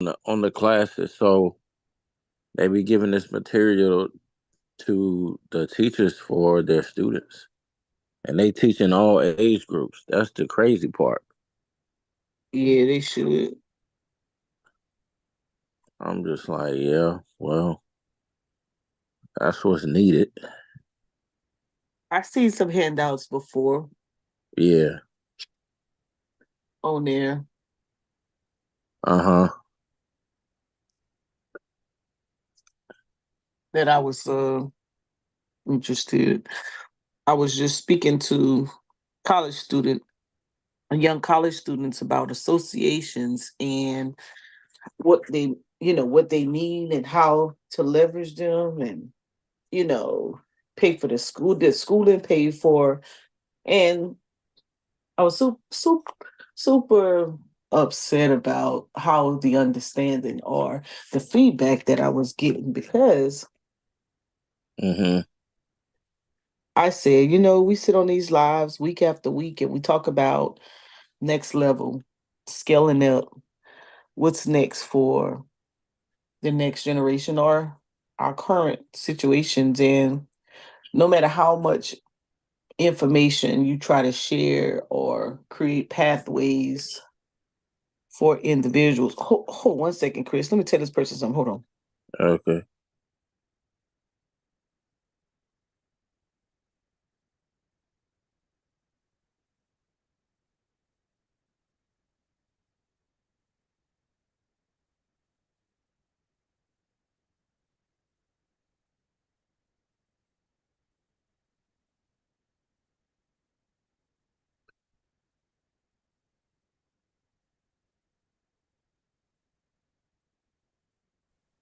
on the classes. So they be giving this material to the teachers for their students, and they teaching all age groups. That's the crazy part. Yeah, they should. I'm just like, yeah, well, that's what's needed. I've seen some handouts before Yeah. on there Uh huh. that I was interested. I was just speaking to college student, young college students about associations and what they, what they need and how to leverage them and, you know, pay for the schooling paid for. And I was super upset about how the understanding or the feedback that I was getting because Mm I said, we sit on these lives week after week and we talk about next level, scaling up, what's next for the next generation or our current situations. And no matter how much information you try to share or create pathways for individuals. Hold 1 second, Chris. Let me tell this person something. Hold on. hmm. Okay.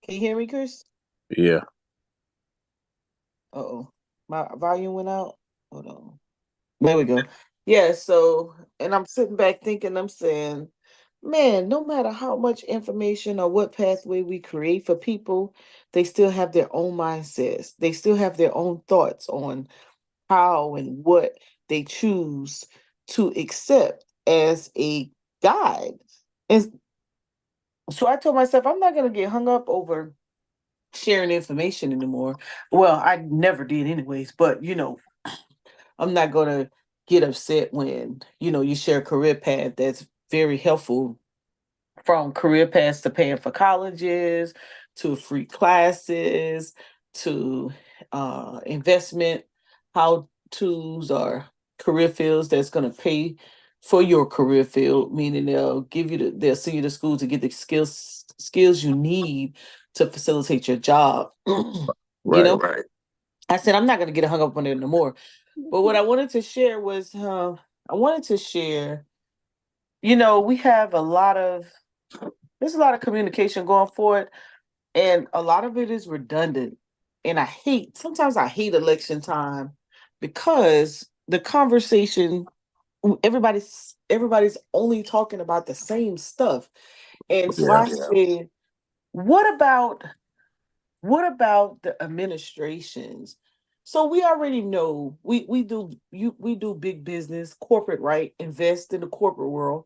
Can you hear me, Chris? Yeah. Uh-oh. My volume went out. Hold on. There we go. Yeah, so, and I'm sitting back thinking, I'm saying, man, no matter how much information or what pathway we create for people, they still have their own mindsets. They still have their own thoughts on how and what they choose to accept as a guide. And so I told myself, I'm not going to get hung up over sharing information anymore. Well, I never did, anyways, but I'm not going to get upset when, you share a career path that's very helpful, from career paths to paying for colleges to free classes to investment how to's or career fields that's going to pay for your career field, meaning they'll send you to school to get the skills you need to facilitate your job. you Right. know I said I'm not going to get hung up on it no more. But what I wanted to share was I wanted to share, we have a lot of there's a lot of communication going forward, and a lot of it is redundant. And sometimes I hate election time because the conversation, everybody's only talking about the same stuff. And so I Yeah. said, what about the administrations? So we already know we do big business, corporate, right? Invest in the corporate world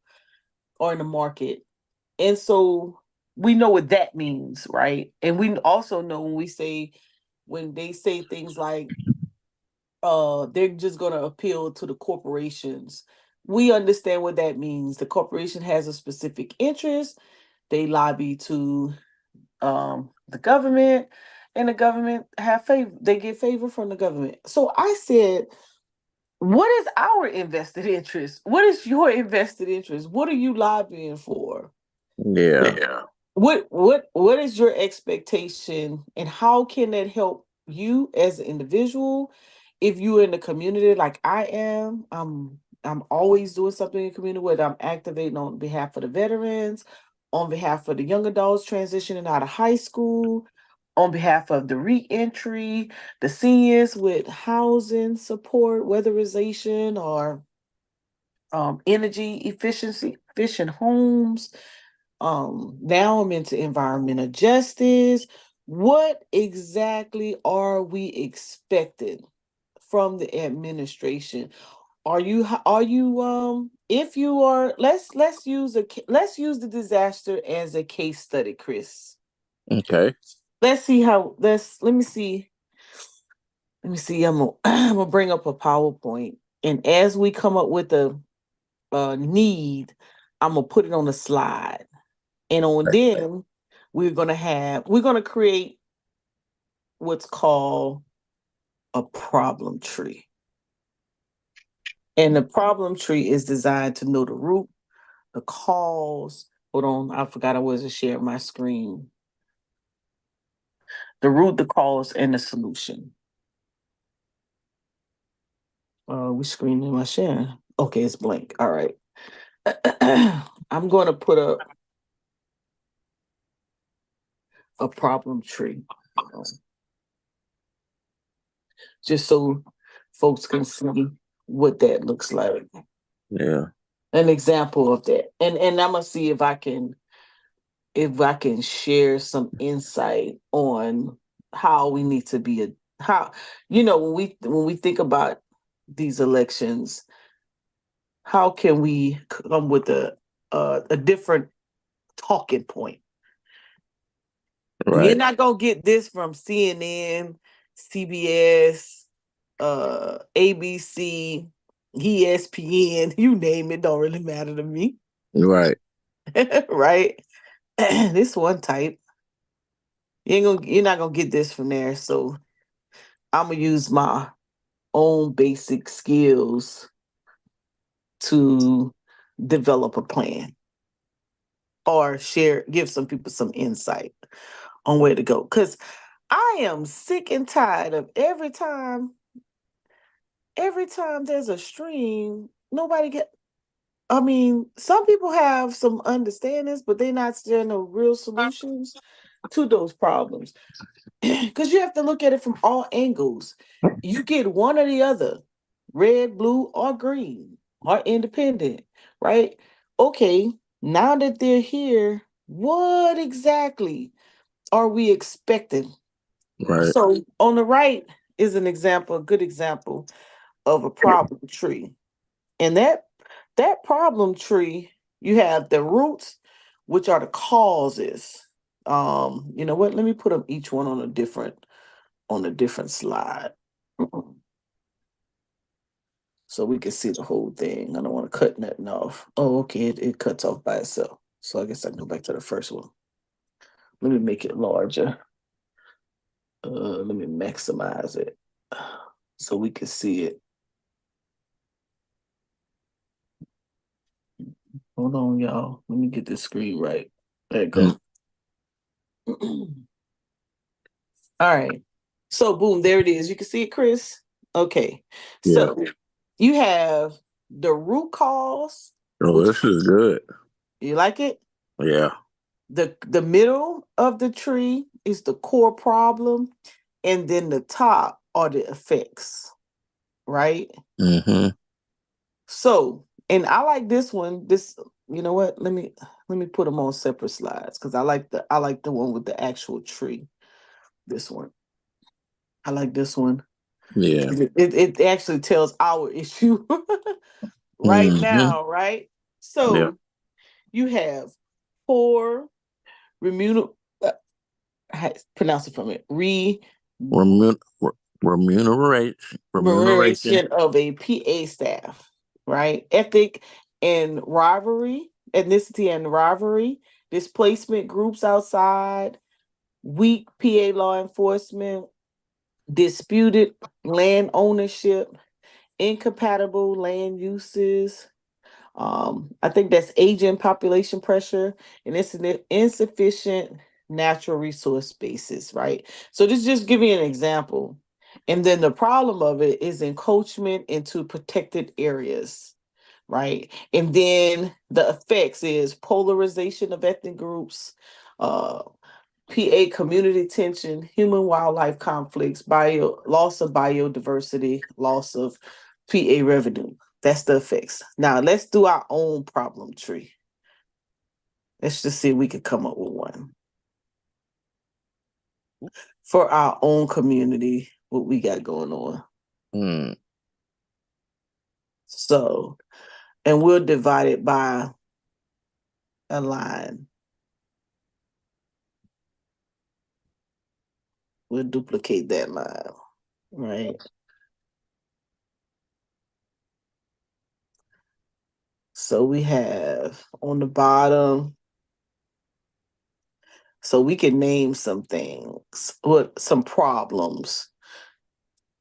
or in the market. And so we know what that means, right? And we also know when they say things like they're just going to appeal to the corporations. We understand what that means. The corporation has a specific interest. They lobby to the government, and the government have favor. They get favor from the government. So I said, what is our invested interest? What is your invested interest? What are you lobbying for? Yeah. Yeah. What is your expectation, and how can that help you as an individual? If you're in the community like I am, I'm always doing something in the community, whether I'm activating on behalf of the veterans, on behalf of the young adults transitioning out of high school, on behalf of the reentry, the seniors with housing support, weatherization, or energy efficiency, efficient homes. Now I'm into environmental justice. What exactly are we expected from the administration? if you are, let's use the disaster as a case study, Chris. Okay. Let's see how let me see. Let me see. I'm gonna bring up a PowerPoint, and as we come up with a need, I'm gonna put it on a slide, and on then we're gonna create what's called a problem tree, and the problem tree is designed to know the root, the cause. Hold on, I forgot I wasn't sharing my screen. The root, the cause, and the solution. Which screen am I sharing? Okay, it's blank. All right. I'm going to put a problem tree, just so folks can see what that looks like. Yeah. An example of that, and I'm gonna see if I can share some insight on how we need to be how when we think about these elections, how can we come with a different talking point? You're Right. not gonna get this from CNN, CBS, ABC, ESPN, you name it, don't really matter to me. Right. Right? This one type. You're not gonna get this from there. So I'm gonna use my own basic skills to develop a plan or give some people some insight on where to go. Cause I am sick and tired of every time there's a stream, nobody get I mean, some people have some understandings, but they're not sharing no real solutions to those problems. Because you have to look at it from all angles. You get one or the other, red, blue, or green, or independent, right? Okay, now that they're here, what exactly are we expecting? Right. So on the right is a good example of a problem tree. And that problem tree, you have the roots, which are the causes. You know what? Let me put them each one on a different slide. So we can see the whole thing. I don't want to cut nothing off. Oh, okay, it cuts off by itself. So I guess I can go back to the first one. Let me make it larger. Let me maximize it so we can see it. Hold on, y'all. Let me get this screen right. There you Mm. go. All right. So boom, there it is. You can see it, Chris. Okay. Yeah. So you have the root cause, Oh, which this is good. you like it. Yeah. The middle of the tree is the core problem, and then the top are the effects, right? Mm-hmm. So, and I like this one. This, you know what? Let me put them on separate slides because I like the one with the actual tree. This one. I like this one. Yeah. It actually tells our issue right Mm-hmm. now, right? Yeah. So you have poor remuneration. Pronounce it from it. Remun- remuneration. Remuneration of a PA staff, right? Ethic and rivalry, ethnicity and rivalry, displacement groups outside, weak PA law enforcement, disputed land ownership, incompatible land uses. I think that's aging population pressure and it's an insufficient natural resource basis, right? So this is just giving you an example. And then the problem of it is encroachment into protected areas, right? And then the effects is polarization of ethnic groups, uh, PA community tension, human wildlife conflicts, loss of biodiversity, loss of PA revenue. That's the effects. Now let's do our own problem tree. Let's just see if we could come up with one for our own community. What we got going on. Mm. So, and we'll divide it by a line. We'll duplicate that line, right? So we have on the bottom, so we can name some things, what some problems.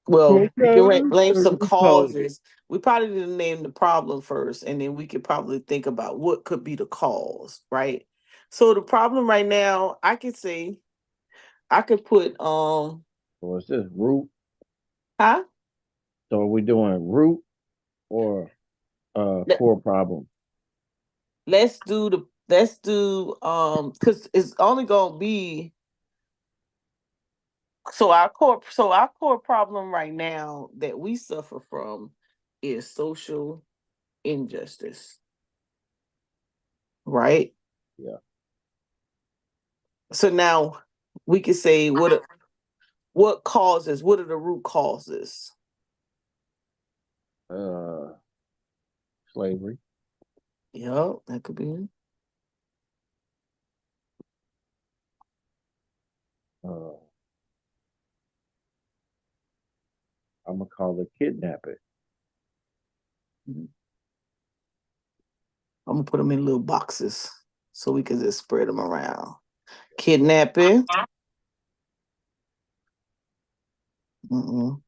Well, we can Okay. name What some you call it? causes. We probably didn't name the problem first, and then we could probably think about what could be the cause, right? So the problem right now, I could say, I could put So is this root? huh? So are we doing root or Let, core problem? let's do because it's only gonna be so our core problem right now that we suffer from is social injustice, right? Yeah. So now we could say what causes, what are the root causes? Uh, slavery. Yeah, that could be it. Uh, I'm gonna call it kidnapping. Mhm. I'm gonna put them in little boxes so we can just spread them around. Kidnapping. Mm-mm.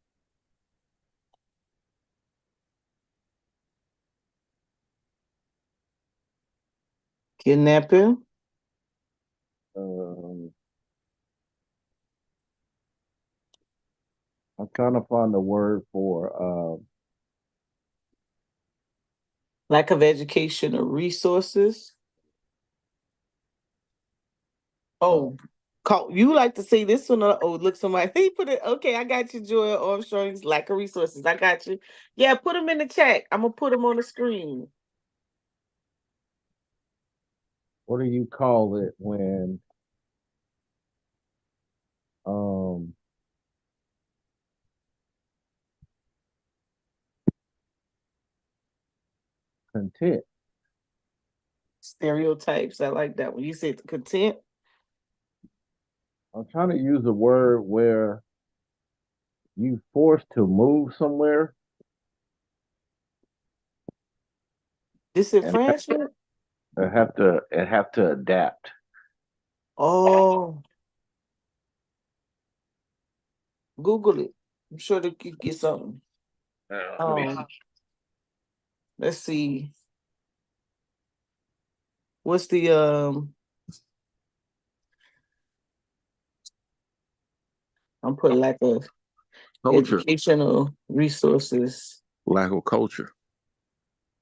Kidnapping. Um, I'm trying to find the word for Lack of education or resources. uh, Oh, you like to see this one? Oh, look, somebody he put it. Okay, I got you, Joy Armstrong's lack of resources. I got you. Yeah, put them in the chat. I'm gonna put them on the screen. what do you call it when um content? Stereotypes. I like that one. You said content. I'm trying to use a word where you forced to move somewhere and Disenfranchisement. it have to adapt. Oh, Google it. I'm sure that you get something. Let me Um, let's see. What's the I'm putting lack of culture, educational resources, lack of culture.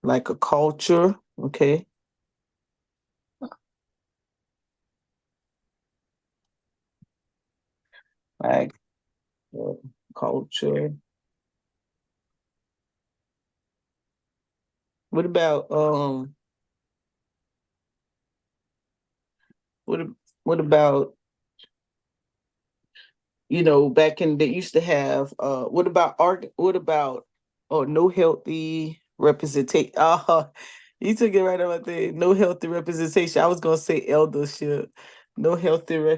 like a culture. Okay. Like uh, culture. What about what what about back in they used to have what about art, what about no healthy representation. You took it right out there. No healthy representation. I was gonna say eldership. No healthy Yeah,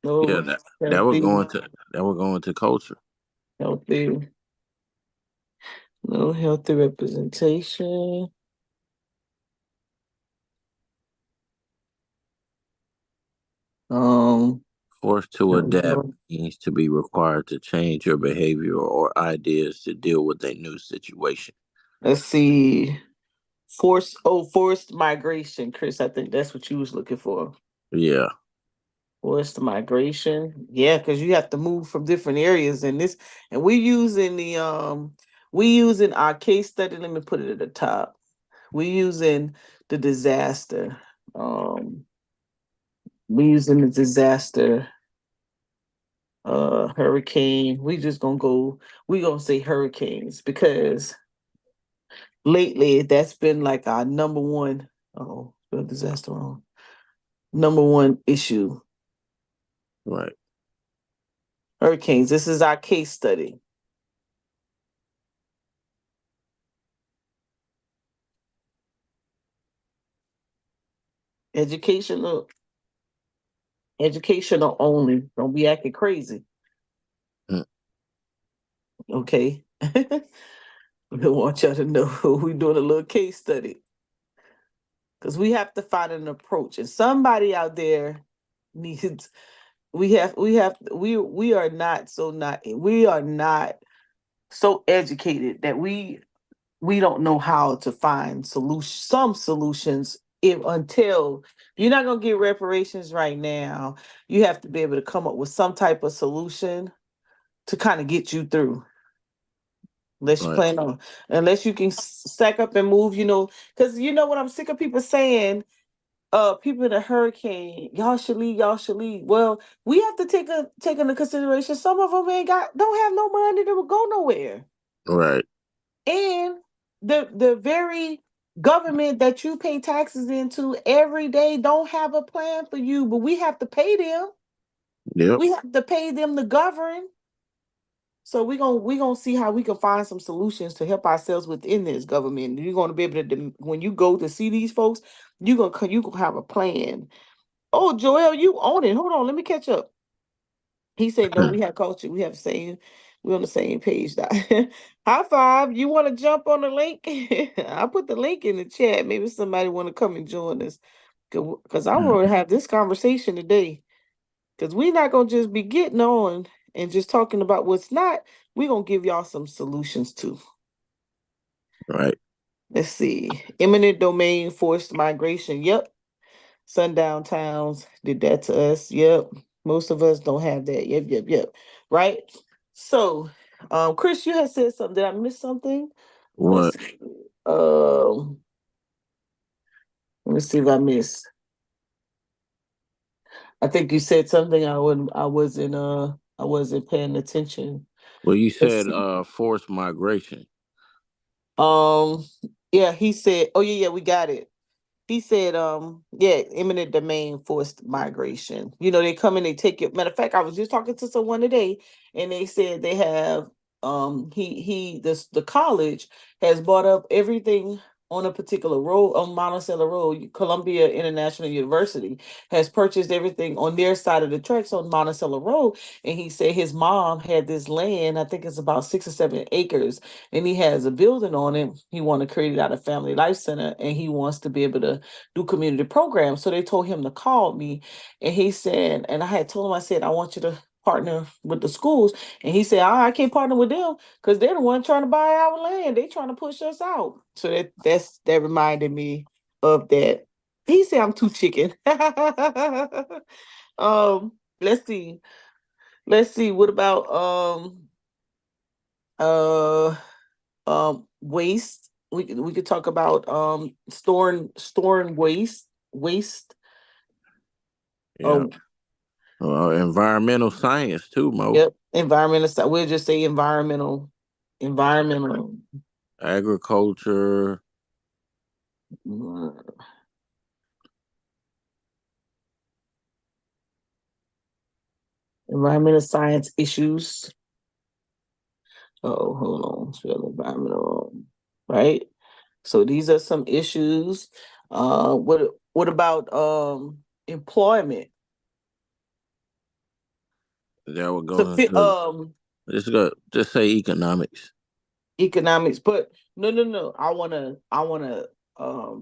no that would healthy go into culture. healthy no healthy representation. Um Forced to adapt no, means to be required to change your behavior or ideas to deal with a new situation. let's see. Forced migration, Chris. I think that's what you was looking for. Yeah, Forced migration. Yeah, because you have to move from different areas and this and we using our case study. Let me put it at the top. We using the disaster. We using the disaster hurricane. We gonna say hurricanes because lately that's been like our number one spell disaster wrong. Number one issue. right. Hurricanes. This is our case study. Educational, educational only. Don't be acting crazy. Mm. Okay. We don't want y'all to know we're doing a little case study. Because we have to find an approach. And somebody out there needs we are not so not we are not so educated that we don't know how to find some solutions if until you're not gonna get reparations right now. You have to be able to come up with some type of solution to kind of get you through. Unless you Right. plan on, unless you can stack up and move, because you know what I'm sick of people saying. People in a hurricane, y'all should leave. Well, we have to take into consideration some of them don't have no money to go nowhere. Right. And the very government that you pay taxes into every day don't have a plan for you, but we have to pay them. Yep. We have to pay them to govern. So we gonna see how we can find some solutions to help ourselves within this government. You're gonna be able to when you go to see these folks, you gonna have a plan. Oh, Joel, you own it. Hold on, let me catch up. He said, "No, we have culture. We have the same. We're on the same page." Now. High five. You want to jump on the link? I put the link in the chat. Maybe somebody want to come and join us because I Mm. want to have this conversation today. Because we're not gonna just be getting on and just talking about what's not. We're gonna give y'all some solutions too. Right. Let's see. Eminent domain forced migration. Yep. Sundown towns did that to us. Yep. Most of us don't have that. Yep, yep, yep. Right? So, Chris, you had said something. Did I miss something? Let's What? see. Um, let me see if I missed. I think you said something I wasn't paying attention. Well, you Let's said see. forced migration. Um, yeah, he said, oh yeah, we got it. He said, yeah, imminent domain forced migration. They come in, they take it. Matter of fact, I was just talking to someone today, and they said they have the college has bought up everything on a particular road on Monticello Road. Columbia International University has purchased everything on their side of the tracks on Monticello Road. And he said his mom had this land, I think it's about 6 or 7 acres, and he has a building on it. He want to create it out of Family Life Center, and he wants to be able to do community programs. So they told him to call me, and he said, and I had told him, I said, I want you to partner with the schools, and he said, I can't partner with them because they're the one trying to buy our land. They trying to push us out. So that reminded me of that. He said I'm too chicken. Let's see. Let's see. What about uh waste? We could talk about storing waste. Yeah. Oh, Environmental science too, Mo. yep. Environmental. We'll just say environmental, Agriculture. uh, environmental science issues. Oh, hold on. Spell environmental, right? So these are some issues. What about employment? That would So go into just say economics. economics, but no. I wanna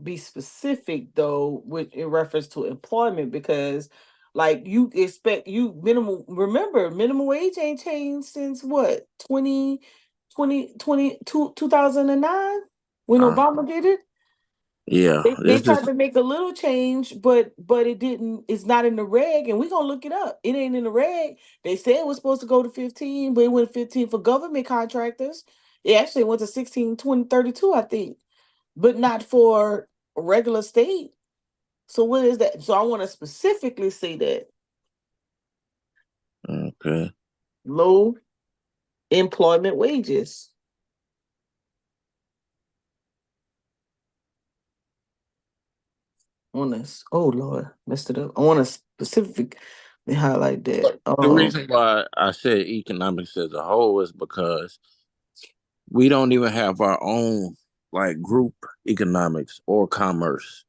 be specific though with in reference to employment because like you expect you minimum wage ain't changed since what 2009 when Uh Obama did it. yeah. They It's tried just to make a little change, but it didn't. It's not in the reg, and we're gonna look it up. It ain't in the reg. They said it was supposed to go to 15, but it went 15 for government contractors. It actually went to 16, 20, 32, I think, but not for regular state. So what is that? So I want to specifically say that okay. low employment wages. On this, oh Lord, messed it up. I want to specifically highlight that. The reason why I said economics as a whole is because we don't even have our own like group economics or commerce.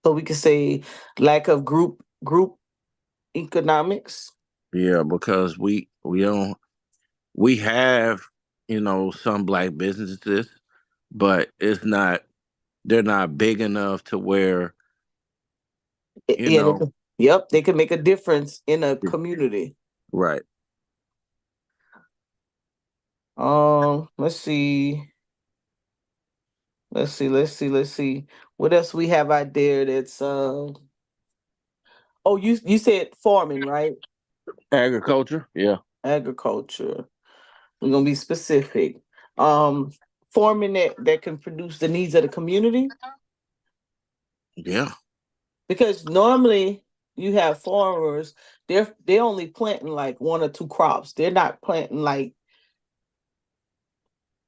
So we could say lack of group economics. Yeah, because we don't we have, some black businesses, but it's not they're not big enough to where, you Yeah, know, yep, they can make a difference in a community. right. Let's see. Let's see. What else we have out there that's oh, you said farming, right? Agriculture, yeah. Agriculture. We're gonna be specific. Um, farming that can produce the needs of the community. Yeah. Because normally you have farmers, they're only planting like one or two crops. They're not planting like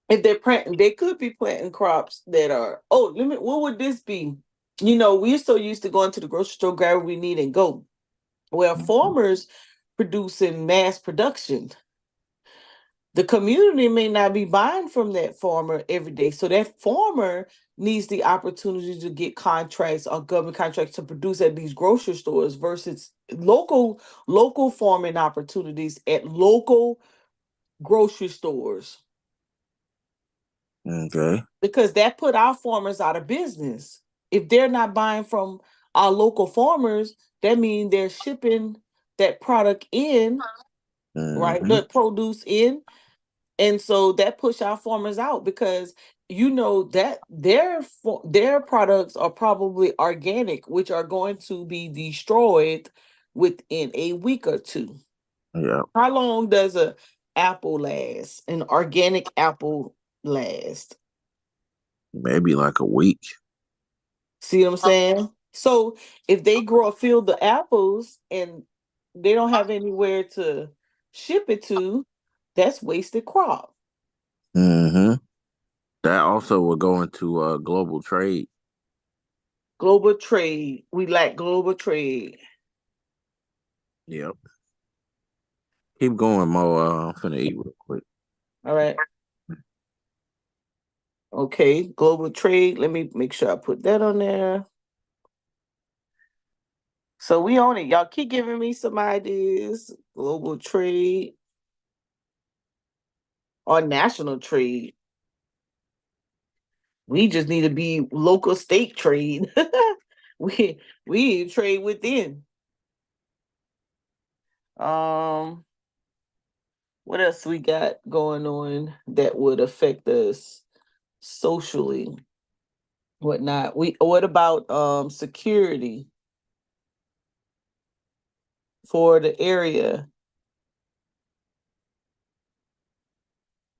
if they're planting, they could be planting crops that are what would this be? We're so used to going to the grocery store, grab what we need and go. Well, Mhm. farmers producing mass production, the community may not be buying from that farmer every day. So that farmer needs the opportunity to get contracts or government contracts to produce at these grocery stores versus local farming opportunities at local grocery stores. Okay. Because that put our farmers out of business. If they're not buying from our local farmers, that means they're shipping that product in, right? Hmm. The produce in, and so that push our farmers out because that their products are probably organic, which are going to be destroyed within a week or two. Yeah. How long does a apple last? An organic apple last? Maybe like a week. See what I'm saying? So if they grow a field of apples and they don't have anywhere to ship it to, that's wasted crop. Hmm. That also will go into global trade. Global trade. We lack global trade. Yep. Keep going, Mo. I'm finna eat real quick. All right. Okay. Global trade. Let me make sure I put that on there. So we own it. Y'all keep giving me some ideas. Global trade or national trade. We just need to be local state trade. we we need to trade within. Um, what else we got going on that would affect us socially? Whatnot. What about security for the area?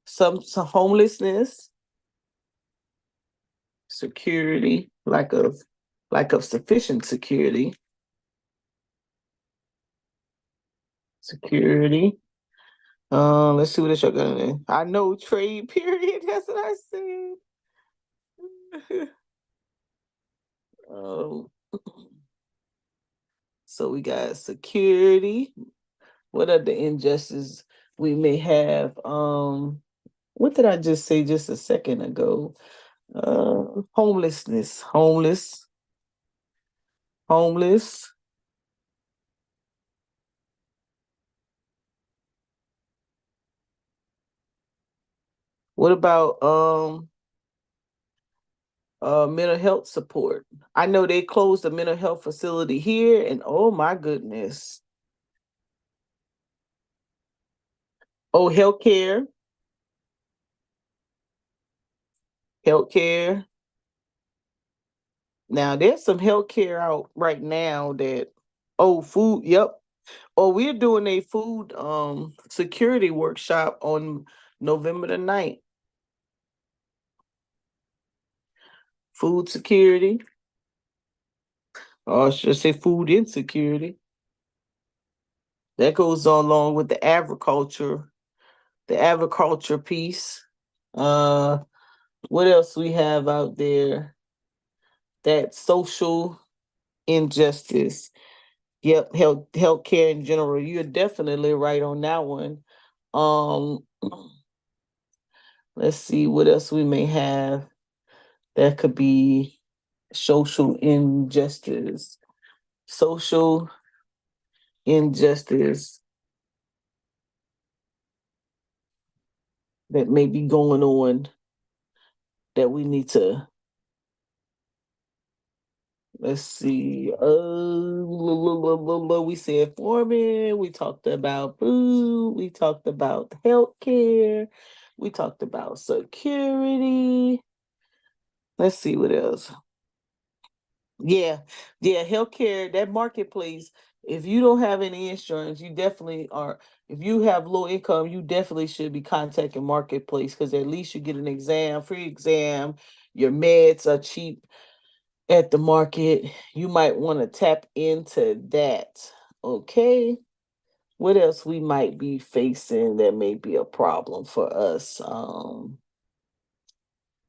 Some homelessness, security, lack of sufficient security, security. Let's see what else y'all got in there. I know trade period. That's what I said. um, so we got security. What are the injustices we may have? What did I just say just a second ago? Homelessness, homeless. What about mental health support? I know they closed a mental health facility here, and oh my goodness. Oh, healthcare. Now there's some healthcare out right now that food, yep. Oh, we're doing a food security workshop on November the 9th. Food security. Or I should say food insecurity. That goes on along with the agriculture piece. Uh what else we have out there? That social injustice. Yep, healthcare in general. You're definitely right on that one. Um let's see what else we may have that could be. social injustice, social injustice that may be going on that we need to, let's see. We said farming. We talked about food. We talked about healthcare. We talked about security. Let's see what else. Yeah, yeah, healthcare, that marketplace. If you don't have any insurance, you definitely are. If you have low income, you definitely should be contacting marketplace because at least you get an exam, free exam. Your meds are cheap at the market. You might want to tap into that. Okay. What else we might be facing that may be a problem for us?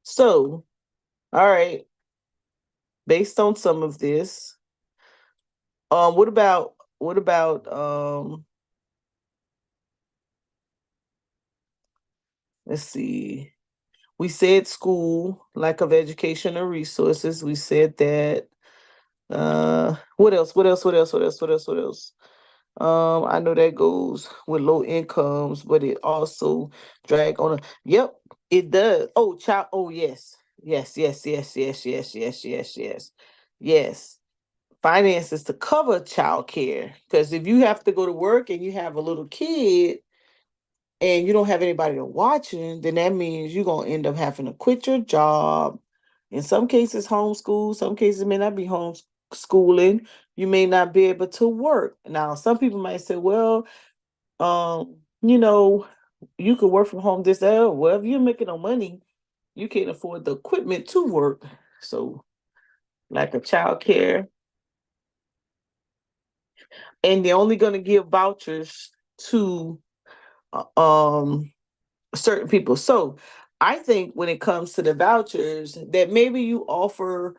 So, all right, based on some of this, what about let's see. We said school, lack of educational resources. We said that. What else? What else? What else? What else? What else? What else? I know that goes with low incomes, but it also drag on a, yep, it does. Oh, child, oh yes. Yes, yes, yes, yes, yes, yes, yes, yes. Yes. Finances to cover child care. Because if you have to go to work and you have a little kid and you don't have anybody to watch him, then that means you're gonna end up having to quit your job. In some cases, homeschool. Some cases may not be homeschooling. You may not be able to work. Now, some people might say, "Well, you know, you could work from home this that." Well, if you're making no money, you can't afford the equipment to work. So, like a child care, and they're only going to give vouchers to um certain people. So I think when it comes to the vouchers, that maybe you offer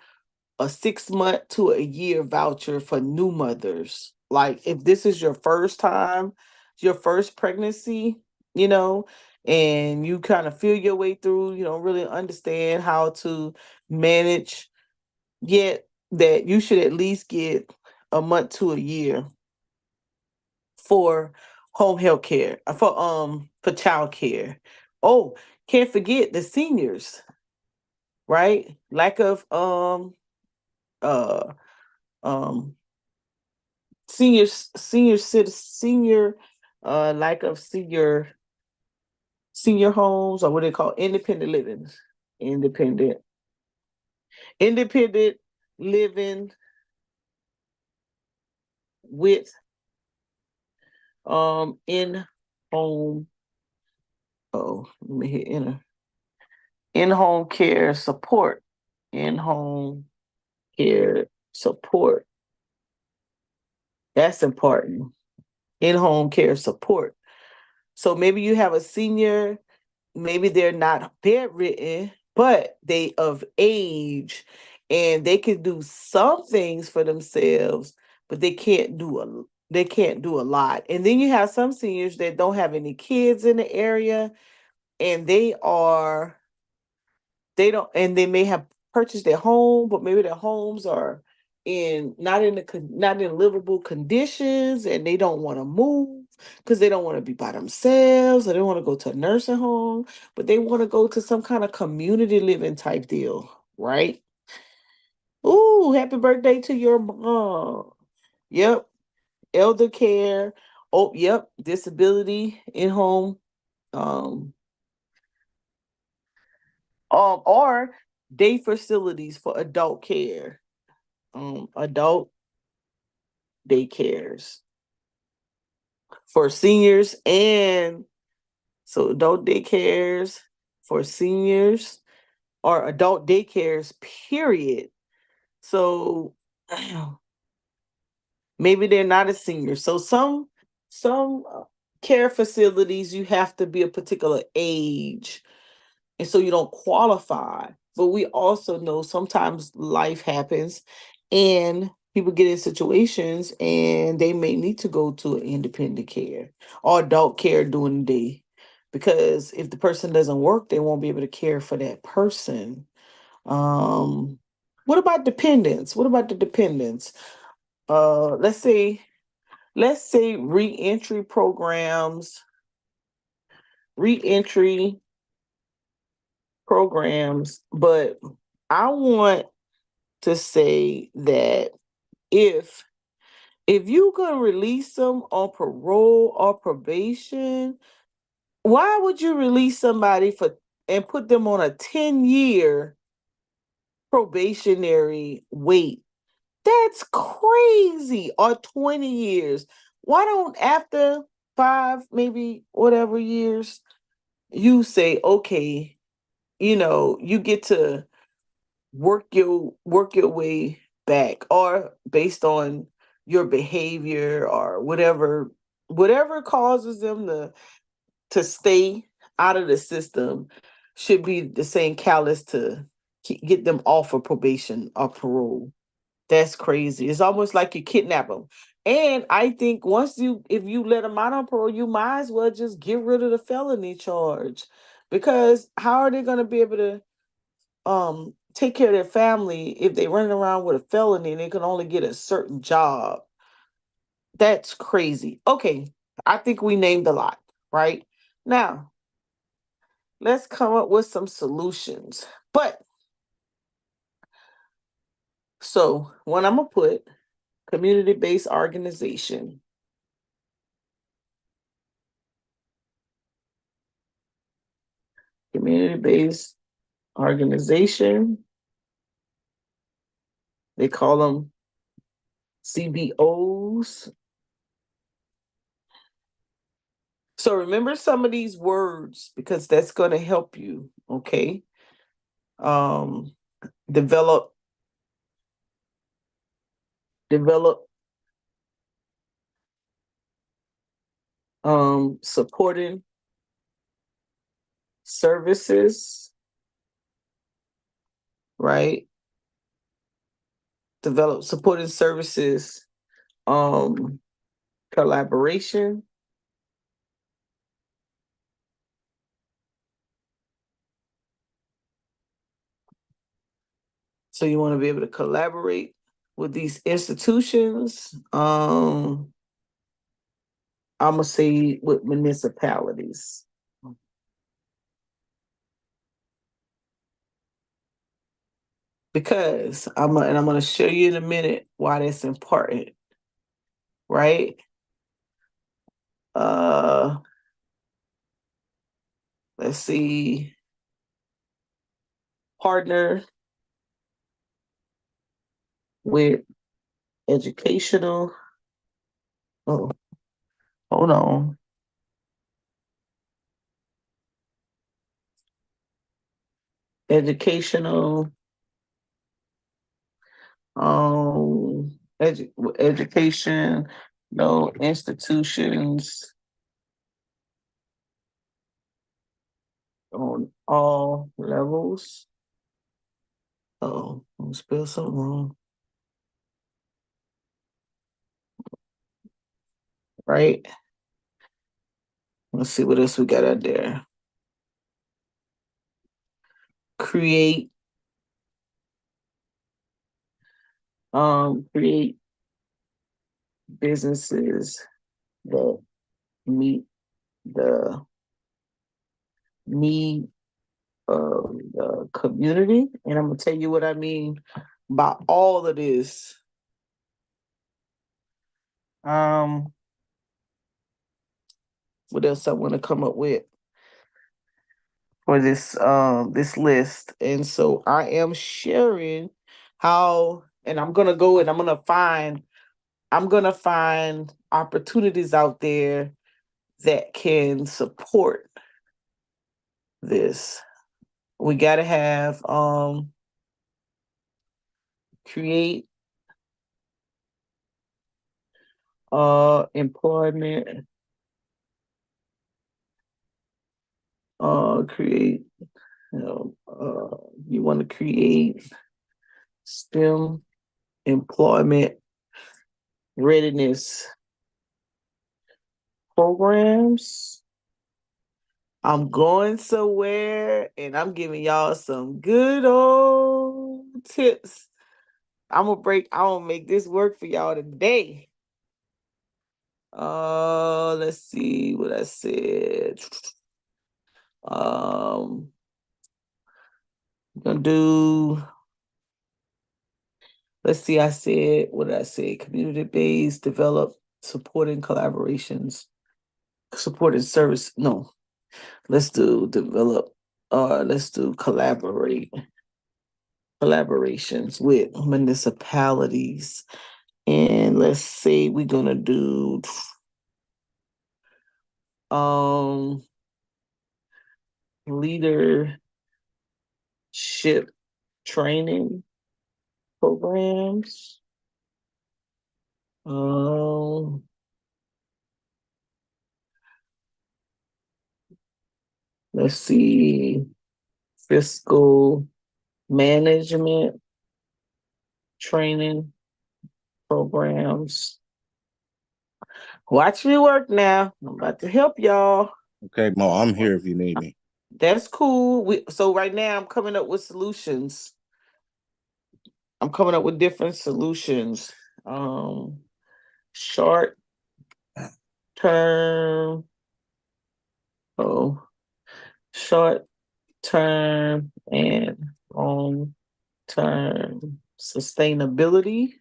a 6 month to a year voucher for new mothers. Like if this is your first time, your first pregnancy, you know, and you kind of feel your way through, you don't really understand how to manage yet, that you should at least get a month to a year for home health care, for child care. Oh, can't forget the seniors, right? Lack of uh um senior lack of senior homes, or what they call independent living. Independent independent living with in home, oh let me hit enter, in home care support, in home care support. That's important. In home care support. So maybe you have a senior, maybe they're not bedridden, but they of age and they can do some things for themselves, but they can't do a lot. And then you have some seniors that don't have any kids in the area and they don't, and they may have purchased their home, but maybe their homes are in not in livable conditions, and they don't want to move because they don't want to be by themselves, or they want to go to a nursing home, but they want to go to some kind of community living type deal, right? Ooh, happy birthday to your mom. Yep, elder care. Oh, yep, disability in home. Um, or day facilities for adult care, adult daycares for seniors, and so adult daycares for seniors or adult daycares, period. So maybe they're not a senior. So some care facilities you have to be a particular age, and so you don't qualify. But we also know sometimes life happens and people get in situations and they may need to go to an independent care or adult care during the day, because if the person doesn't work, they won't be able to care for that person. Um, What about dependents? What about the dependents? Let's say reentry programs, reentry programs, but I want to say that if you can release them on parole or probation, why would you release somebody for and put them on a 10-year probationary wait? That's crazy. Or 20 years. Why don't after 5, maybe whatever years, you say, okay, you get to work your way back, or based on your behavior or whatever causes them to stay out of the system should be the same callous to get them off of probation or parole. That's crazy. It's almost like you kidnap them. And I think if you let them out on parole, you might as well just get rid of the felony charge, because how are they going to be able to take care of their family if they running around with a felony and they can only get a certain job? That's crazy. Okay, I think we named a lot, right? Now, let's come up with some solutions. But so what I'm gonna put, community-based organization. Community-based organization. They call them CBOs. So remember some of these words, because that's going to help you. Okay. Um, develop develop supporting services, right? Develop supporting services, um, collaboration. So you want to be able to collaborate with these institutions. I'm gonna say with municipalities. Because I'm gonna show you in a minute why that's important, right? Uh, let's see, partner with educational. Oh, hold on. Educational, education, no institutions on all levels. Oh, I'm spell something wrong. Right. Let's see what else we got out there. Create create businesses that meet the need of the community. And I'm gonna tell you what I mean by all of this. Um, what else I want to come up with for this list? And so I am sharing how, and I'm gonna go and I'm gonna find opportunities out there that can support this. We gotta have create employment, create, you want to create STEM employment readiness programs. I'm going somewhere and I'm giving y'all some good old tips I'm gonna make this work for y'all today. Let's see what I said. I'm gonna do. Let's see. I said what did I say? Community based, develop, supporting collaborations, supporting service. No, let's do develop. Let's do collaborations with municipalities, and let's say we're gonna do um leadership training programs. Um, let's see, fiscal management training programs. Watch me work now. I'm about to help y'all. Okay, Mo, I'm here if you need me. That's cool. So right now I'm coming up with solutions. I'm coming up with different solutions. Um, short term. Oh, short term and long term sustainability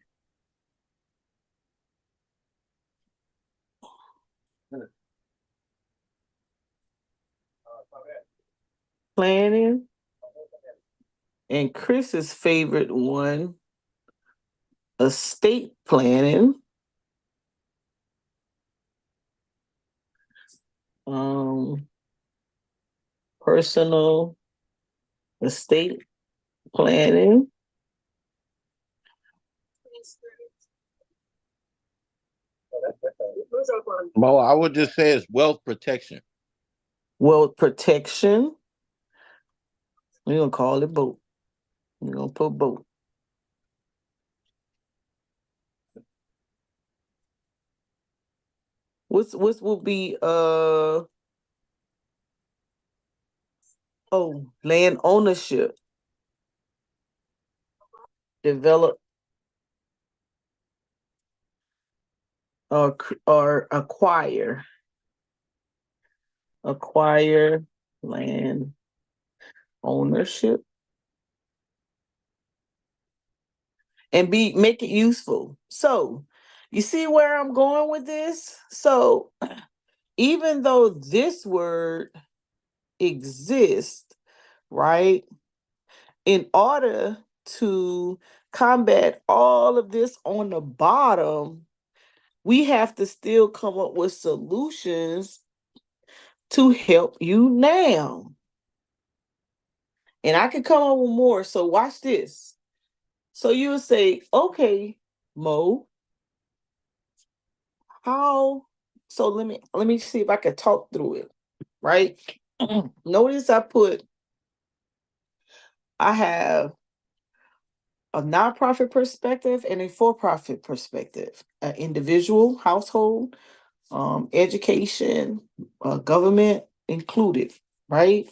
planning. And Chris's favorite one, estate planning. Um, personal estate planning. Mo, I would just say it's wealth protection. Wealth protection. We're gonna call it both. We're gonna put both. What's will be land ownership, develop or acquire land ownership and make it useful. So you see where I'm going with this? So even though this word exists, right? In order to combat all of this on the bottom, we have to still come up with solutions to help you now. And I can come up with more. So watch this. So you'll say, okay, Mo, how so let me see if I can talk through it, right? Notice I have a nonprofit perspective and a for-profit perspective, an individual, household, education, government included, right?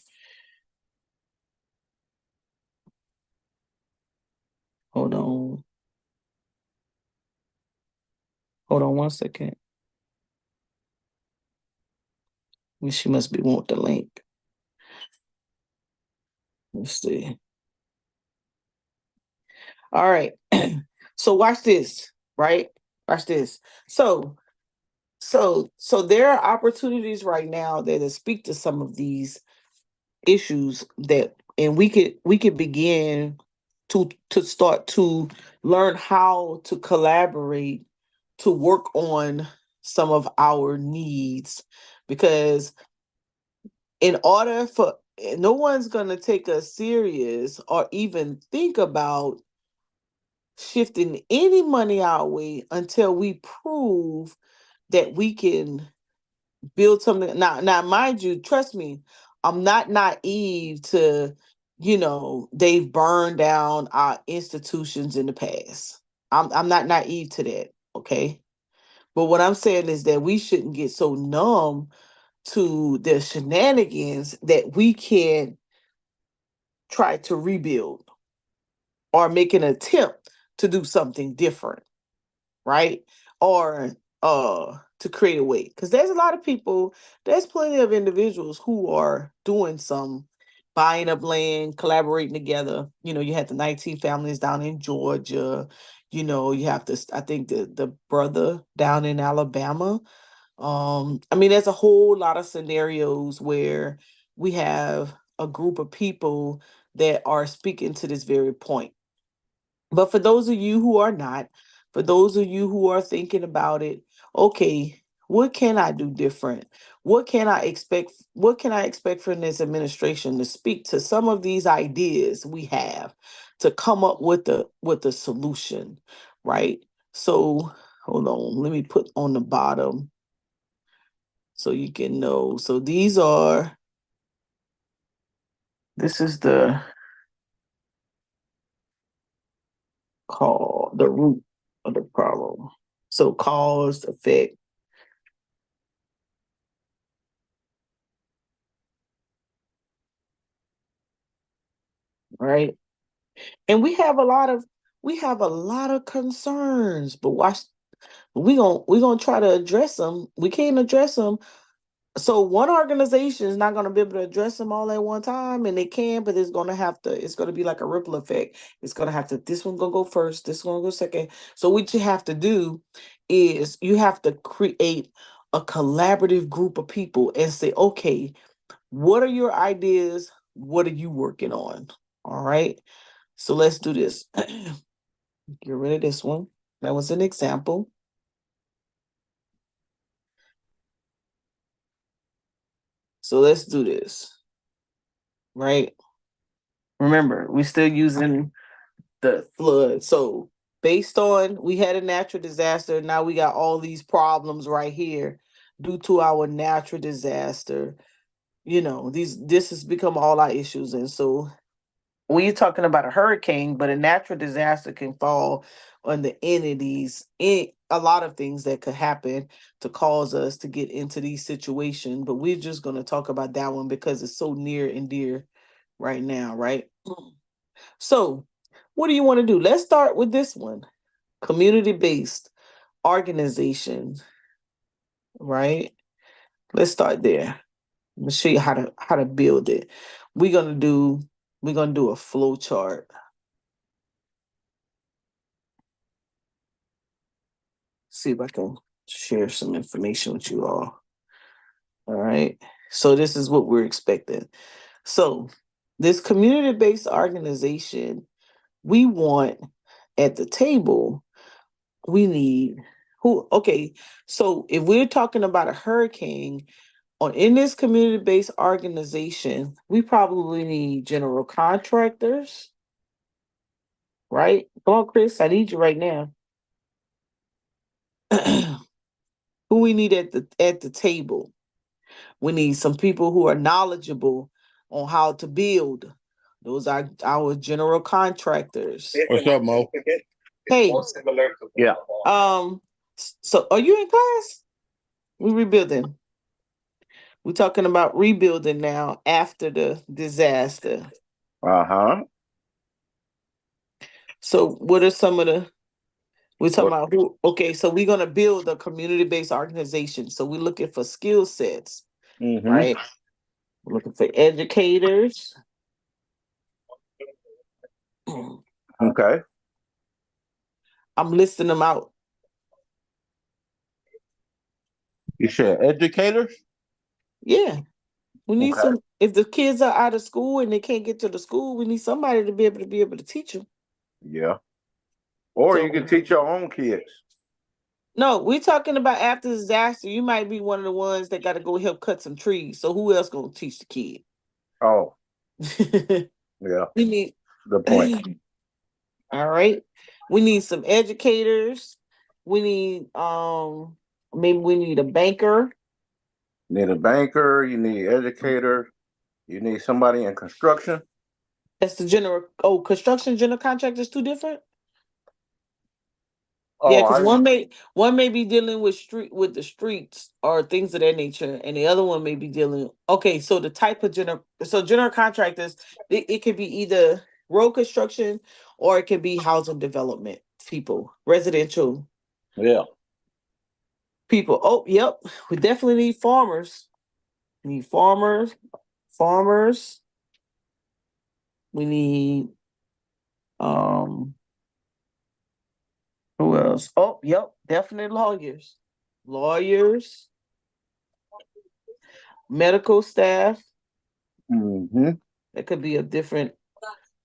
Hold on. Hold on one second. She must be want the link. Let's see. All right. So watch this, right? Watch this. So there are opportunities right now that speak to some of these issues that and we could begin to start to learn how to collaborate to work on some of our needs because in order for no one's going to take us serious or even think about shifting any money our way until we prove that we can build something. Now, mind you, trust me, I'm not naive to, they've burned down our institutions in the past. I'm not naive to that, okay? But what I'm saying is that we shouldn't get so numb to the shenanigans that we can't try to rebuild or make an attempt to do something different, right? Or to create a way. Because there's a lot of people, there's plenty of individuals who are doing some buying up land, collaborating together. You know, you had the 19 families down in Georgia. You know, you have this, I think the brother down in Alabama. I mean, there's a whole lot of scenarios where we have a group of people that are speaking to this very point. But for those of you who are not, for those of you who are thinking about it, okay, what can I do different? What can I expect? What can I expect from this administration to speak to some of these ideas we have to come up with the solution, right? So hold on, let me put on the bottom so you can know. So this is the the root of the problem. So cause, effect, right? And we have a lot of concerns, but watch, we gonna try to address them. We can't address them. So one organization is not gonna be able to address them all at one time, and they can, but it's gonna be like a ripple effect. It's gonna have to, this one gonna go first, this one gonna go second. So what you have to do is you have to create a collaborative group of people and say, okay, what are your ideas? What are you working on? All right. So let's do this. Get rid of this one. That was an example. So let's do this. Right? Remember, we're still using the flood. So based on we had a natural disaster, now we got all these problems right here due to our natural disaster. You know, this has become all our issues. And so when you're talking about a hurricane, but a natural disaster can fall on the entities, in a lot of things that could happen to cause us to get into these situations. But we're just going to talk about that one because it's so near and dear right now, right? So, what do you want to do? Let's start with this one, community based organization, right? Let's start there. Let me show you how to build it. We're gonna do we're gonna do a flow chart. See if I can share some information with you all. All right. So this is what we're expecting. So this community-based organization, we want at the table, we need who, okay. So if we're talking about a hurricane on in this community-based organization, we probably need general contractors, right? Come on, Chris, I need you right now. Who we need at the table? We need some people who are knowledgeable on how to build. Those are our general contractors. What's up, Mo? Hey, Yeah. so are you in class? We rebuilding. We're talking about rebuilding now after the disaster. Uh-huh. So what are some of the we're talking What? about who, okay, so we're gonna build a community-based organization. So we're looking for skill sets, Mm-hmm. right? We're looking for educators. Okay. I'm listing them out. You said educators? Yeah. We need Okay. some, if the kids are out of school and they can't get to the school, we need somebody to be able to teach them. Yeah. Or So you can teach your own kids. no, we're talking about after disaster. You might be one of the ones that got to go help cut some trees. So who else gonna teach the kid? Oh, yeah. We need Good point. all right. We need some educators. We need maybe we need a banker. You need a banker, you need educator, you need somebody in construction. That's the general, oh, construction general contractor is two different. Yeah, Oh, because I one may be dealing with the streets or things of that nature, and the other one may be dealing. Okay, so the type of general contractors, it could be either road construction or it could be housing development. people, residential Yeah. people. Oh, yep. We definitely need farmers. We need farmers. Farmers. We need um who else? Oh, yep, definitely lawyers. Lawyers, medical staff. Mm-hmm. That could be a different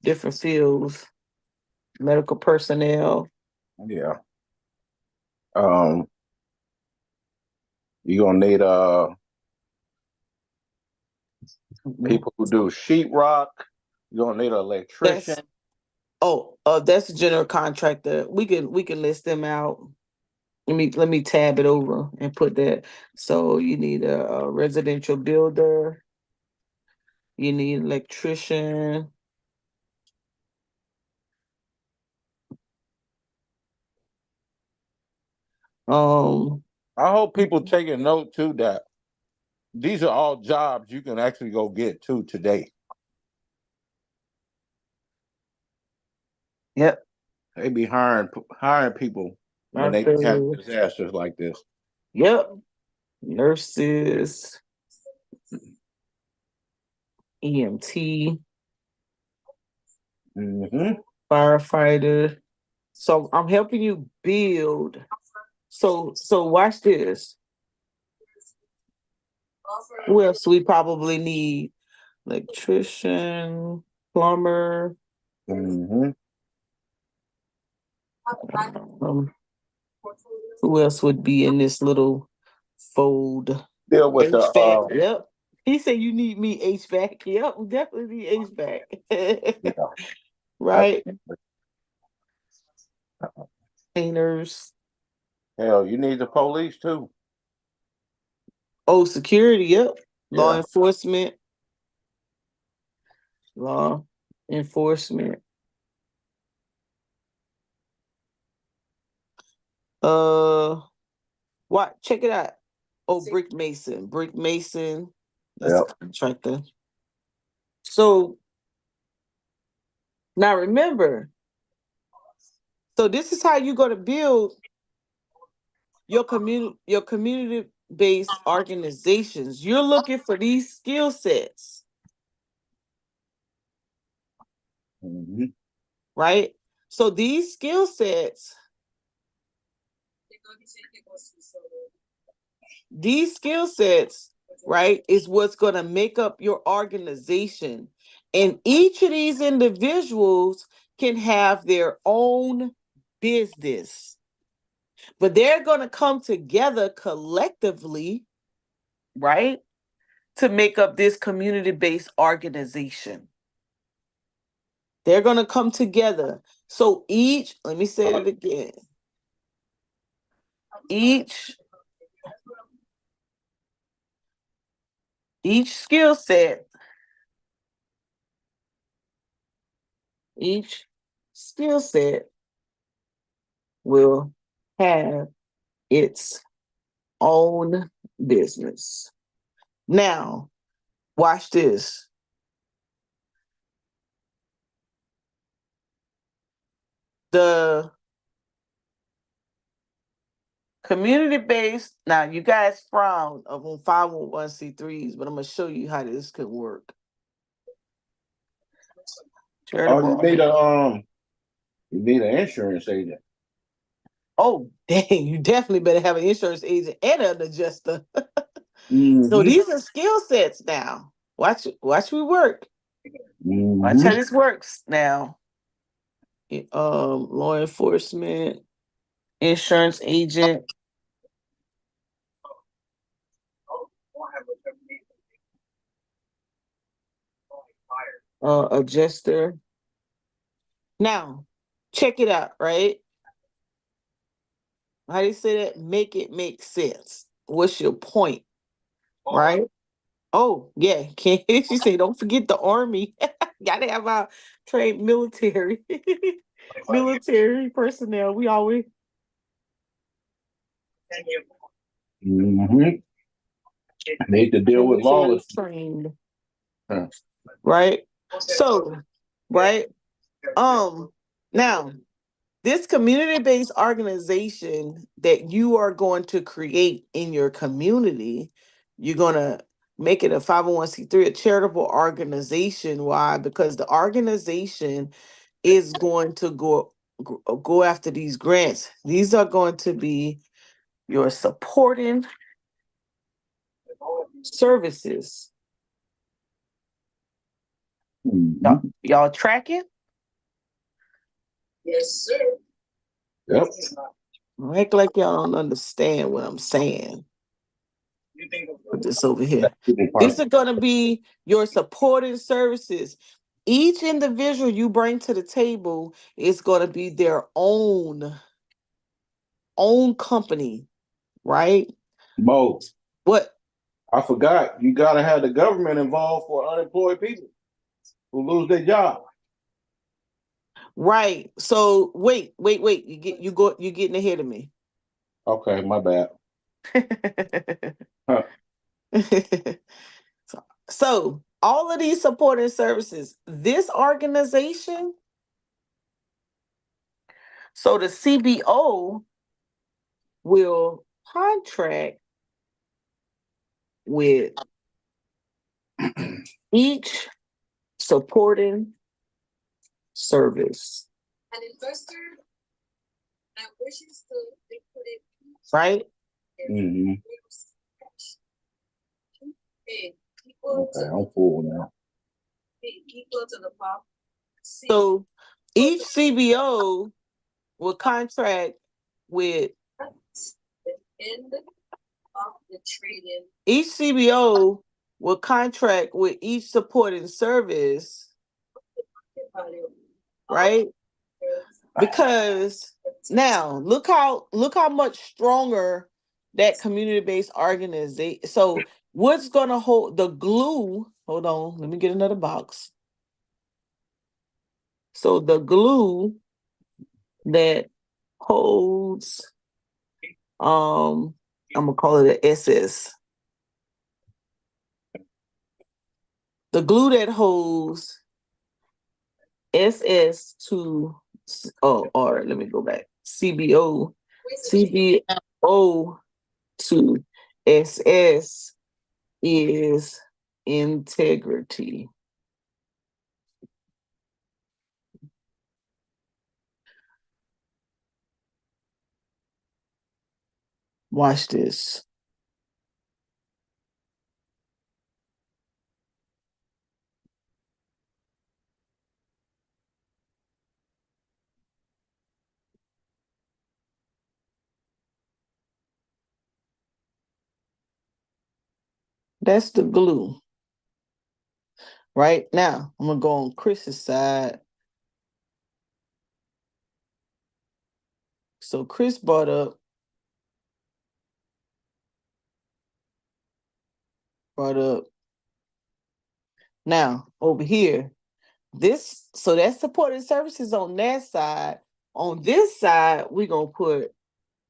fields. Medical personnel. Yeah. Um, you're gonna need people who do sheetrock. You're gonna need an That's electrician. that's a general contractor. We can list them out. Let me tab it over and put that. So you need a residential builder. You need electrician. Um, I hope people take a note too that these are all jobs you can actually go get to today. yep. They be hiring people when they have Nurses. disasters like this. Yep. Nurses, EMT, Mm-hmm. firefighter. So I'm helping you build. So watch this. Who else we probably need? Electrician, plumber. Mm-hmm. Um, who else would be in this little fold? Deal with the HVAC. Yep. He said you need me HVAC. Yep, we definitely need HVAC. yeah. Right. Painters. Hell, you need the police too. Oh, security. Yep. Law Yeah. enforcement. Law enforcement. Uh, what? Check it out. Oh, brick mason. Brick mason. That's a Yep. contractor. So now remember. So this is how you're going to build your community based organizations. You're looking for these skill sets, Mm-hmm. right? So these skill sets, these skill sets, right, is what's going to make up your organization. And each of these individuals can have their own business, but they're going to come together collectively, right, to make up this community based organization. They're going to come together. So let me say it again. Each each skill set, each skill set will have its own business. Now, watch this. The community based, now you guys frown on 501c3s, but I'm going to show you how this could work. Oh, Charitable. you need an insurance agent. Oh, dang, you definitely better have an insurance agent and an adjuster. So Mm-hmm. these are skill sets now. Watch me work. Watch how Mm-hmm. this works now. Law enforcement, insurance agent, adjuster. Now, check it out, right? How do you say that? Make it make sense. What's your point? Right? Oh, yeah. Can't she say don't forget the army. Gotta have our trained military. Military personnel. We always Mm-hmm. Need to deal with military lawlessness. trained. Huh. Right? So, right? Um, now this community-based organization that you are going to create in your community, you're going to make it a 501c3, a charitable organization. Why? Because the organization is going to go after these grants. These are going to be your supporting services. Y'all tracking? Yes, sir. Yep. Act like y'all don't understand what I'm saying. Put this over here. These are going to be your supporting services. Each individual you bring to the table is going to be their own company, right? Mo, What? I forgot. You got to have the government involved for unemployed people who lose their job. Right. So wait. You're getting ahead of me. Okay, my bad. Huh. So all of these supporting services, this organization, so the CBO will contract with each supporting service. An investor that wishes to liquidate, right? Mm-hmm. Okay, I'm full now. So each CBO will contract with each CBO will contract with each supporting service, right? Because now look how much stronger that community-based organization. So what's gonna hold the glue? Hold on, let me get another box. So the glue that holds, I'm gonna call it an SS. The glue that holds SS to, or let me go back. CBO to SS is integrity. Watch this. That's the glue. Right now, I'm gonna go on Chris's side. So Chris brought up now over here. So that's supporting services on that side. On this side, we're gonna put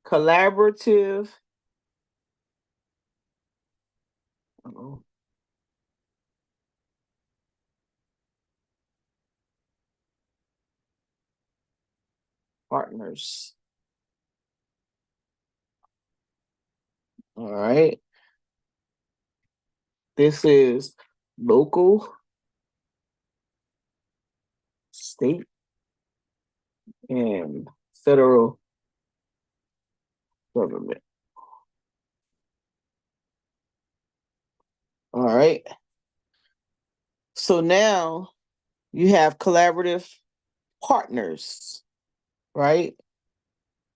collaborative. Partners. All right. This is local, state, and federal government. All right. So now you have collaborative partners, right?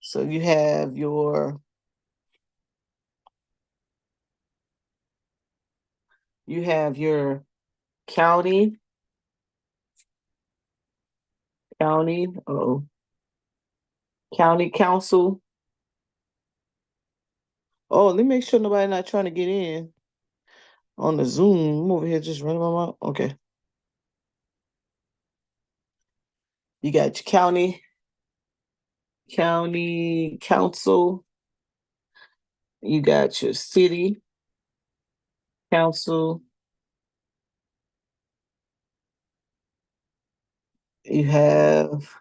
So you have your county, county council. Oh, let me make sure nobody not trying to get in on the Zoom. I'm over here just running my mouth. Okay. You got your county council. You got your city council. You have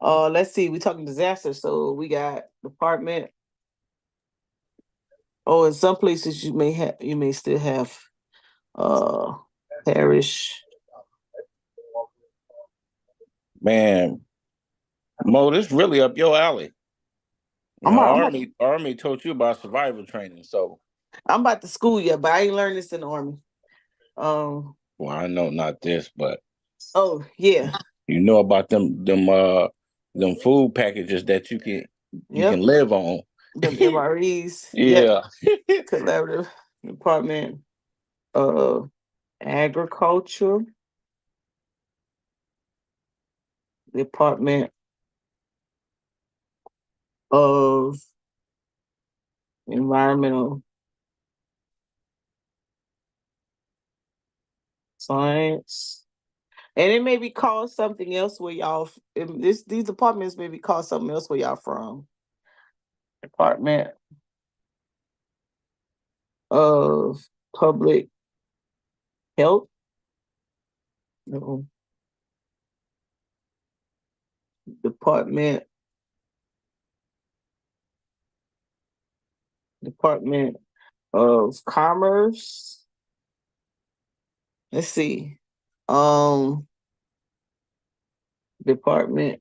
Let's see. We're talking disaster, so we got department. Oh, in some places you may still have uh parish. Man, Mo, this really up your alley. You I'm know, about, I'm about, Army taught you about survival training, so I'm about to school yet, but I ain't learned this in the army. Um. well, I know not this, but Oh yeah. you know about them food packages that you can Yep. live on. Them MREs. Yep. Yeah. Collaborative Department of Agriculture. Department of Environmental Science. And it may be called something else where y'all these departments may be called something else where y'all from. Department of Public Health. No. Department of Commerce. Let's see. Um Department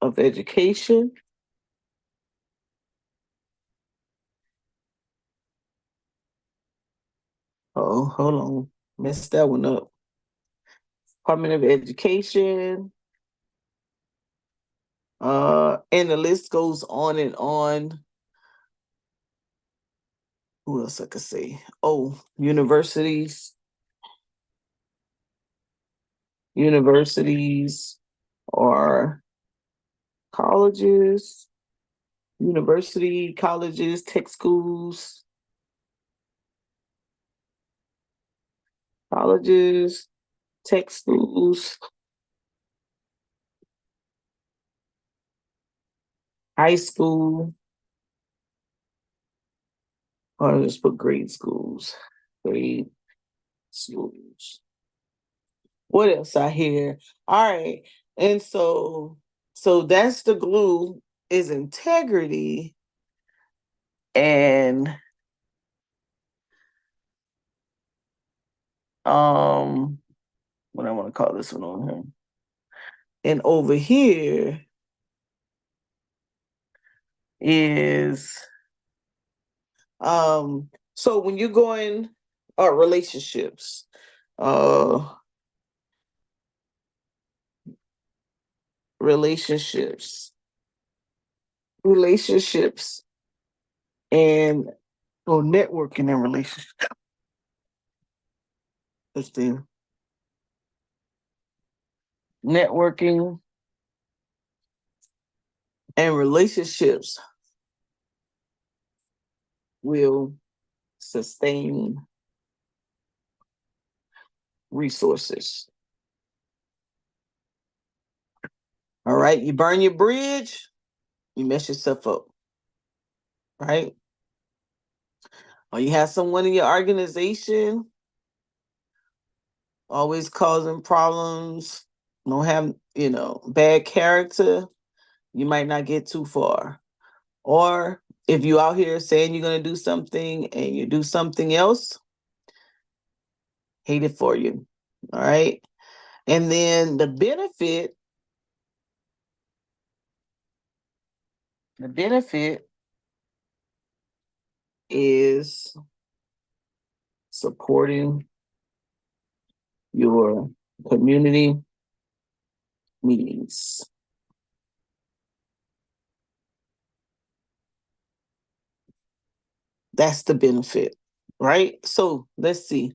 of Education. Oh, hold on. Messed that one up. Department of Education. And the list goes on and on. Who else I could say? Oh, universities. Universities or colleges. University, colleges, tech schools, colleges, tech schools, high school, or just put grade schools. Grade schools. What else I hear? All right. And so that's the glue is integrity and what I want to call this one on here. And over here is so when you're going relationships, uh relationships, relationships and networking and relationships. Let's see. Networking and relationships will sustain resources. All right. You burn your bridge, you mess yourself up. Right? Or you have someone in your organization always causing problems, don't have, bad character, you might not get too far. Or if you out here saying you're going to do something and you do something else, hate it for you. All right. And then the benefit is supporting your community needs. That's the benefit, right? So let's see.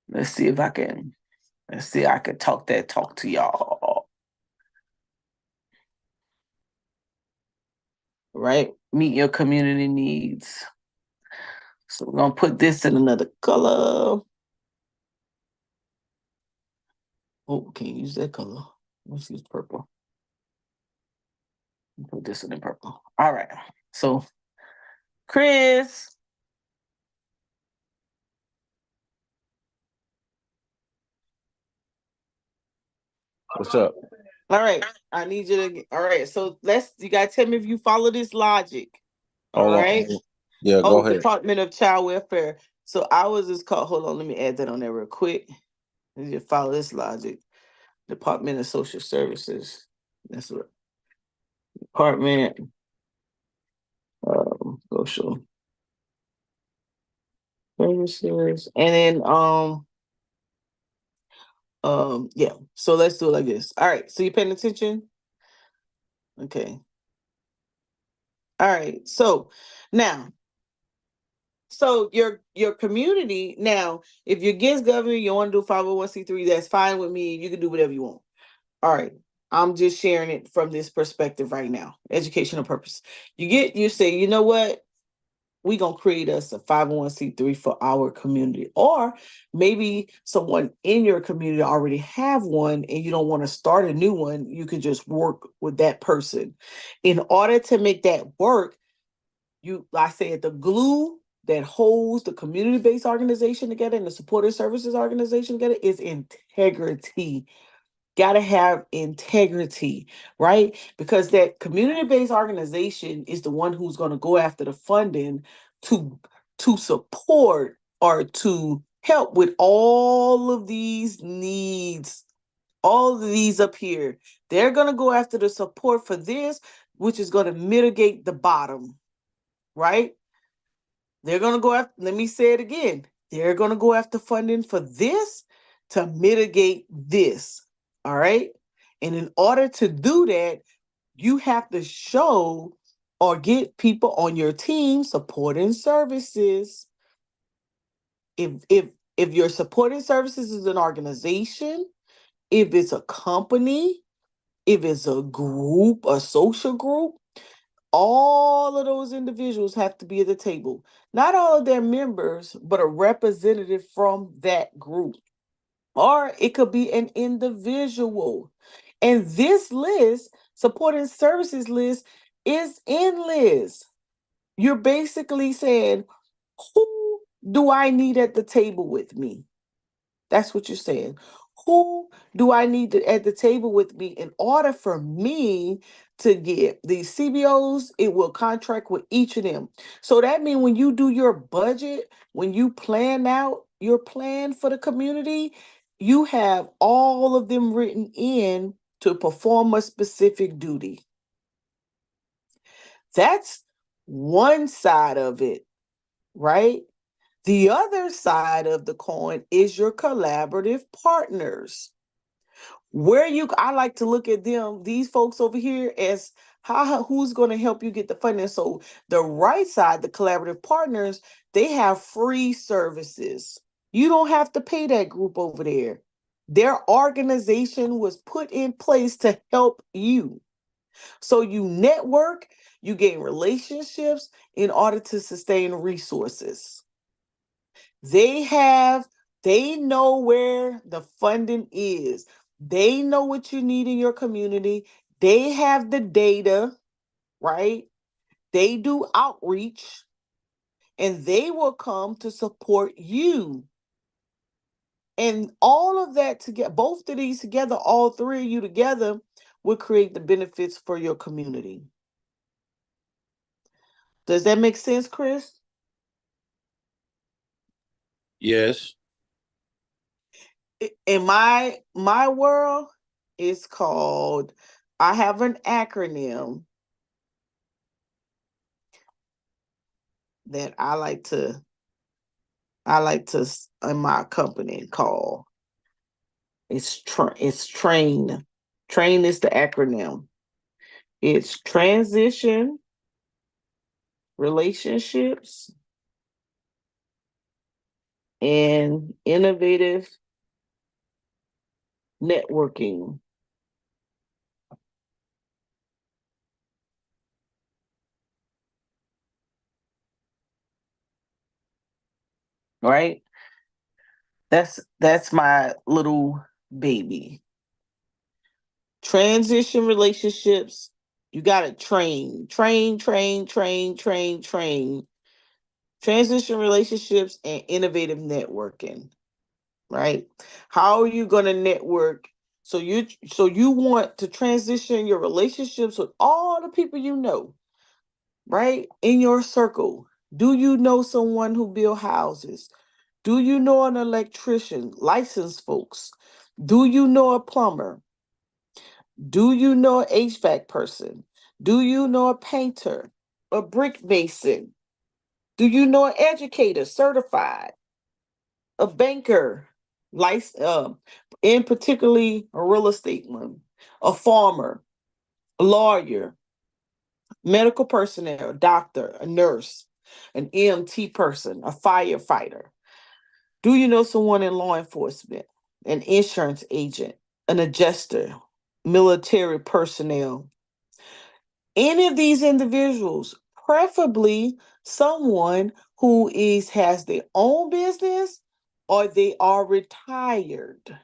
Let's see if I can. Let's see. I could talk to y'all. Right? Meet your community needs. So we're gonna put this in another color. Oh, can't use that color. Let's use purple. Put this in purple. All right. So, Chris. What's up? All right. I need you to. All right. So you got to tell me if you follow this logic. All Hold right. on. Yeah, go Oh, ahead. Department of Child Welfare. So ours is called, hold on, let me add that on there real quick. Let me just follow this logic. Department of Social Services. That's what Department Social Services. And then yeah. So let's do it like this. All right. So you paying attention? Okay. All right. So now, so your community now, if you're against government, you want to do 501c3, that's fine with me. You can do whatever you want. All right. I'm just sharing it from this perspective right now. Educational purpose. You say, you know what? We gonna create us a 501c3 for our community. Or maybe someone in your community already have one and you don't want to start a new one. You could just work with that person. In order to make that work, I said the glue that holds the community-based organization together and the supportive services organization together is integrity. Got to have integrity, right? Because that community-based organization is the one who's going to go after the funding to support or to help with all of these needs, all of these up here. They're going to go after the support for this, which is going to mitigate the bottom, right? They're going to go after, let me say it again. They're going to go after funding for this to mitigate this. All right. And in order to do that, you have to show or get people on your team supporting services. If your supporting services is an organization, if it's a company, if it's a group, a social group, all of those individuals have to be at the table. Not all of their members, but a representative from that group. Or it could be an individual. And this list, supporting services list, is endless. You're basically saying, who do I need at the table with me? That's what you're saying. Who do I need at the table with me in order for me to get these CBOs? It will contract with each of them. So that means when you do your budget, when you plan out your plan for the community, you have all of them written in to perform a specific duty. That's one side of it, right? The other side of the coin is your collaborative partners. I like to look at them, these folks over here, as who's going to help you get the funding. So the right side, the collaborative partners, they have free services. You don't have to pay that group over there. Their organization was put in place to help you. So you network, you gain relationships in order to sustain resources. They know where the funding is. They know what you need in your community. They have the data, right? They do outreach and they will come to support you. And all of that together, both of these together, all three of you together, will create the benefits for your community. Does that make sense, Chris? Yes. In my world, it's called, I have an acronym that I like to in my company call, it's train. Train is the acronym. It's transition, relationships, and innovative networking. Right? That's my little baby. Transition relationships, you got to train. Transition relationships and innovative networking, right? How are you going to network So you want to transition your relationships with all the people you know, right? In your circle. Do you know someone who build houses? Do you know an electrician, licensed folks? Do you know a plumber? Do you know an HVAC person? Do you know a painter, a brick mason? Do you know an educator, certified, a banker, license, in particularly a real estate one, a farmer, a lawyer, medical personnel, doctor, a nurse, an EMT person, a firefighter? Do you know someone in law enforcement, an insurance agent, an adjuster, military personnel? Any of these individuals, preferably someone who has their own business or they are retired.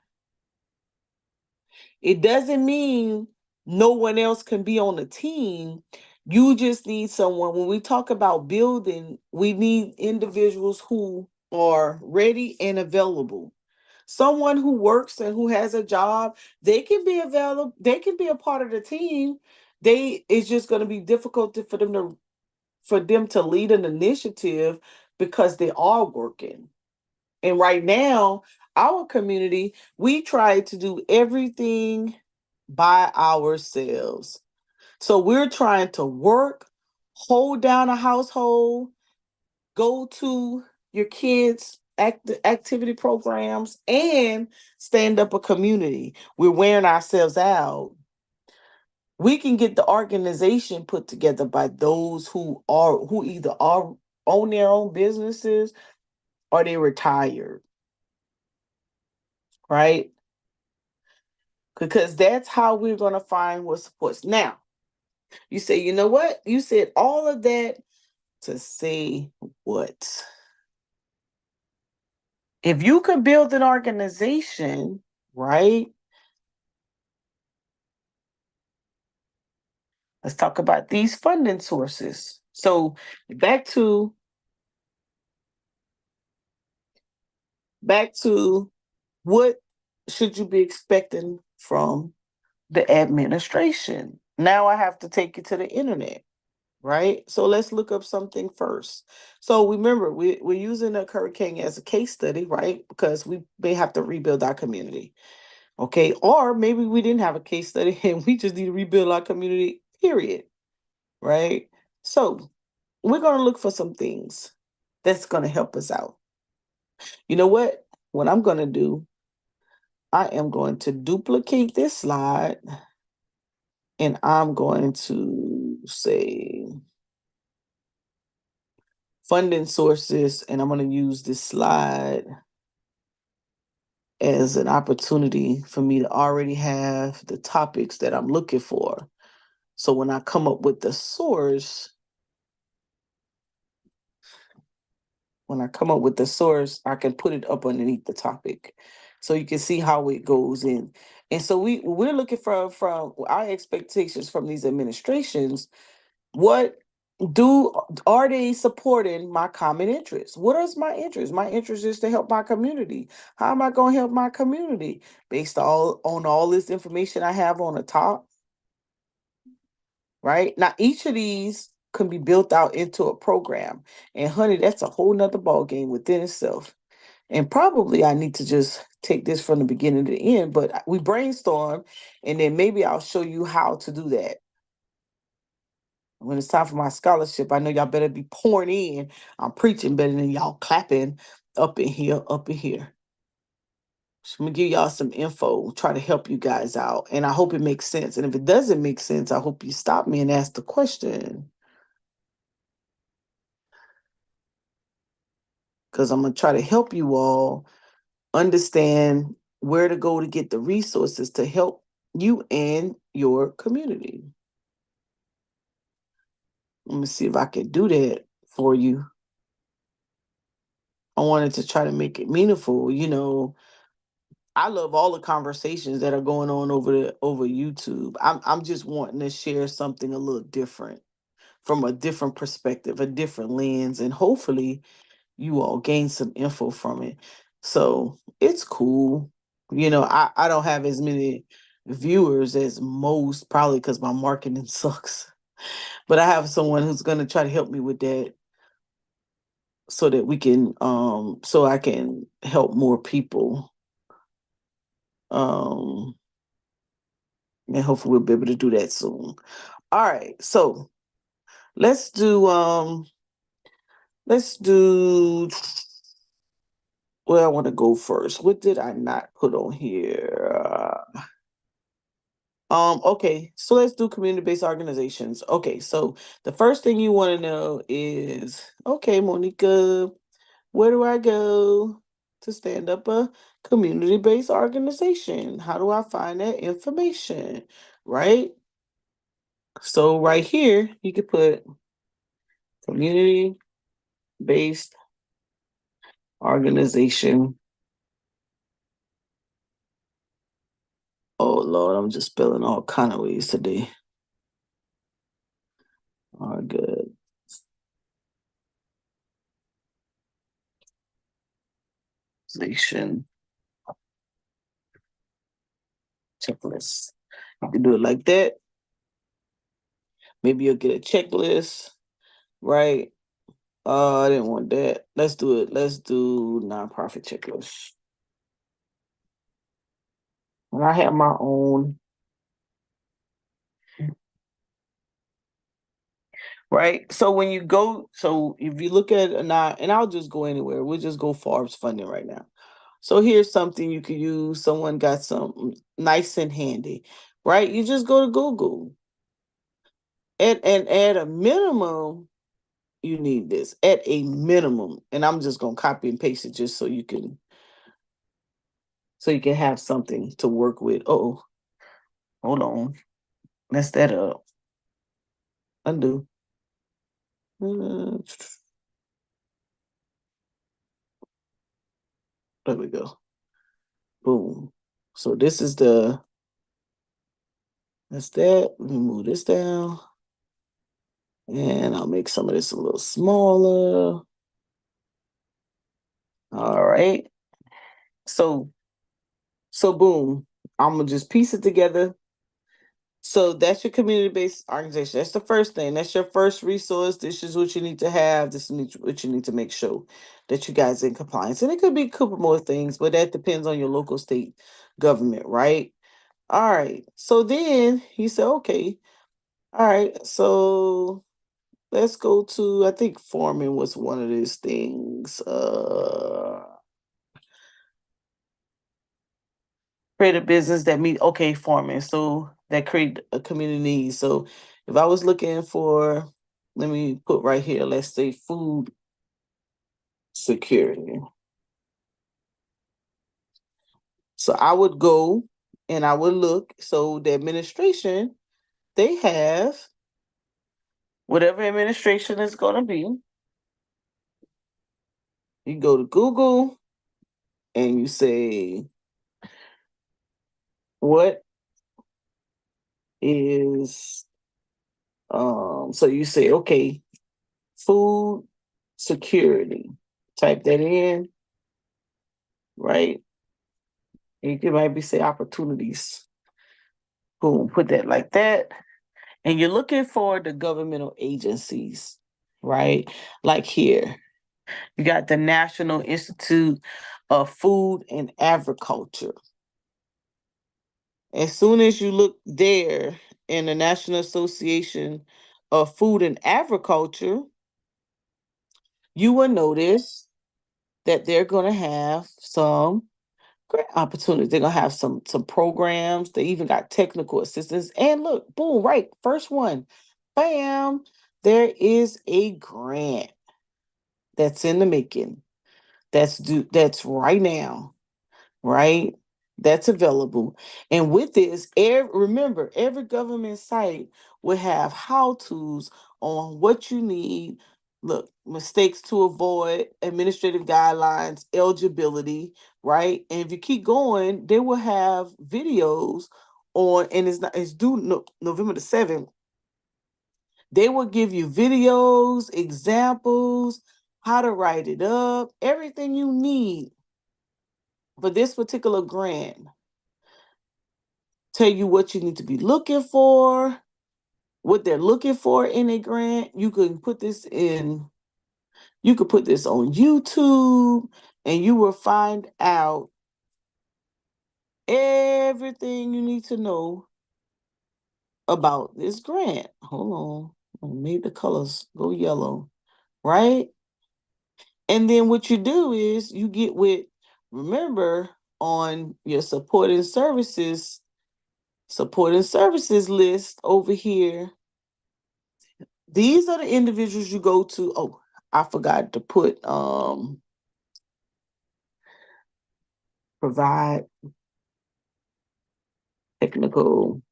It doesn't mean no one else can be on the team. You just need someone. When we talk about building, we need individuals who are ready and available. Someone who works and who has a job, they can be available, they can be a part of the team. It's just going to be difficult for them to lead an initiative because they are working. And right now, our community, we try to do everything by ourselves. So we're trying to work, hold down a household, go to your kids' activity programs, and stand up a community. We're wearing ourselves out. We can get the organization put together by those who either are own their own businesses or they retired, right? Because that's how we're going to find what supports. Now, you say, you know what? You said all of that to say what? If you could build an organization, right? Let's talk about these funding sources. So back to what should you be expecting from the administration? Now I have to take you to the internet, right? So let's look up something first. So remember, we're using the hurricane as a case study, right? Because we may have to rebuild our community. Okay. Or maybe we didn't have a case study and we just need to rebuild our community, period. Right. So we're going to look for some things that's going to help us out. You know what? What I'm going to do, I am going to duplicate this slide and I'm going to say funding sources, and I'm going to use this slide as an opportunity for me to already have the topics that I'm looking for. So when I come up with the source, I can put it up underneath the topic. So you can see how it goes in. And so we're looking from our expectations from these administrations. What are they supporting my common interests? What is my interest? My interest is to help my community. How am I going to help my community? Based on all this information I have on the top, right? Now, each of these can be built out into a program. And honey, that's a whole nother ball game within itself. And probably I need to just take this from the beginning to the end, but we brainstorm and then maybe I'll show you how to do that. When it's time for my scholarship, I know y'all better be pouring in. I'm preaching better than y'all clapping up in here, up in here. So I'm gonna give y'all some info, try to help you guys out. And I hope it makes sense. And if it doesn't make sense, I hope you stop me and ask the question. Because I'm gonna try to help you all understand where to go to get the resources to help you and your community. Let me see if I can do that for you. I wanted to try to make it meaningful. I love all the conversations that are going on over YouTube. I'm just wanting to share something a little different from a different perspective, a different lens, and hopefully you all gain some info from it. So it's cool. I don't have as many viewers as most, probably because my marketing sucks. But I have someone who's gonna try to help me with that so that we can so I can help more people. Um and hopefully we'll be able to do that soon. All right, so let's do let's do where I want to go first. What did I not put on here? Okay, so let's do community-based organizations. Okay, so the first thing you want to know is, okay, Monica, where do I go to stand up a community-based organization? How do I find that information? Right? So right here, you could put community-based organization. Oh Lord, I'm just spelling all kind of ways today. Organization checklist. You can do it like that. Maybe you'll get a checklist, right? I didn't want that. Let's do it. Let's do nonprofit checklist. And I have my own. Right. So when you go, so if you look at and I'll just go anywhere. We'll just go Forbes funding right now. So here's something you could use. Someone got something nice and handy, right? You just go to Google. And at a minimum, you need this. At a minimum. And I'm just gonna copy and paste it just so you can have something to work with. Oh, hold on. Mess that up. Undo. There we go. Boom. So this is that's that. Let me move this down. And I'll make some of this a little smaller. All right. So boom. I'm gonna just piece it together. So that's your community-based organization. That's the first thing. That's your first resource. This is what you need to have. This is what you need to make sure that you guys are in compliance. And it could be a couple more things, but that depends on your local state government, right? All right. So then he said, okay, all right. So let's go to, I think farming was one of these things. Create a business that meet farming. So that create a community need. So if I was looking for, let me put right here, let's say food security. So I would go and I would look. So the administration, they have whatever administration is going to be. You go to Google and you say, what is, so you say, okay, food security. Type that in, right? And you can maybe say opportunities. Boom, put that like that. And you're looking for the governmental agencies, right? Like here, you got the National Institute of Food and Agriculture. As soon as you look there in the National Association of Food and Agriculture, you will notice that they're going to have some great opportunities. They're gonna have some programs. They even got technical assistance. And look, boom, right, first one, bam, there is a grant that's in the making. That's due. That's right now, right? That's available. And with this, remember, every government site will have how-tos on what you need. Look, mistakes to avoid, administrative guidelines, eligibility, right? And if you keep going, they will have videos on, and it's due November the 7th. They will give you videos, examples, how to write it up, everything you need for this particular grant. tell you what you need to be looking for, what they're looking for in a grant. You could put this on YouTube, and you will find out everything you need to know about this grant. Hold on. I made the colors go yellow, right? And then what you do is you get with, remember, on your supporting services list over here. These are the individuals you go to. Oh, I forgot to put provide technical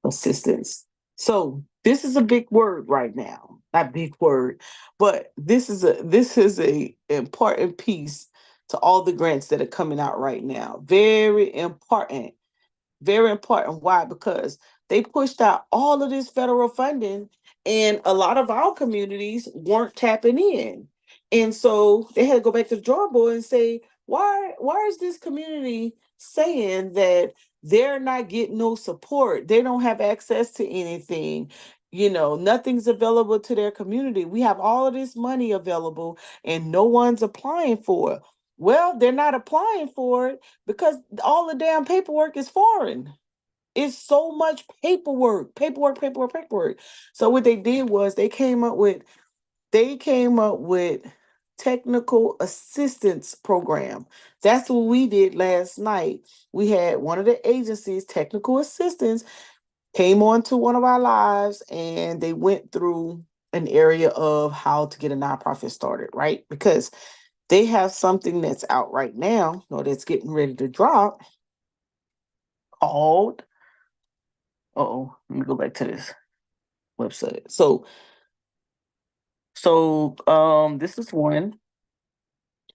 assistance. So this is a big word right now. Not big word, but this is a important piece to all the grants that are coming out right now. Very important. Very important. Why? Because they pushed out all of this federal funding, and a lot of our communities weren't tapping in. And so they had to go back to the drawing board and say, why is this community saying that they're not getting no support? They don't have access to anything. Nothing's available to their community. We have all of this money available and no one's applying for it. Well, they're not applying for it because all the damn paperwork is foreign. It's so much paperwork. So what they did was they came up with technical assistance program. That's what we did last night. We had one of the agencies, technical assistance, came on to one of our lives, and they went through an area of how to get a nonprofit started, right? Because they have something that's out right now, or that's getting ready to drop, called, let me go back to this website. So this is one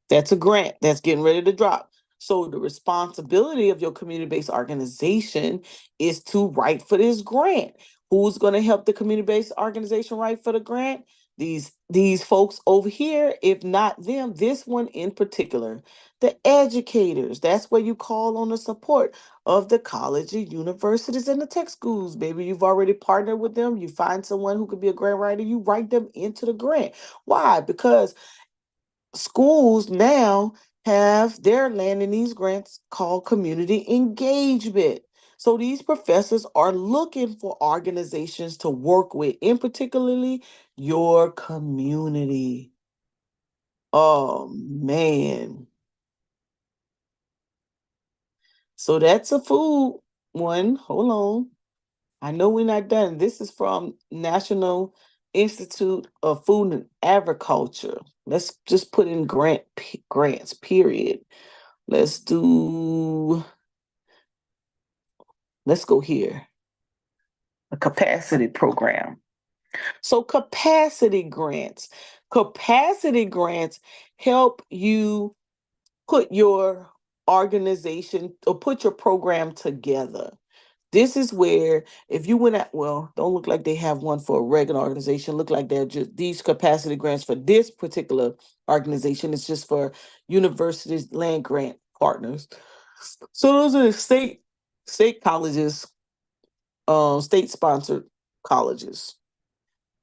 that's a grant that's getting ready to drop. So the responsibility of your community-based organization is to write for this grant. Who's going to help the community-based organization write for the grant? These folks over here. If not them, this one in particular, the educators. That's where you call on the support of the colleges, universities, and the tech schools. Maybe you've already partnered with them. You find someone who could be a grant writer. You write them into the grant. Why? Because schools now have their land in these grants called community engagement. So these professors are looking for organizations to work with, in particularly your community. Oh man. So that's a food one. Hold on. I know we're not done. This is from National Institute of Food and Agriculture. Let's just put in grants, period. Let's go here. A capacity program. So capacity grants help you put your organization or put your program together. This is where, if you went at, well, don't look like they have one for a regular organization. Look like they're just these capacity grants for this particular organization. It's just for universities, land grant partners. So those are the state colleges, state sponsored colleges.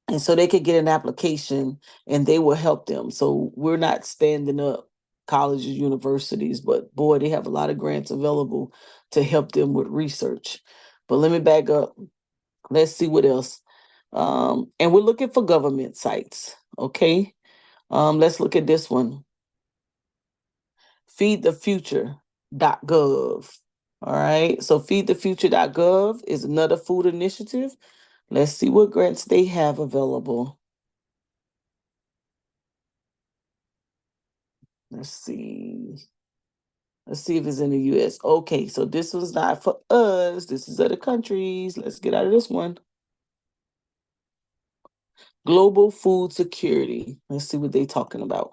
And so they could get an application and they will help them. So we're not standing up colleges, universities, but boy, they have a lot of grants available to help them with research. But let me back up. Let's see what else. And we're looking for government sites. Okay. Let's look at this one. Feedthefuture.gov. All right. So feedthefuture.gov is another food initiative. Let's see what grants they have available. Let's see. Let's see if it's in the US. Okay, so this was not for us. This is other countries. Let's get out of this one. Global food security. Let's see what they're talking about.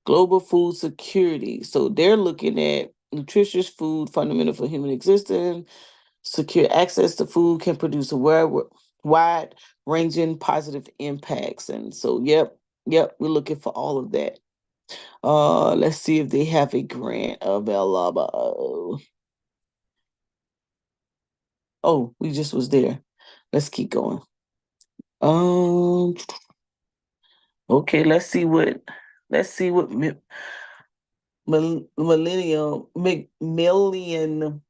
Global food security. So they're looking at nutritious food, fundamental for human existence. Secure access to food can produce a wide ranging positive impacts. And so, yep, we're looking for all of that. Let's see if they have a grant available. Oh, we just was there. Let's keep going. Um, okay, let's see what Million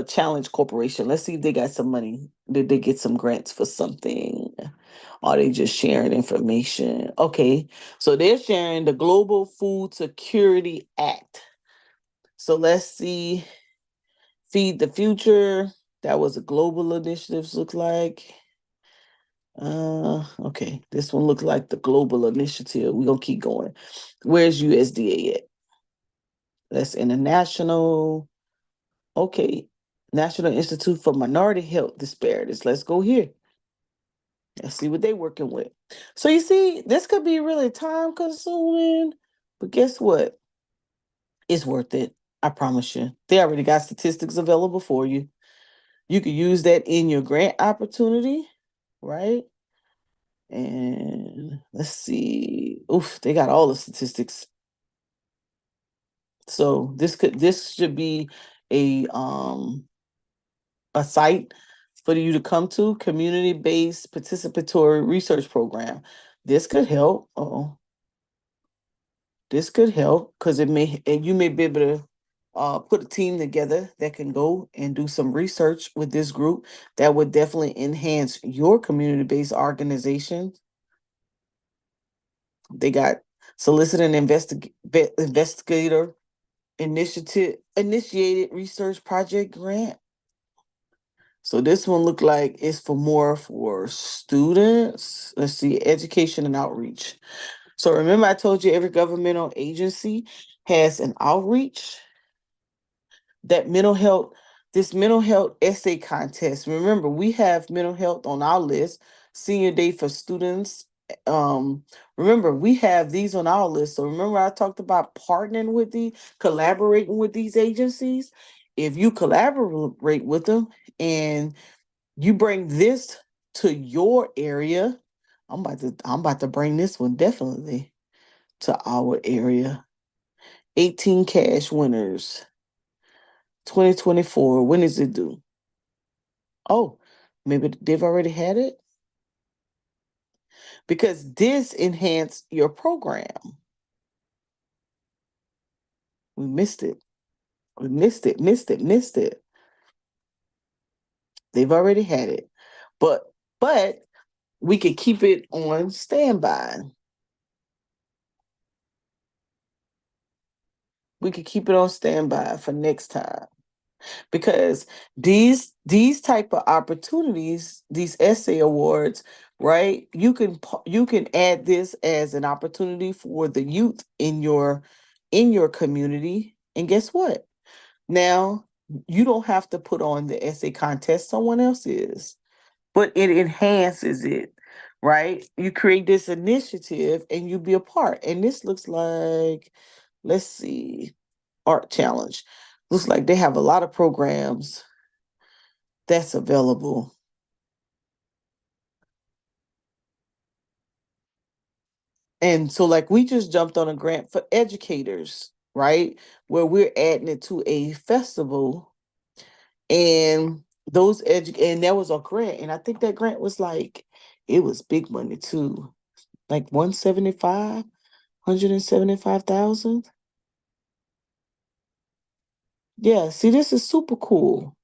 Challenge Corporation. Let's see if they got some money. Did they get some grants for something? Are they just sharing information? Okay, so they're sharing the Global Food Security Act. So let's see. Feed the Future. That was a global initiative, looks like. Okay. This one looks like the global initiative. We're gonna keep going. Where's USDA at? That's international. Okay. National Institute for Minority Health Disparities. Let's go here. Let's see what they're working with. So you see, this could be really time consuming, but guess what? It's worth it. I promise you. They already got statistics available for you. You could use that in your grant opportunity, right? And let's see. Oof, they got all the statistics. So this should be a a site for you to come to, community-based participatory research program. This could help. Oh, this could help because you may be able to put a team together that can go and do some research with this group that would definitely enhance your community-based organization. They got solicit and investigator initiated research project grant. So this one looked like it's for more for students. Let's see, education and outreach. So remember I told you every governmental agency has an outreach. That this mental health essay contest. Remember, we have mental health on our list, senior day for students. Remember, we have these on our list. So remember, I talked about partnering with collaborating with these agencies. If you collaborate with them and you bring this to your area, I'm about to bring this one definitely to our area. 18 cash winners. 2024. When is it due? Oh, maybe they've already had it because this enhanced your program. We missed it. We missed it. They've already had it. But we could keep it on standby. We could keep it on standby for next time. Because these type of opportunities, these essay awards, right? You can add this as an opportunity for the youth in your community. And guess what? Now you don't have to put on the essay contest, someone else is, but it enhances it, right? You create this initiative and you be a part. And this looks like, let's see, art challenge. Looks like they have a lot of programs that's available. And so, like, we just jumped on a grant for educators, right? Where we're adding it to a festival. And and there was a grant, and I think that grant was like, it was big money too. Like 175,000. Yeah, see, this is super cool.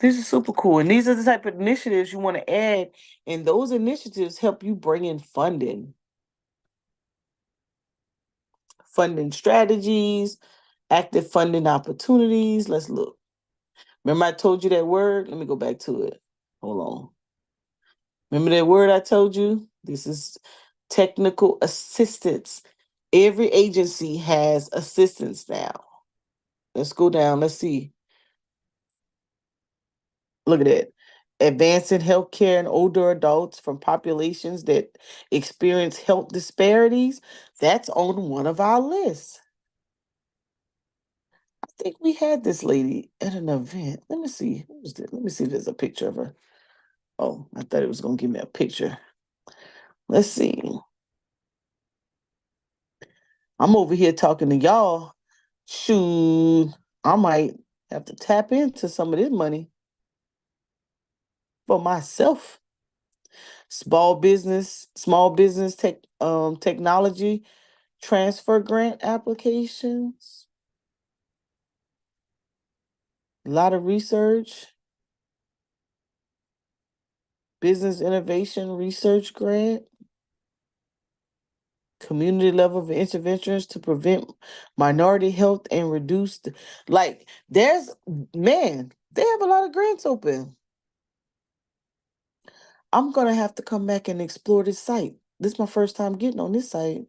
This is super cool. And these are the type of initiatives you want to add. And those initiatives help you bring in funding strategies, active funding opportunities. Let's look. Remember, I told you that word? Let me go back to it. Hold on. Remember that word I told you? This is technical assistance. Every agency has assistance now. Let's go down. Let's see. Look at that. Advancing healthcare in older adults from populations that experience health disparities. That's on one of our lists. I think we had this lady at an event. Let me see. Who was this? Let me see if there's a picture of her. Oh, I thought it was going to give me a picture. Let's see. I'm over here talking to y'all. Shoot, I might have to tap into some of this money for myself. Small business technology transfer grant applications. A lot of research. Business innovation research grant. Community level interventions to prevent minority health and reduce like there's man, they have a lot of grants open. I'm gonna have to come back and explore this site. This is my first time getting on this site.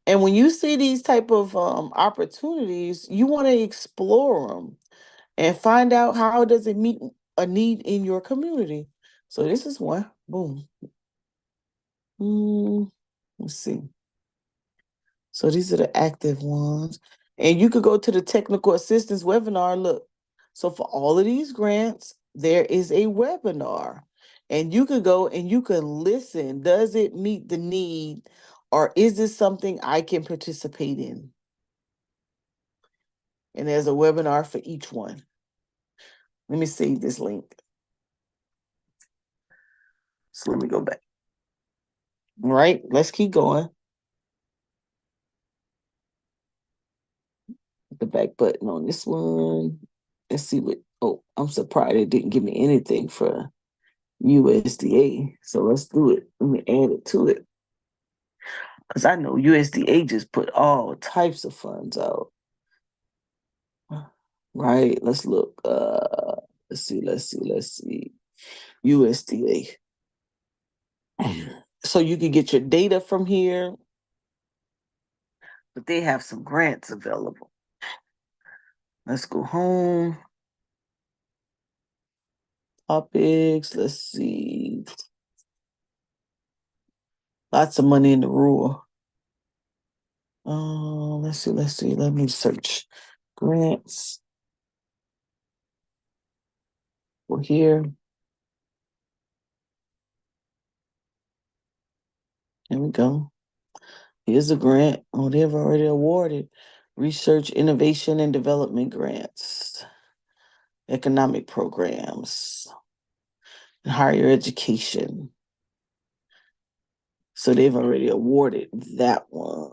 And when you see these type of opportunities, you want to explore them and find out how does it meet a need in your community. So this is one. Boom. Let's see. So these are the active ones. And you could go to the technical assistance webinar. Look, so for all of these grants, there is a webinar. And you could go and you can listen. Does it meet the need? Or is this something I can participate in? And there's a webinar for each one. Let me save this link. So let me go back. All right, let's keep going. The back button on this one. Let's see what, oh, I'm surprised it didn't give me anything for USDA. So let's do it. Let me add it to it. Because I know USDA just put all types of funds out. Right? Let's look. Let's see. USDA. So you can get your data from here, but they have some grants available. Let's go home. Topics. Let's see. Lots of money in the rural. Let's see. Let me search grants. We're here. Here we go. Here's a grant. Oh, they've already awarded research, innovation, and development grants, economic programs, and higher education. So they've already awarded that one.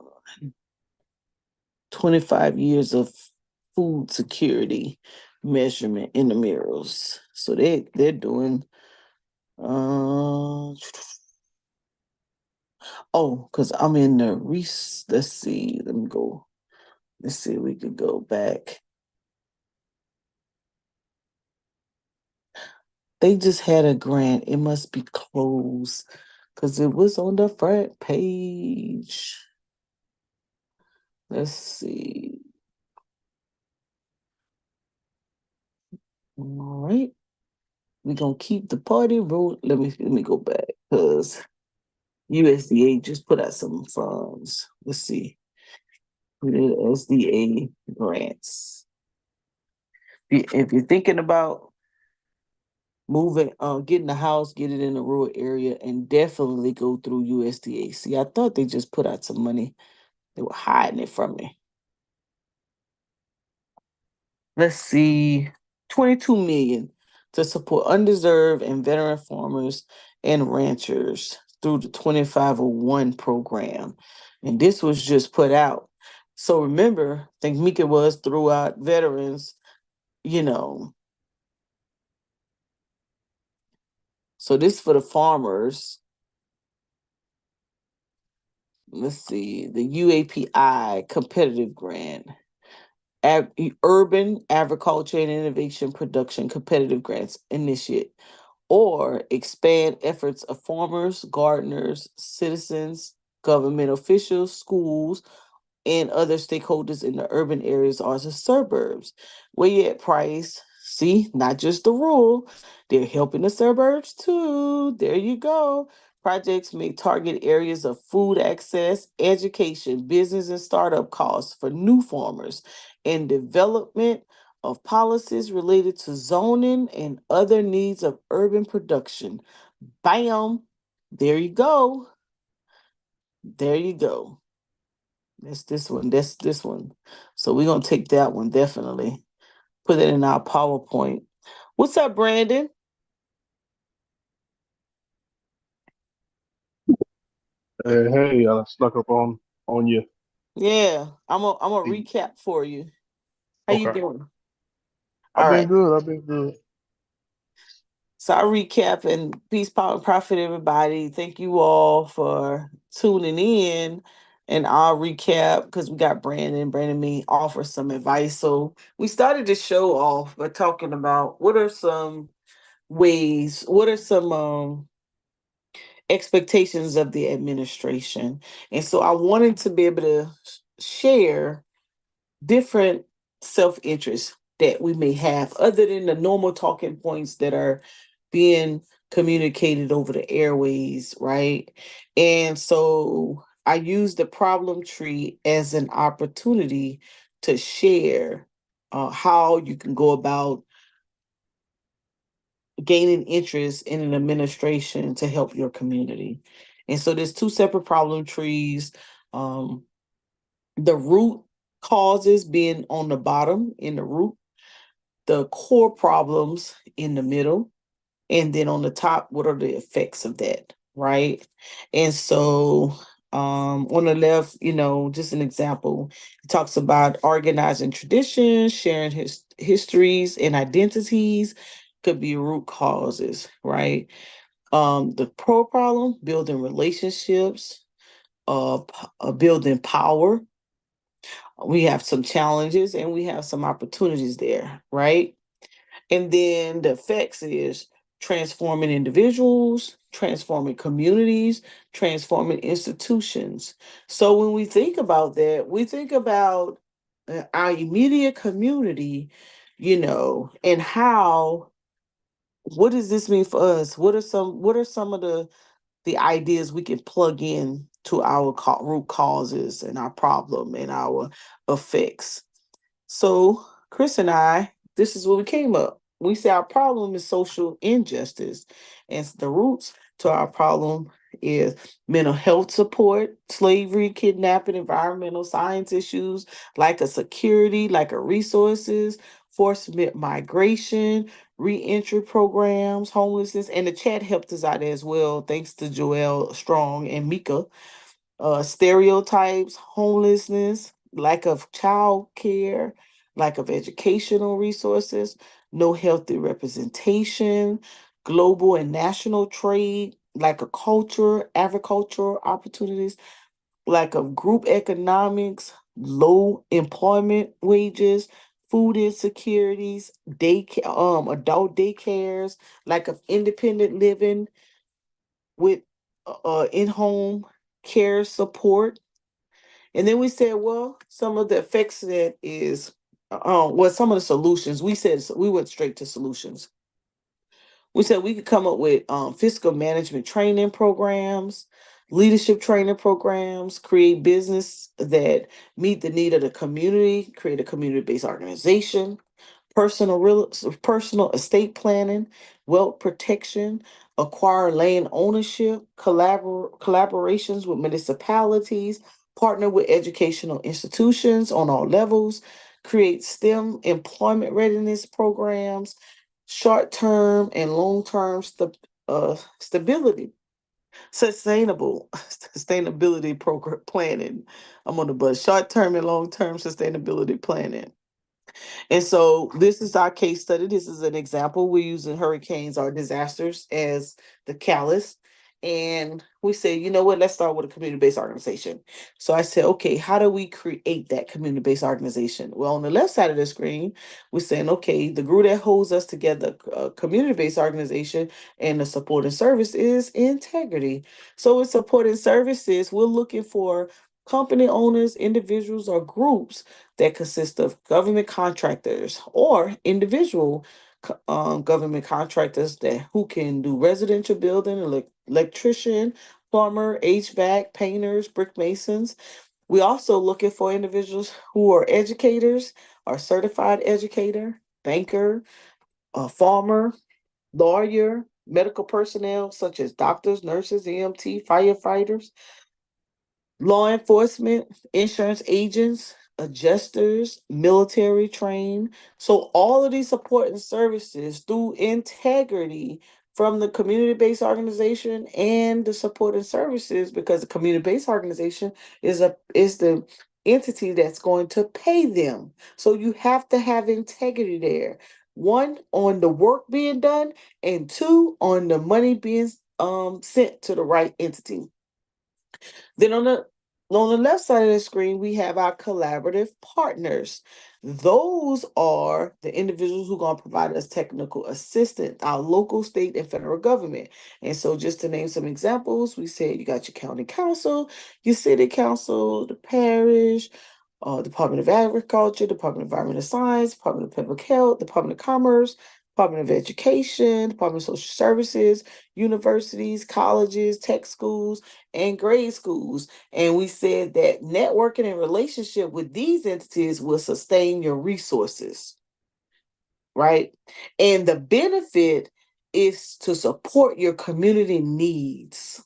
25 years of food security measurement in the mirrors. So they're doing because I'm in the let's see, let me go. Let's see if we could go back. They just had a grant. It must be closed because it was on the front page. Let's see. All right. We're gonna keep the party roll. Let me go back because USDA just put out some funds. Let's see. We did SDA grants. If you're thinking about moving, getting a house, get it in a rural area, and definitely go through USDA. See, I thought they just put out some money. They were hiding it from me. Let's see, 22 million to support undeserved and veteran farmers and ranchers through the 2501 program. And this was just put out. So remember, I think Mika was throughout veterans, you know. So this for the farmers. Let's see, the UAPI competitive grant. Urban Agriculture and Innovation Production Competitive Grants Initiate, or expand efforts of farmers, gardeners, citizens, government officials, schools, and other stakeholders in the urban areas or the suburbs. Where you at, Price? See, not just the rural, they're helping the suburbs too. There you go. Projects may target areas of food access, education, business, and startup costs for new farmers, and development of policies related to zoning and other needs of urban production. Bam! There you go. There you go. That's this one. That's this one. So we're gonna take that one definitely. Put it in our PowerPoint. What's up, Brandon? Hey, I snuck up on you. Yeah, I'm a Hey, recap for you. How you okay, doing? I've All been right. good. I've been good. So I recap and peace, power, and profit, everybody. Thank you all for tuning in. And I'll recap because we got Brandon. Brandon may offer some advice. So we started the show off by talking about what are some ways, what are some expectations of the administration. And so I wanted to be able to share different self interests that we may have, other than the normal talking points that are being communicated over the airways, right? And so I use the problem tree as an opportunity to share how you can go about gaining interest in an administration to help your community. And so there's two separate problem trees. Um, the root causes being on the bottom in the root, the core problems in the middle, and then on the top, what are the effects of that, right? And so on the left, just an example, it talks about organizing traditions, sharing histories and identities could be root causes, right? The pro problem, building relationships, building power. We have some challenges and we have some opportunities there, right? And then the effects is transforming individuals, transforming communities, transforming institutions. So when we think about that, we think about our immediate community, and how, what does this mean for us? What are some of the ideas we can plug in to our root causes and our problem and our effects? So Chris and I, this is what we came up. We say our problem is social injustice, and the roots to our problem is mental health support, slavery, kidnapping, environmental science issues, like a security, like a resources, forced migration, reentry programs, homelessness, and the chat helped us out as well. Thanks to Joelle Strong and Mika. Stereotypes, homelessness, lack of child care, lack of educational resources, no healthy representation, global and national trade, lack of culture, agricultural opportunities, lack of group economics, low employment wages, food insecurities, adult daycares, lack of independent living with in-home care support. And then we said, well, some of the effects of that is, some of the solutions. We said we went straight to solutions. We said we could come up with fiscal management training programs, leadership training programs, create business that meet the need of the community, create a community-based organization, personal estate planning, wealth protection, acquire land ownership, collaborations with municipalities, partner with educational institutions on all levels, create STEM employment readiness programs, short-term and long-term stability, sustainability program planning. I'm on the bus. Short-term and long-term sustainability planning. And so this is our case study. This is an example. We're using hurricanes or disasters as the callus. And we say, you know what, let's start with a community-based organization. So I said, okay, how do we create that community-based organization? Well, on the left side of the screen, we're saying, okay, the glue that holds us together, a community-based organization, and the support and service is integrity. So with support and services, we're looking for company owners, individuals, or groups that consist of government contractors or individual government contractors that who can do residential building, electrician, plumber, HVAC, painters, brick masons. We also looking for individuals who are educators, are certified educator, banker, a farmer, lawyer, medical personnel such as doctors, nurses, EMT, firefighters, law enforcement, insurance agents, adjusters, military trained. So all of these support and services through integrity from the community-based organization and the support and services, because the community-based organization is the entity that's going to pay them. So you have to have integrity there. One, on the work being done, and two, on the money being sent to the right entity. Then on the left side of the screen, we have our collaborative partners. Those are the individuals who are going to provide us technical assistance, our local, state, and federal government. And so, just to name some examples, we said you got your county council, your city council, the parish, Department of Agriculture, Department of Environmental Science, Department of Public Health, Department of Commerce, Department of Education, Department of Social Services, universities, colleges, tech schools, and grade schools. And we said that networking and relationship with these entities will sustain your resources, right? And the benefit is to support your community needs.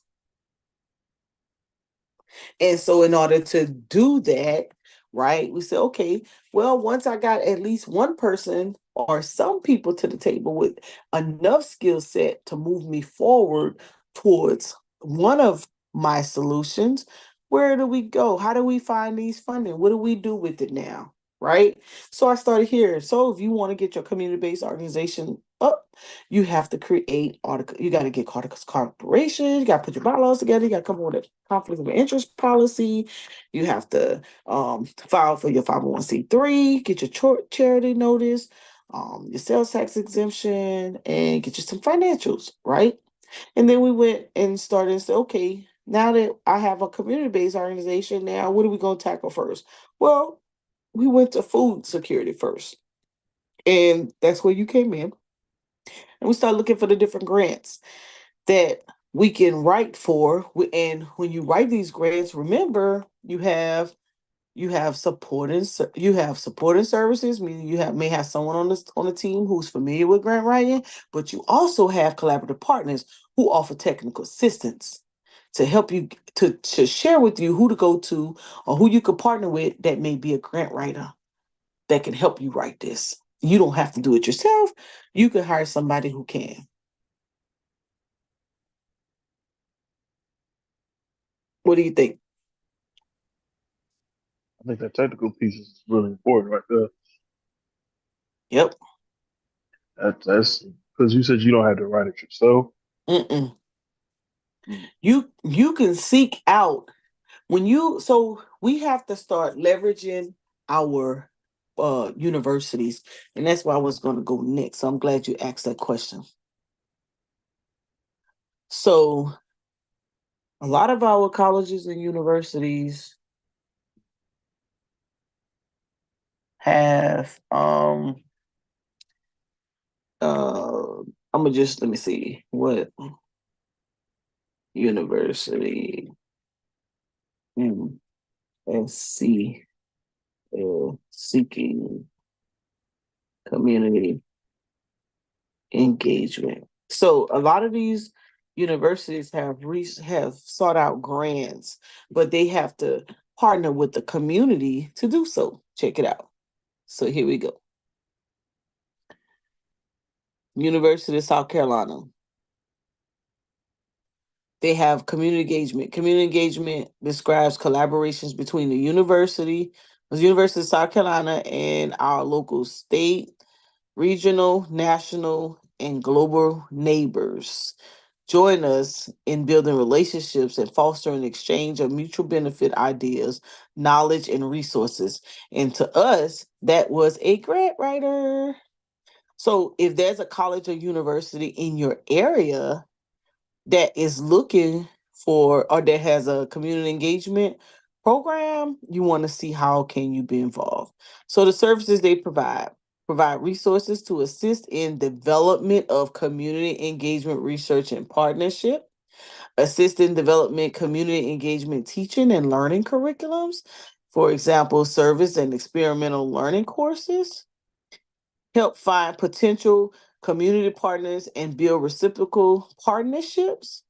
And so, in order to do that, right, we said, okay, well, once I got at least one person or some people to the table with enough skill set to move me forward towards one of my solutions, where do we go? How do we find these funding? What do we do with it now? Right? So I started here. So if you want to get your community-based organization up, you have to create article. You got to get corporation. You got to put your bylaws together. You got to come up with a conflict of interest policy. You have to file for your 501c3, get your charity notice, your sales tax exemption, and get you some financials, right? And then we went and started and said, okay, now that I have a community-based organization, now what are we going to tackle first? Well, we went to food security first. And that's where you came in. And we started looking for the different grants that we can write for. And when you write these grants, remember you have supporting services, meaning you may have someone on the team who's familiar with grant writing, but you also have collaborative partners who offer technical assistance to help you to share with you who to go to or who you could partner with that may be a grant writer that can help you write this. You don't have to do it yourself. You can hire somebody who can. What do you think? I think that technical piece is really important right there. Yep. That's because you said you don't have to write it yourself. Mm-mm. You can seek out so we have to start leveraging our universities, and that's where I was going to go next. So I'm glad you asked that question. So a lot of our colleges and universities have I'm gonna just let me see what university MSC seeking community engagement. So a lot of these universities have sought out grants, but they have to partner with the community to do so. Check it out. So here we go. University of South Carolina. They have community engagement. Community engagement describes collaborations between the University of South Carolina, and our local state, regional, national, and global neighbors. Join us in building relationships and fostering exchange of mutual benefit ideas, knowledge, and resources. And to us, that was a grant writer. So if there's a college or university in your area that is looking for or that has a community engagement program, you want to see how can you be involved. So the services they provide resources to assist in development of community engagement research and partnership, assist in development community engagement teaching and learning curriculums, for example, service and experimental learning courses, help find potential community partners and build reciprocal partnerships,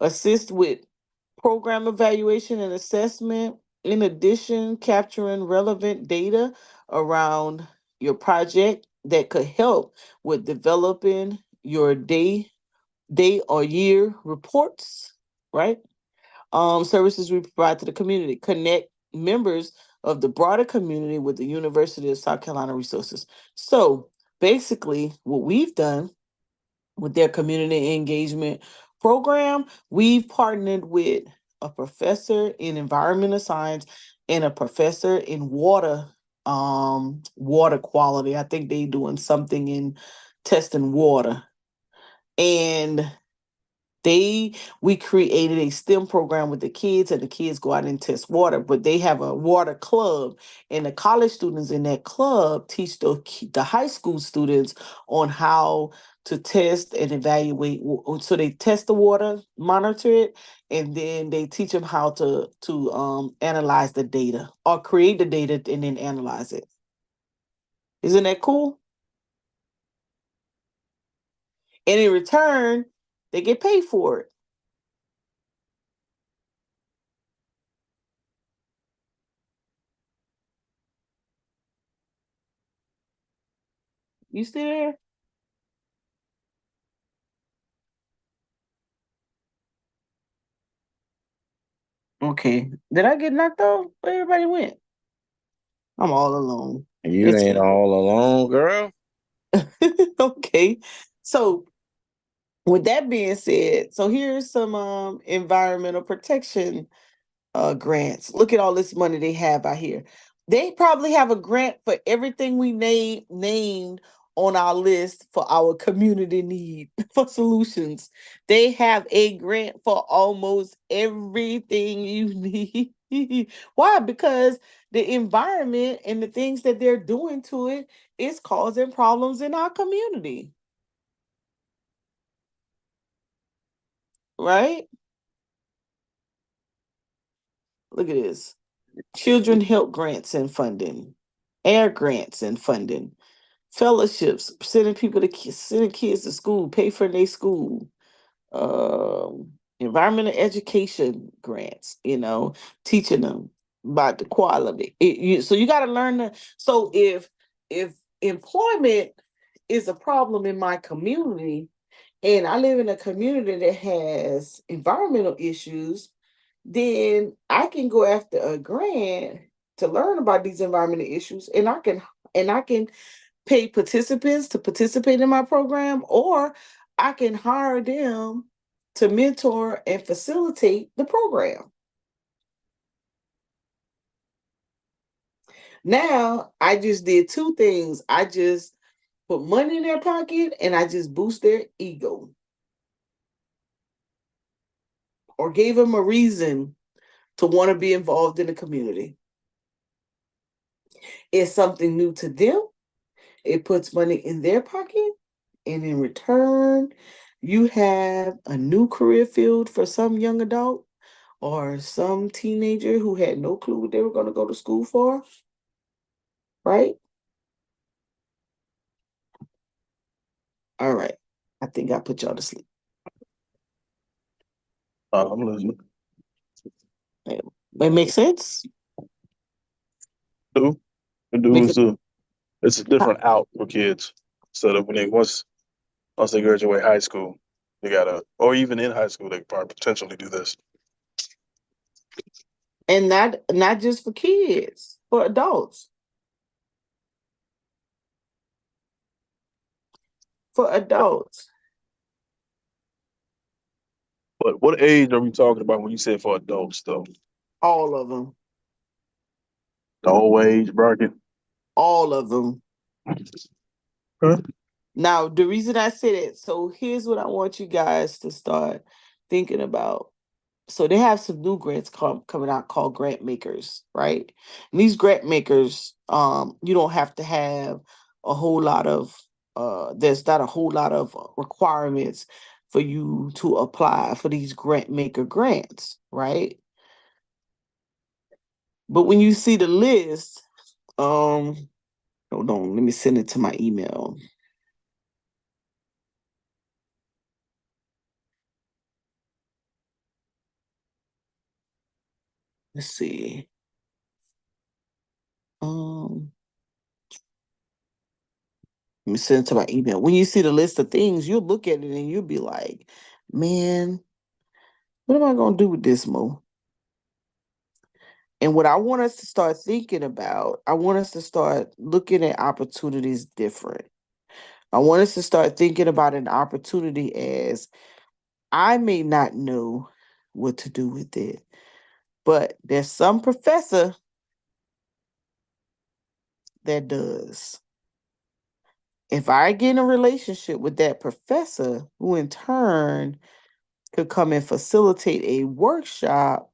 assist with program evaluation and assessment. In addition, capturing relevant data around your project that could help with developing your day or year reports, right? Services we provide to the community. Connect members of the broader community with the University of South Carolina resources. So basically, what we've done with their community engagement program, we've partnered with a professor in environmental science and a professor in water quality. I think they doing something in testing water. And we created a STEM program with the kids, and the kids go out and test water, but they have a water club, and the college students in that club teach the high school students on how to test and evaluate. So they test the water, monitor it, and then they teach them how to analyze the data or create the data and then analyze it. Isn't that cool? And in return, they get paid for it. You still there? Okay. Did I get knocked off? Where everybody went? I'm all alone. You It's ain't me. all alone, girl. Okay. So with that being said, so here's some environmental protection grants. Look at all this money they have out here. They probably have a grant for everything we named on our list for our community need for solutions. They have a grant for almost everything you need. Why? Because the environment and the things that they're doing to it is causing problems in our community. Right? Look at this. Children help grants and funding, air grants and funding, fellowships, sending kids to school, pay for their school, environmental education grants, teaching them about the quality. So you got to learn that. So if employment is a problem in my community, and I live in a community that has environmental issues, then I can go after a grant to learn about these environmental issues, and I can pay participants to participate in my program, or I can hire them to mentor and facilitate the program. Now I just did two things. I just put money in their pocket and I just boost their ego or gave them a reason to want to be involved in the community. It's something new to them. It puts money in their pocket, and in return, you have a new career field for some young adult or some teenager who had no clue what they were going to go to school for, right? All right. I think I put y'all to sleep. I'm listening. It makes sense? Do Makes it's a different out for kids. So that once they graduate high school, or even in high school, they could probably potentially do this. And not just for kids, for adults. For adults. But what age are we talking about when you say for adults, though? All of them. The whole age bracket? All of them. Huh? Now, the reason I said it, so here's what I want you guys to start thinking about. So they have some new grants coming out called grant makers, right? And these grant makers, you don't have to have a whole lot of there's not a whole lot of requirements for you to apply for these grant maker grants, right? But when you see the list, hold on, let me send it to my email. let's see. Let me send it to my email. When you see the list of things, you'll look at it and you'll be like, man, what am I going to do with this, Mo? And what I want us to start thinking about, I want us to start looking at opportunities different. I want us to start thinking about an opportunity as I may not know what to do with it, but there's some professor that does. If I get in a relationship with that professor, who in turn could come and facilitate a workshop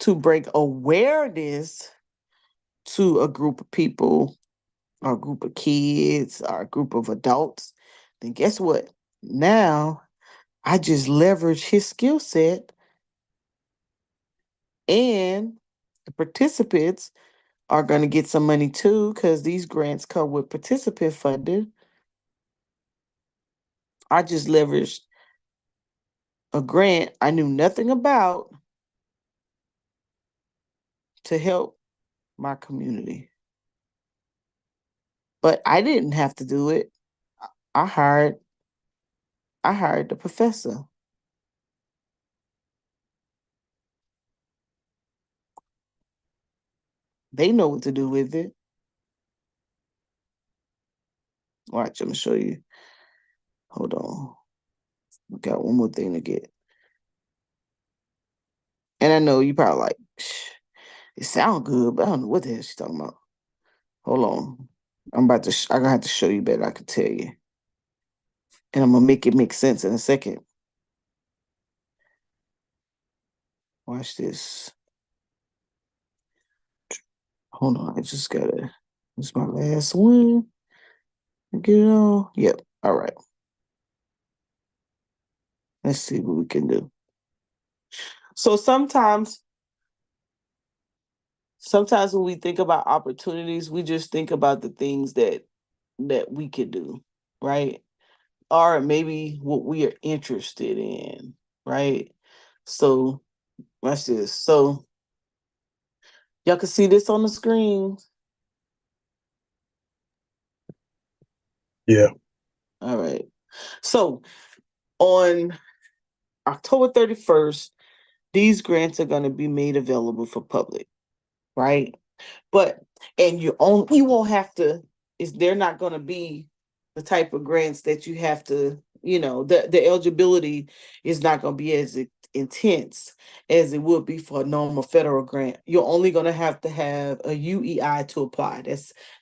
to bring awareness to a group of people, or a group of kids, or a group of adults, then guess what? Now I just leverage his skill set, and the participants are going to get some money too, because these grants come with participant funding. I just leveraged a grant I knew nothing about to help my community. But I didn't have to do it. I hired the professor. They know what to do with it. Watch, I'm gonna show you. Hold on. We got one more thing to get. And I know you probably like, it sounds good, but I don't know what the hell she's talking about. Hold on. I'm gonna have to show you better, I can tell you. And I'm gonna make it make sense in a second. Watch this. Hold on, I just gotta, this is my last one. Get it all. Yep. All right. Let's see what we can do. So sometimes when we think about opportunities, we just think about the things that we could do, right? Or maybe what we are interested in, right? So watch this. So y'all can see this on the screen. Yeah. All right. So on October 31st, these grants are going to be made available for public, right? But and you won't have to, they're not going to be the type of grants that you have to, the eligibility is not going to be as intense as it would be for a normal federal grant. You're only going to have a UEI to apply.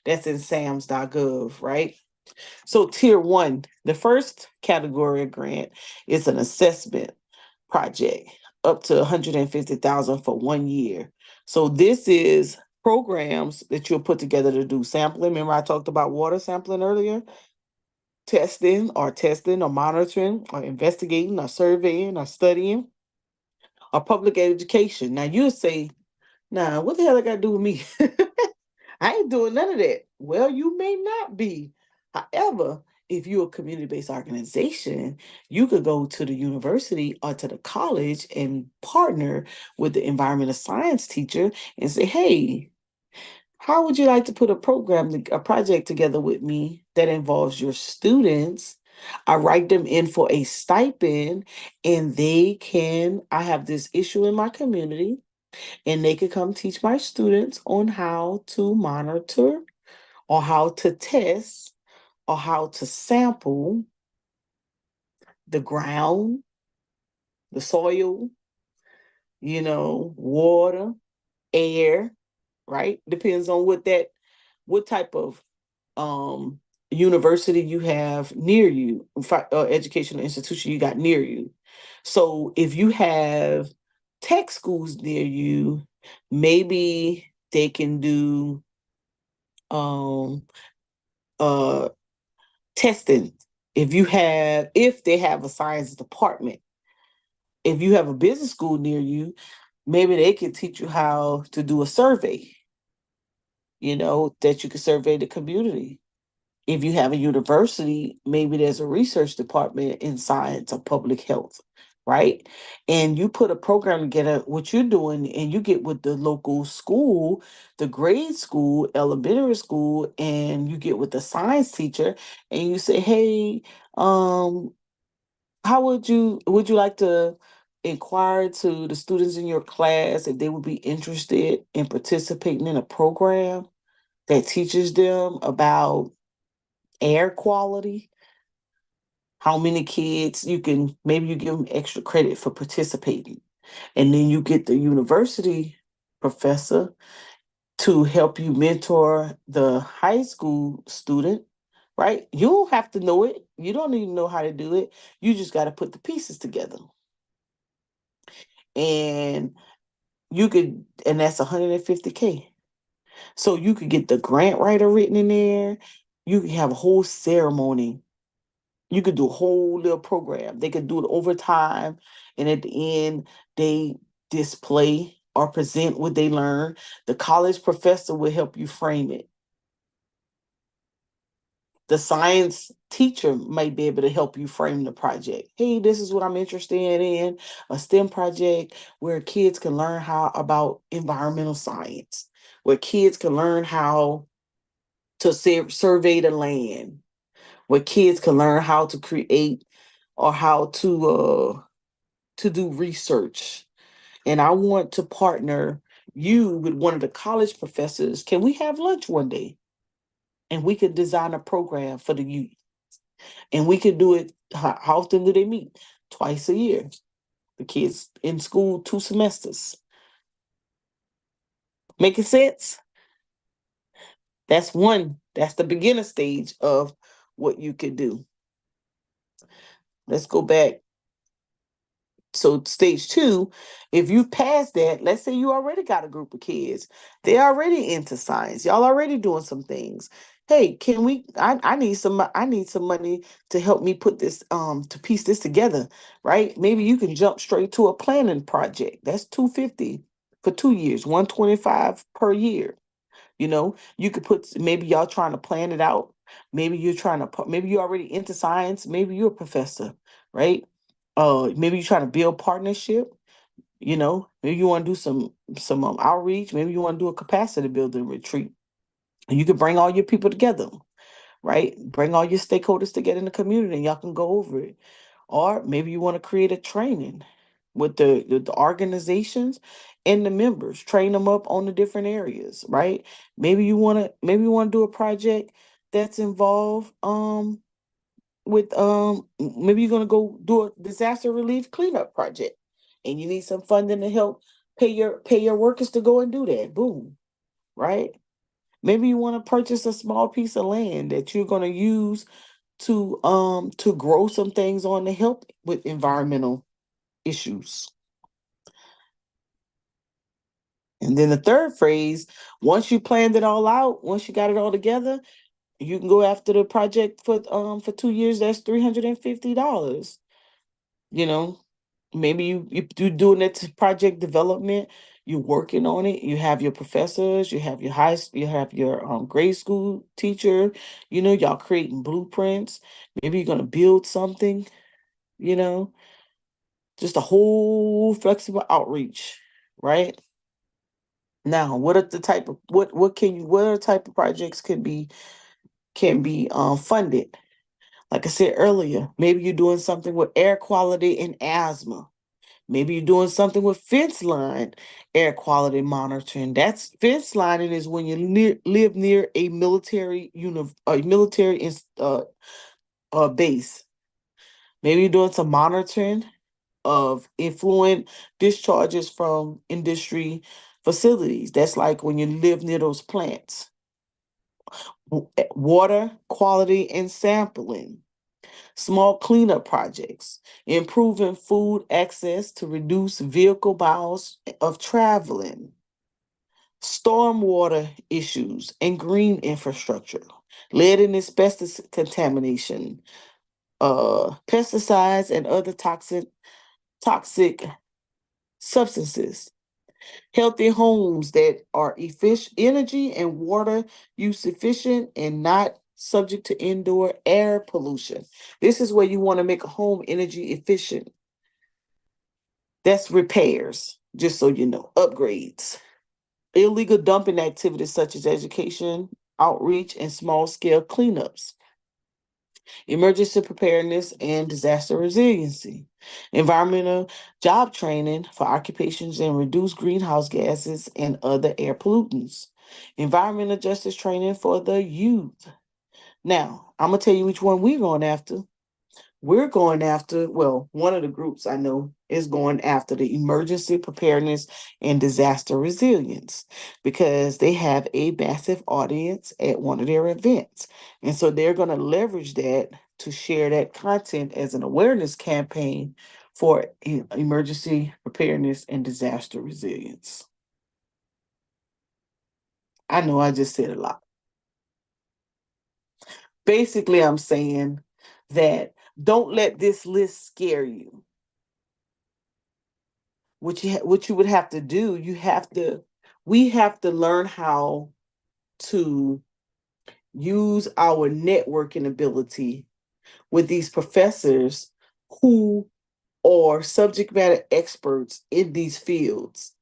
That's in SAMS.gov, right? So tier 1, the first category of grant is an assessment project up to 150,000 for 1 year. So this is programs that you'll put together to do sampling. Remember I talked about water sampling earlier? Testing or monitoring or investigating or surveying or studying or public education. Now you'll say, nah, what the hell I got to do with me? I ain't doing none of that. Well, you may not be. However, if you're a community-based organization, you could go to the university or to the college and partner with the environmental science teacher and say, hey, how would you like to put a project together with me that involves your students? I write them in for a stipend, and I have this issue in my community, and they could come teach my students on how to monitor or how to test or how to sample the ground, the soil, water, air, right? Depends on what type of university you have near you, educational institution you got near you. So if you have tech schools near you, maybe they can do um testing. If they have a science department. If you have a business school near you, maybe they can teach you how to do a survey, that you can survey the community. If you have a university, maybe there's a research department in science or public health right? And you put a program together, what you're doing, and you get with the local school, the grade school, elementary school, and you get with the science teacher, and you say, hey, um, how would you like to inquire to the students in your class if they would be interested in participating in a program that teaches them about air quality? How many kids you can, maybe you give them extra credit for participating. And then you get the university professor to help you mentor the high school student, right? You don't have to know it. You don't even know how to do it. You just got to put the pieces together. And and that's 150K. So you could get the grant writer written in there. You could have a whole ceremony. You could do a whole little program. They could do it over time. And at the end, they display or present what they learn. The college professor will help you frame it. The science teacher might be able to help you frame the project. Hey, this is what I'm interested in, a STEM project where kids can learn how about environmental science, where kids can learn how to survey the land, where kids can learn how to create or how to do research. And I want to partner you with one of the college professors. Can we have lunch one day? And we could design a program for the youth. And we could do it. How often do they meet? Twice a year. The kids in school, 2 semesters. Making sense? That's the beginner stage of what you could do. Let's go back. So stage 2, if you pass that, let's say you already got a group of kids, they're already into science, y'all already doing some things. Hey, can we? I need some money to help me put this to piece this together, right? Maybe you can jump straight to a planning project. That's 250 for 2 years, 125 per year. You could put, maybe y'all trying to plan it out. Maybe you're already into science. Maybe you're a professor, right? Maybe you're trying to build partnership. Maybe you want to do some outreach. Maybe you want to do a capacity building retreat. And you can bring all your people together, right? Bring all your stakeholders together in the community, and y'all can go over it. Or maybe you want to create a training with the organizations and the members, train them up on the different areas, right? Maybe you want to do a project that's involved with maybe you're gonna go do a disaster relief cleanup project, and you need some funding to help pay your workers to go and do that. Boom, right? Maybe you want to purchase a small piece of land that you're going to use to grow some things on to help with environmental issues. And then the third phrase, once you planned it all out, once you got it all together, you can go after the project for 2 years. That's $350. You know, maybe you doing that project development. You're working on it. You have your professors. You have you have your grade school teacher. Y'all creating blueprints. Maybe you're gonna build something. You know, just a whole flexible outreach, right? Now, what are the type of what are the type of projects can be funded? Like I said earlier, maybe you're doing something with air quality and asthma. Maybe you're doing something with fence line air quality monitoring. That's fence lining is when you live near a military base. Maybe you're doing some monitoring of influent discharges from industry facilities. That's like when you live near those plants. Water quality and sampling. Small cleanup projects, improving food access to reduce vehicle miles of traveling, stormwater issues and green infrastructure, lead and asbestos contamination, pesticides and other toxic substances, healthy homes that are efficient energy and water use efficient and not subject to indoor air pollution. This is where you want to make a home energy efficient. That's repairs, just so you know, upgrades. Illegal dumping activities such as education, outreach, and small scale cleanups. Emergency preparedness and disaster resiliency. Environmental job training for occupations and reduce greenhouse gases and other air pollutants. Environmental justice training for the youth. Now, I'm going to tell you which one we're going after. We're going after, well, one of the groups I know is going after the emergency preparedness and disaster resilience because they have a massive audience at one of their events. And so they're going to leverage that to share that content as an awareness campaign for emergency preparedness and disaster resilience. I know I just said a lot. Basically, I'm saying that don't let this list scare you. What you would have to do, we have to learn how to use our networking ability with these professors who are subject matter experts in these fields,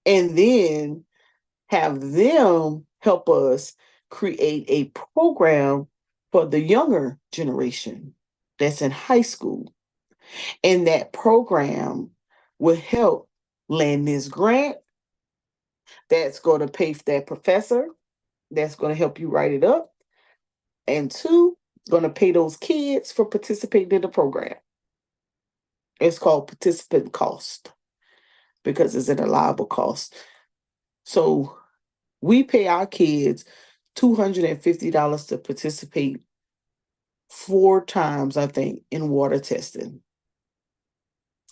and then have them help us create a program for the younger generation that's in high school. And that program will help land this grant that's going to pay for that professor, that's going to help you write it up, and two, going to pay those kids for participating in the program. It's called participant cost because it's an allowable cost. So we pay our kids $250 to participate 4 times, I think, in water testing.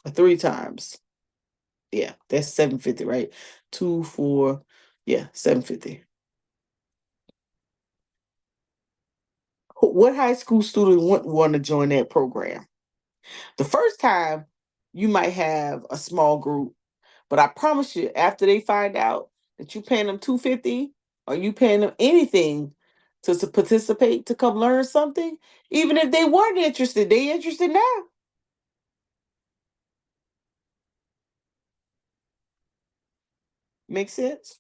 3 times. Yeah, that's $750, right? 2, 4, yeah, $750. What high school student wouldn't want to join that program? The first time, you might have a small group, but I promise you, after they find out that you paying them $250 or you paying them anything to participate, to come learn something, even if they weren't interested, they interested now. Make sense?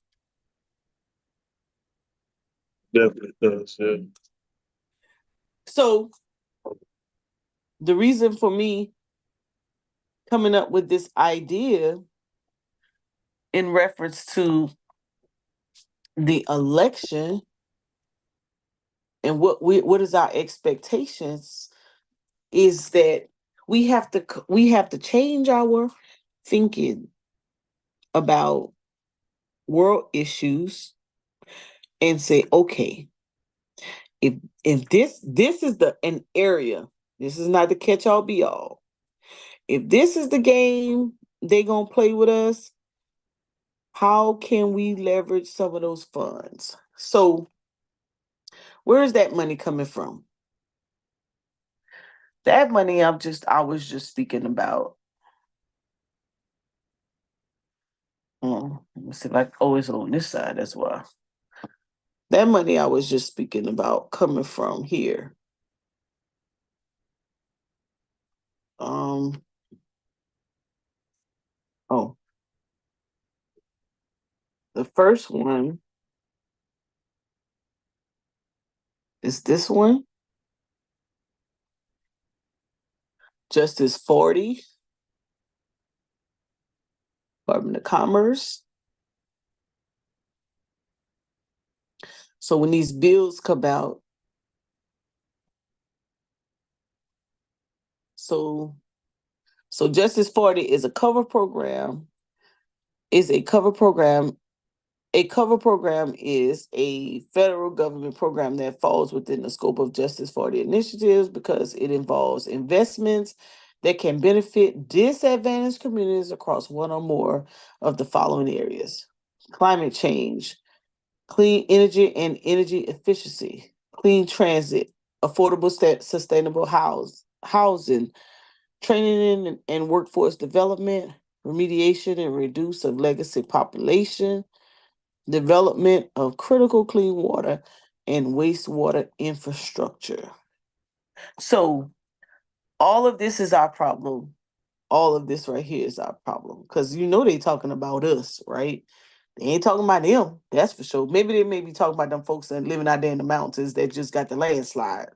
Definitely does. Yeah. So the reason for me coming up with this idea in reference to the election and what is our expectations is that we have to change our thinking about world issues and say, okay, if this is an area, this is not the catch all be all. If this is the game they gonna play with us, how can we leverage some of those funds? So where is that money coming from? That money I was just speaking about. Let me see if it's on this side as well. That money I was just speaking about coming from here. Um, oh, the first one is this one, Justice 40, Department of Commerce. So when these bills come out, so Justice 40 is a cover program, is a cover program. A cover program is a federal government program that falls within the scope of Justice 40 initiatives because it involves investments that can benefit disadvantaged communities across one or more of the following areas: climate change, clean energy and energy efficiency, clean transit, affordable sustainable housing, training and workforce development, remediation and reduce of legacy population, development of critical clean water and wastewater infrastructure. So all of this is our problem all of this right here is our problem. Because they talking about us, right? They ain't talking about them, that's for sure. Maybe they may be talking about them folks that living out there in the mountains that just got the landslide.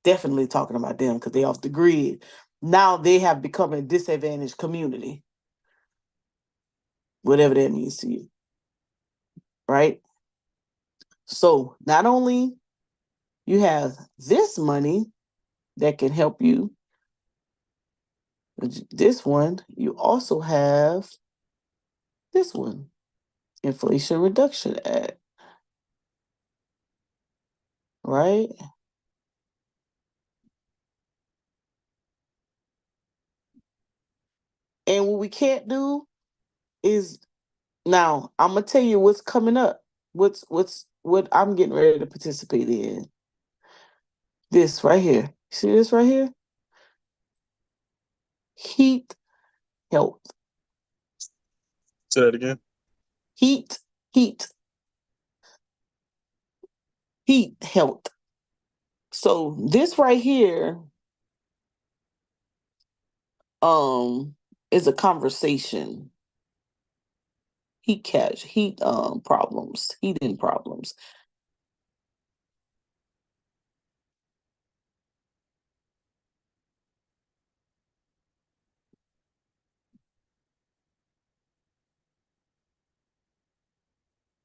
Definitely talking about them because they off the grid. Now they have become a disadvantaged community. Whatever that means to you. Right? So not only you have this money that can help you, this one, you also have this one, Inflation Reduction Act. Right? And what we can't do is, now I'm gonna tell you what's coming up. What I'm getting ready to participate in. This right here. See this right here? Heat health. Say that again. Heat, heat, heat health. So this right here is a conversation. Heat problems, heating problems.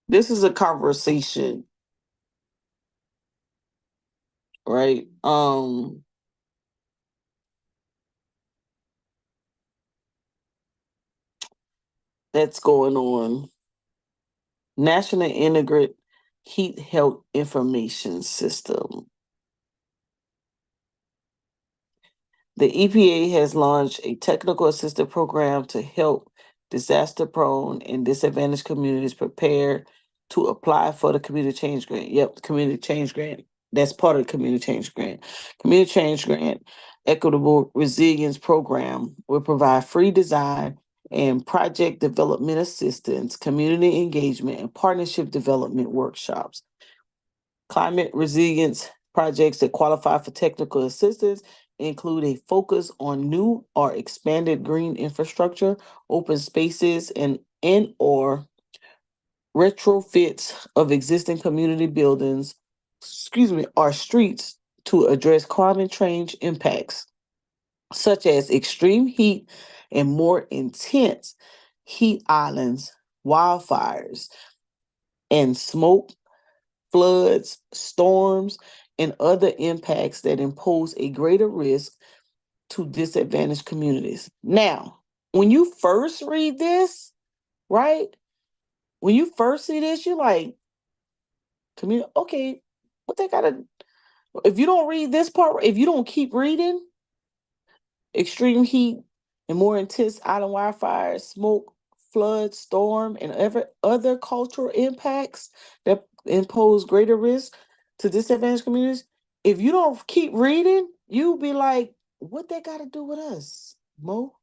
This is a conversation, right? That's going on. National Integrated Heat Health Information System. The EPA has launched a technical assistance program to help disaster-prone and disadvantaged communities prepare to apply for the Community Change Grant. Yep, the Community Change Grant. That's part of the Community Change Grant. Community Change Grant Equitable Resilience Program will provide free design and project development assistance, community engagement, and partnership development workshops. Climate resilience projects that qualify for technical assistance include a focus on new or expanded green infrastructure, open spaces, and or retrofits of existing community buildings, or streets to address climate change impacts, such as extreme heat and more intense heat islands, wildfires, and smoke, floods, storms, and other impacts that impose a greater risk to disadvantaged communities. Now, when you first read this, right? When you first see this, you're like, community, okay, what they gotta, if you don't read this part, if you don't keep reading, extreme heat and more intense island wildfires, smoke, flood, storm, and other cultural impacts that impose greater risk to disadvantaged communities. If you don't keep reading, you'll be like, what they got to do with us, Mo?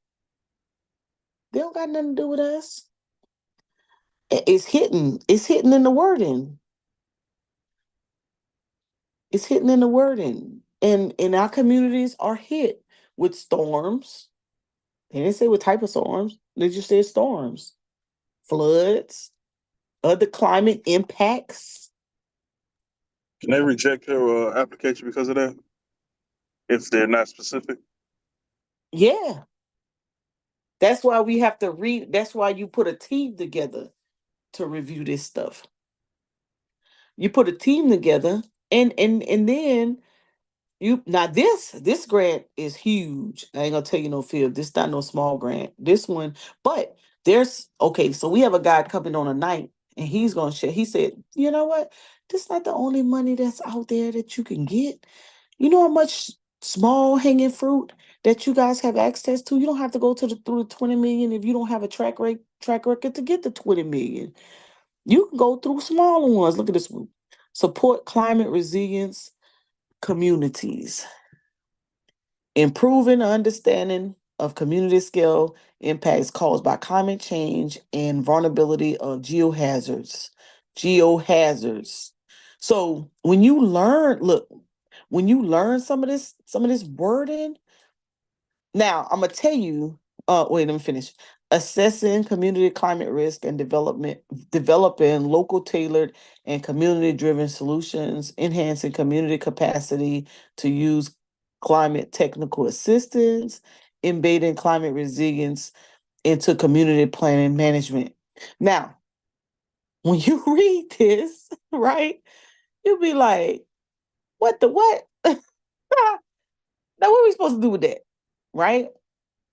They don't got nothing to do with us. It's hidden. It's hidden in the wording. It's hidden in the wording. And our communities are hit with storms. They didn't say what type of storms. They just said storms, floods, other climate impacts. Can they reject your application because of that? If they're not specific? Yeah. That's why we have to read. That's why you put a team together to review this stuff. You put a team together and then now this grant is huge. I ain't gonna tell you no fear. This not no small grant. This one, but there's okay. So we have a guy coming on a night, and he's gonna share. He said, "You know what? This not the only money that's out there that you can get. You know how much small hanging fruit that you guys have access to. You don't have to go through the 20 million if you don't have a track record to get the 20 million. You can go through smaller ones. Look at this one. Support climate resilience communities. Improving understanding of community scale impacts caused by climate change and vulnerability of geohazards. Geohazards. So when you learn, look, when you learn some of this wording, now I'm gonna tell you, Wait, let me finish. Assessing community climate risk and developing local tailored and community driven solutions, enhancing community capacity to use climate technical assistance, embedding climate resilience into community planning management. Now, when you read this, right, you'll be like, what the what? Now, what are we supposed to do with that? Right?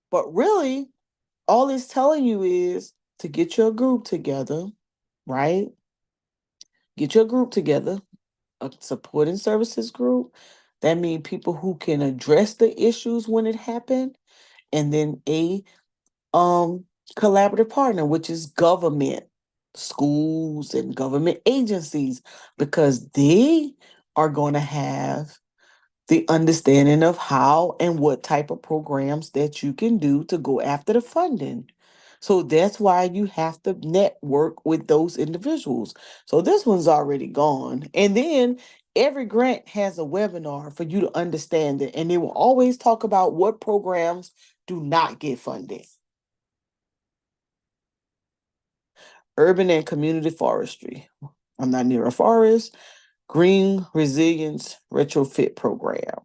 But really, all it's telling you is to get your group together, right? Get your group together, a supporting services group. That means people who can address the issues when it happened, and then a collaborative partner, which is government, schools, and government agencies, because they are going to have the understanding of how and what type of programs that you can do to go after the funding. So that's why you have to network with those individuals. So this one's already gone. And then every grant has a webinar for you to understand it. And they will always talk about what programs do not get funded. Urban and community forestry. I'm not near a forest. Green resilience retrofit program.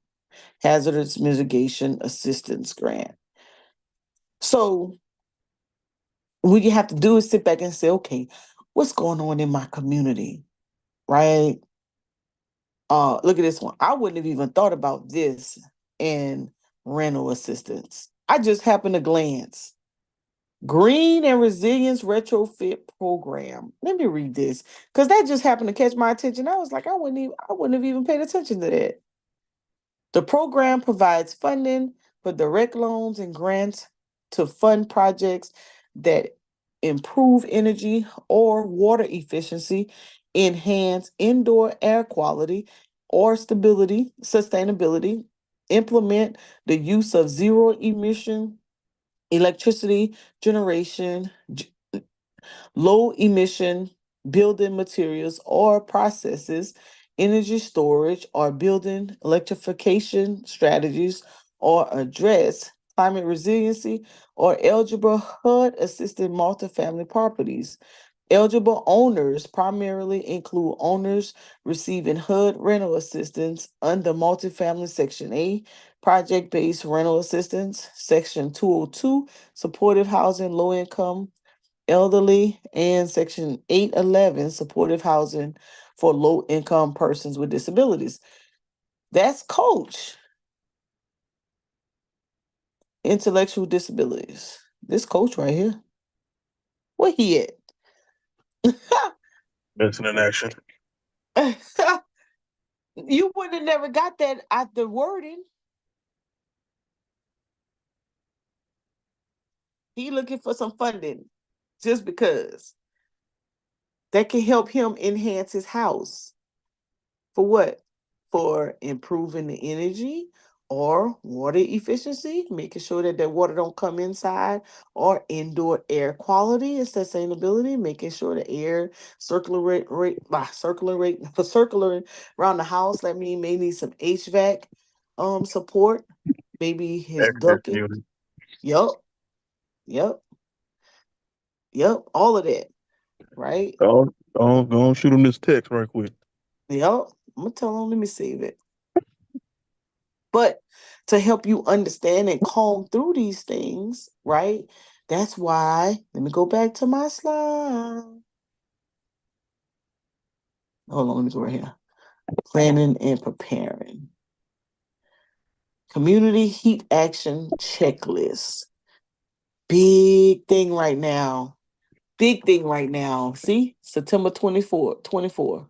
Hazardous mitigation assistance grant. So what you have to do is sit back and say, okay, what's going on in my community, right? Look at this one. I wouldn't have even thought about this in rental assistance. I just happened to glance. Green and Resilience Retrofit Program. Let me read this because that just happened to catch my attention. I was like, I wouldn't have even paid attention to that. The program provides funding for direct loans and grants to fund projects that improve energy or water efficiency, enhance indoor air quality or stability, sustainability, implement the use of zero emission electricity generation, low emission building materials or processes, energy storage or building electrification strategies, or address climate resiliency, or eligible HUD assisted multifamily properties. Eligible owners primarily include owners receiving HUD rental assistance under multifamily Section A, project-based rental assistance, Section 202, supportive housing, low income, elderly, and Section 811, supportive housing for low income persons with disabilities. That's Coach. Intellectual disabilities. This Coach right here. Where he at? Missing in action. You would have never got that out the wording. He looking for some funding just because that can help him enhance his house. For what? For improving the energy or water efficiency, making sure that that water don't come inside, or indoor air quality and sustainability, making sure the air circulate circulating around the house. That means may need some HVAC support, maybe his Air conditioning ducting. unit. Yep, yep, yep, all of that, right? Go on, shoot him this text right quick. Yep. I'm gonna tell him, let me save it. But to help you understand and comb through these things, right? That's why, let me go back to my slide. Hold on, let me go right here. Planning and preparing. Community heat action checklist. Big thing right now. Big thing right now. See, September 24.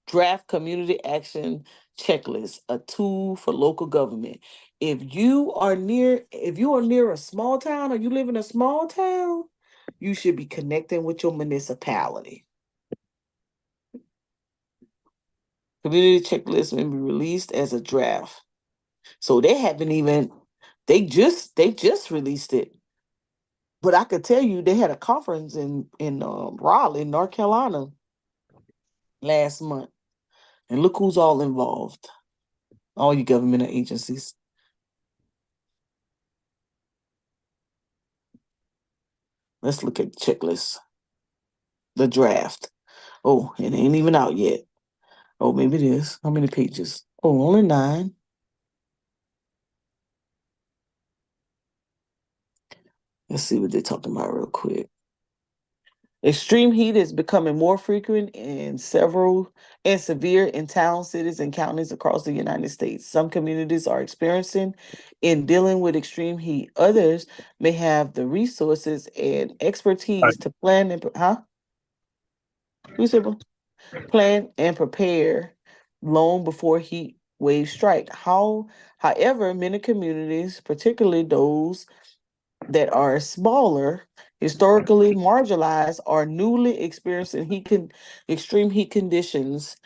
Draft community action checklist, a tool for local government. If you are near a small town or you live in a small town, you should be connecting with your municipality. Community checklist may be released as a draft. So they just released it. But I could tell you they had a conference in Raleigh, North Carolina last month. And look who's all involved. All you government agencies. Let's look at the checklist. The draft. Oh, it ain't even out yet. Oh, maybe it is. How many pages? Oh, only 9. Let's see what they're talking about real quick. Extreme heat is becoming more frequent in several and severe in towns, cities, and counties across the United States. Some communities are experiencing in dealing with extreme heat. Others may have the resources and expertise to plan and Who said plan and prepare long before heat waves strike. However, many communities, particularly those that are smaller, historically marginalized, or newly experiencing extreme heat conditions,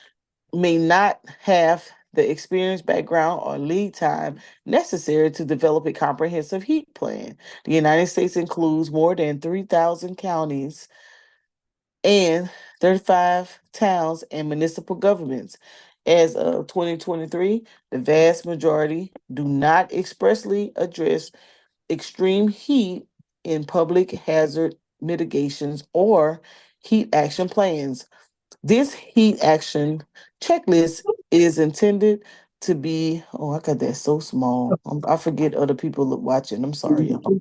may not have the experience, background, or lead time necessary to develop a comprehensive heat plan. The United States includes more than 3,000 counties and 35 towns and municipal governments. As of 2023, the vast majority do not expressly address extreme heat in public hazard mitigations or heat action plans. This heat action checklist is intended to be, oh, I got that so small. I forget other people watching. I'm sorry, y'all.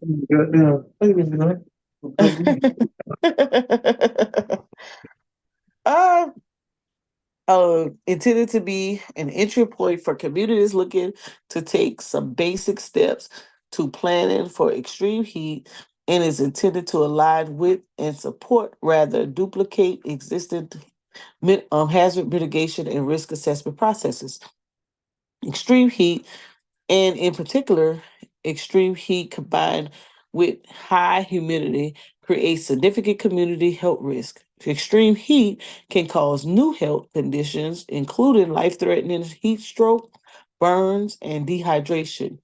uh, Intended to be an entry point for communities looking to take some basic steps to planning for extreme heat, and is intended to align with and support rather duplicate existing hazard mitigation and risk assessment processes. Extreme heat, and in particular, extreme heat combined with high humidity, creates significant community health risk. Extreme heat can cause new health conditions, including life threatening heat stroke, burns, and dehydration,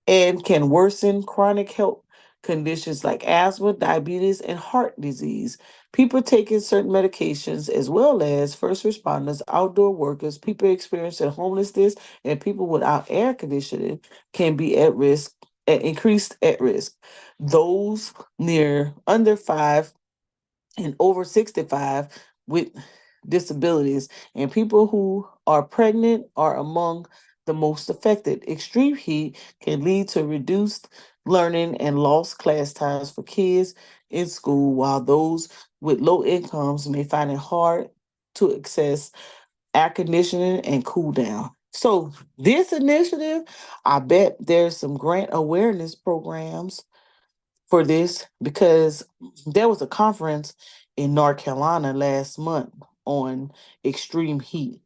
and can worsen chronic health conditions like asthma, diabetes, and heart disease. People taking certain medications, as well as first responders, outdoor workers, people experiencing homelessness, and people without air conditioning can be at risk, increased at risk. Those near under 5 and over 65 with disabilities, and people who are pregnant are among the most affected. Extreme heat can lead to reduced learning and lost class times for kids in school, while those with low incomes may find it hard to access air conditioning and cool down. So, this initiative, I bet there's some grant awareness programs for this, because there was a conference in North Carolina last month on extreme heat.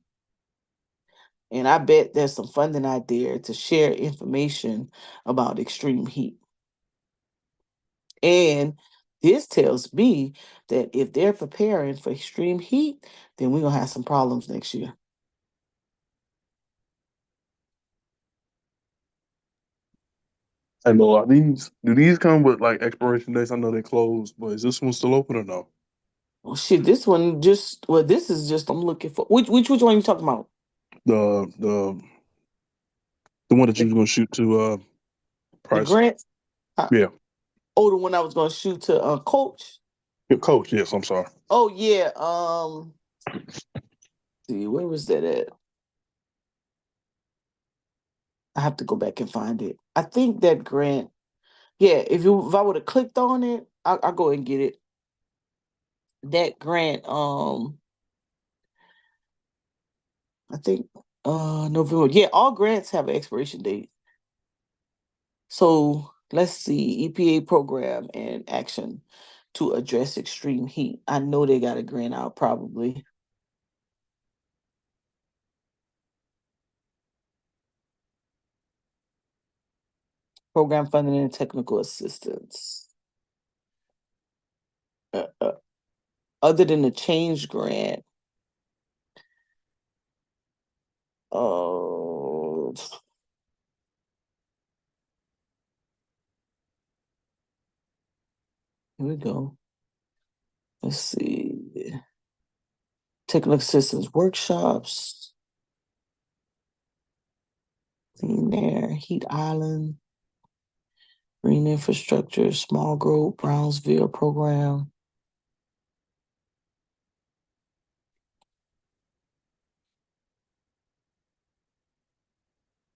And I bet there's some funding out there to share information about extreme heat. And this tells me that if they're preparing for extreme heat, then we're going to have some problems next year. And are do these come with like expiration dates? I know they closed, but is this one still open or no? Oh shit, this one this is just I'm looking for which one are you talking about? The the the one that you The, was gonna shoot to the Price. grant? Uh, Yeah. oh, the one I was gonna shoot to coach. Your coach, yes, I'm sorry. Oh yeah. See, where was that at? I have to go back and find it. I think that grant. Yeah, if I would have clicked on it, I'll go and get it. That grant. I think November. Yeah, all grants have an expiration date. So let's see, EPA program and action to address extreme heat. I know they got a grant out probably. Program funding and technical assistance. Other than the change grant, oh, here we go. Let's see. Technical assistance workshops. Clean air, heat island. Green infrastructure, small growth, Brownsville program.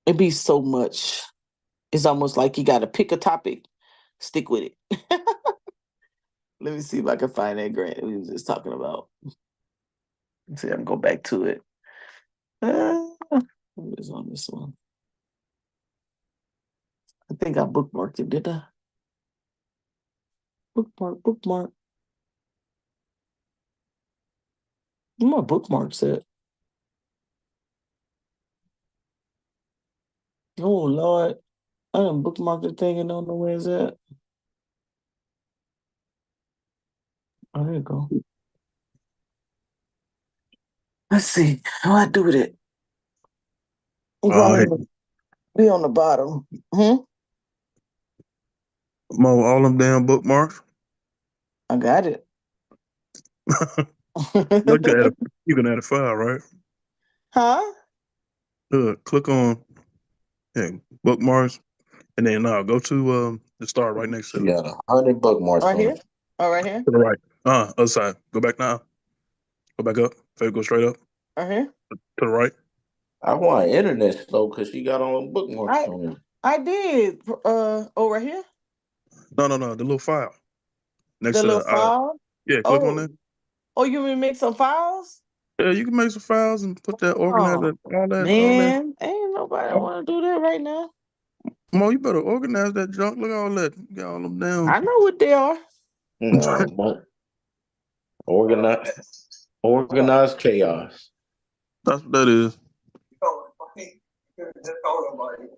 It'd be so much. It's almost like you got to pick a topic, stick with it. Let me see if I can find that grant we was just talking about. Let's see, I can go back to it. What is on this one? I think I bookmarked it, did I? Bookmark. Where my bookmarks at? Oh Lord, I done bookmarked the thing and don't know where it's at. Oh, there you go. Let's see. How I do with it? I'm Hey, gonna be on the bottom. Mo, all them damn bookmarks. I got it. You can add a you can add a file, right? Huh? Click on bookmarks, and then go to the star right next She to it. got 100 bookmarks Right on here? it. Oh, right here? To the right. Other side. Go back now. Go back up. Go straight up. Right here? To the right. I want internet slow because she got all them bookmarks on it. I did. Right here? No. The little file next The little to file? click on Oh. that. Oh, you want me to make some files? Yeah, you can make some files and put that organize Oh, that all that. man. Ain't nobody want to do that right now. Mo, you better organize that junk. Look at all that. You got all them down. I know what they are. But organized chaos. That's what that is.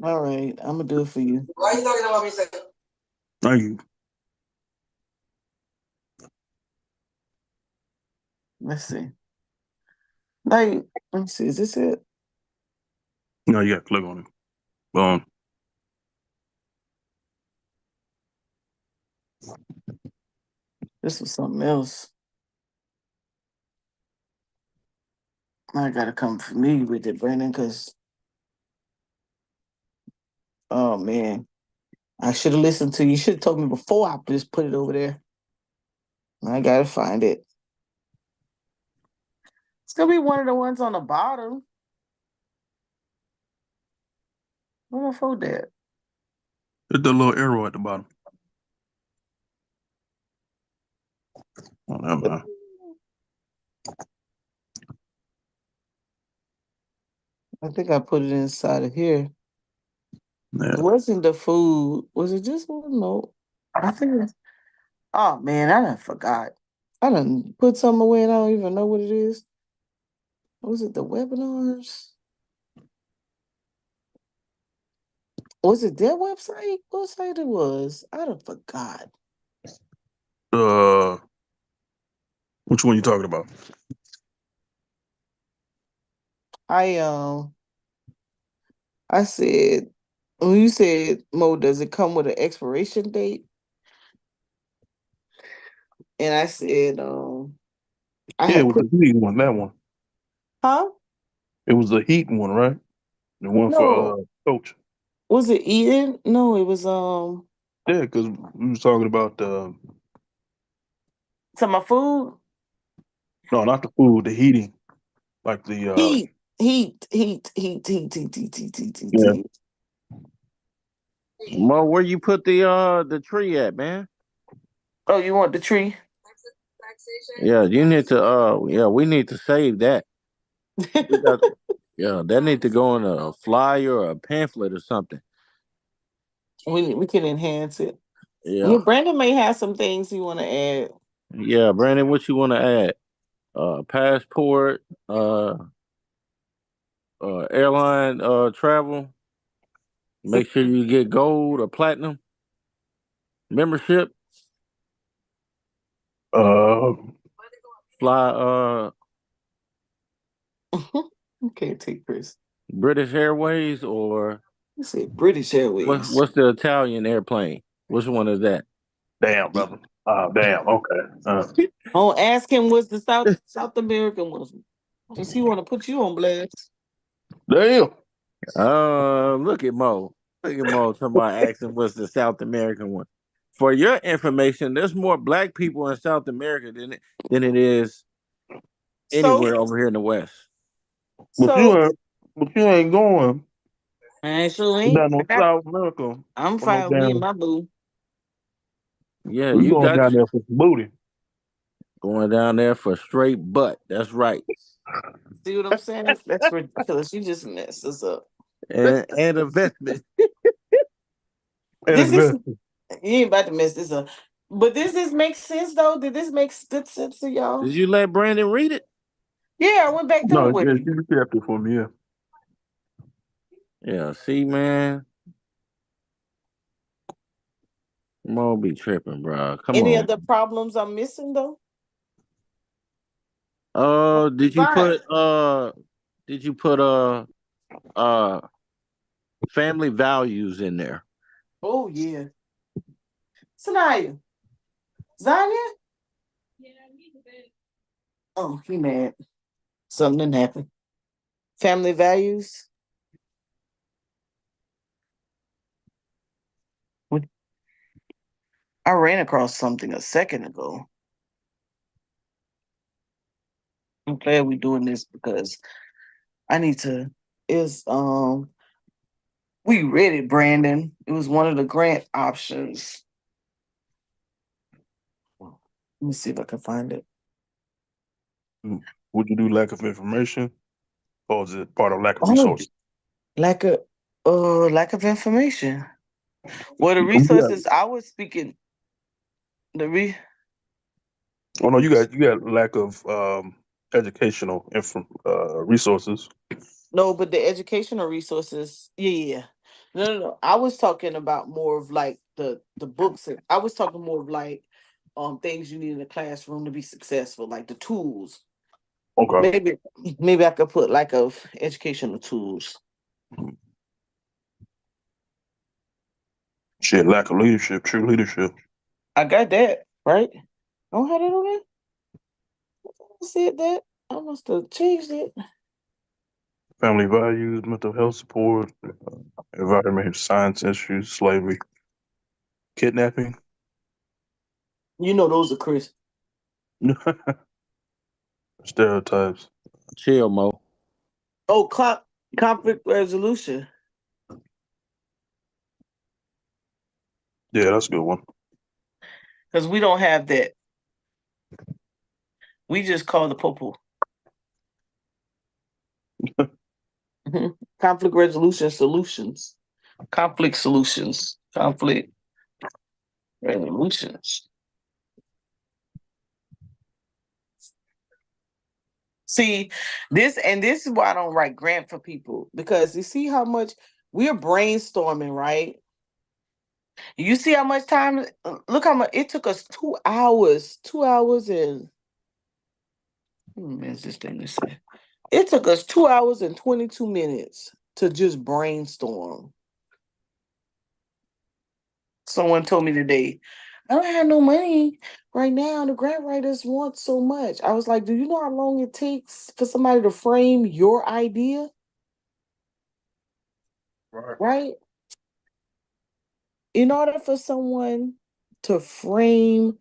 All right, I'm gonna do it for you. Thank you. Let's see. Like, let me see. Is this it? No, you got to click on it. Boom. This was something else. I gotta come familiar with it, Brandon, because oh man, I should have listened to you. You should have told me before I just put it over there. I gotta find it. It's gonna be one of the ones on the bottom. Where my phone at? Hit the little arrow at the bottom. Oh, never mind. I think I put it inside of here. Yeah. It wasn't the food. Was it just one? No. I think it's, oh man, I done forgot. I done put something away and I don't even know what it is. Was it the webinars? Was it their website? What site it was? I done forgot. Which one you talking about? I said when you said Mo, does it come with an expiration date? And I said, I Yeah, had with the put heat one, that one. huh? It was the heat one, right? The one for No. coach. Was it Eden? No, it was Yeah, because we was talking about to my food. no, not the food, the heating, like the yeah. Heat. Mo, where you put the tree at, man? Oh, you want the tree? Yeah, you need to we need to save that. We got that need to go on a flyer or a pamphlet or something. we can enhance it. Yeah. Yeah, Brandon may have some things he want to add. Yeah, Brandon, what you want to add? Passport, airline travel. Make sure you get gold or platinum membership. Uh, Fly You can't take Chris. British Airways or You said British Airways. what's the Italian airplane? Which one is that? damn, brother. Damn. Okay. Oh, ask him what's the South American one. Since he want to put you on blast. Damn. Look at Mo. Look at Mo talking about asking what's the South American one. For your information, there's more black people in South America than it is So, anywhere over here in the West. But so you ain't going I sure ain't. down no South America I'm for no fine with me and damn. my boo. Yeah, We you going got down there for some booty. going down there for straight butt. That's right. See what I'm saying? That's ridiculous. You just messed us up. And investment. And Did this? investment. You ain't about to mess this up. But does this make sense though? Did this make good sense to y'all? Did you let Brandon read it? Yeah, I went back through No, it with yeah, him. she kept it for me. Yeah. Yeah, see, man. Mo be tripping, bro. Come Any on. other problems I'm missing though? Did you Fine. put uh family values in there? Oh yeah. Sanaya. Zanya? Oh, he mad. Something didn't happen. Family values. What- I ran across something a second ago. I'm glad we're doing this because I need to is we read it, Brandon. It was one of the grant options. Let me see if I can find it. Would you do lack of information, or is it part of lack of Oh, resources? lack of information. Well, the Yeah. resources I was speaking, the re Oh no, you got lack of educational resources. no, but the educational resources, yeah. No. I was talking about more of like the books. I was talking more of like things you need in the classroom to be successful, like the tools. Okay. Maybe I could put like of educational tools. Shit, lack of leadership, true leadership, I got that, right? I don't have that on there. I said that. I must have changed it. family values, mental health support, environment, science issues, slavery, kidnapping. You know those are Chris. Stereotypes. Chill, Mo. Oh, conflict resolution. Yeah, that's a good one. Because we don't have that. We just call the popo. Conflict resolution solutions. Conflict solutions. Conflict resolutions. See, this is why I don't write grant for people because you see how much we're brainstorming, right? You see how much time? Look how much it took us 2 hours. 2 hours and is this thing to say? It took us 2 hours and 22 minutes to just brainstorm. Someone told me today, I don't have no money right now. The grant writers want so much. I was like, do you know how long it takes for somebody to frame your idea? Right. Right? In order for someone to frame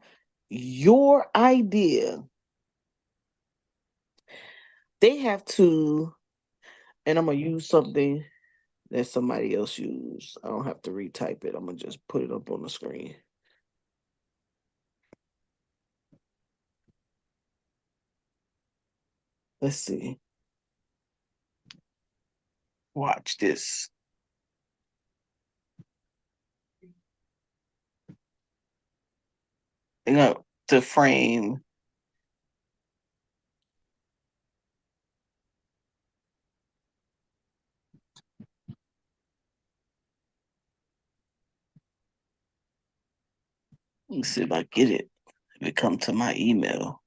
your idea, they have to, and I'm gonna use something that somebody else used. I don't have to retype it. I'm gonna just put it up on the screen. Let's see. Watch this. You know, to frame. Let me see if I get it. If it come to my email.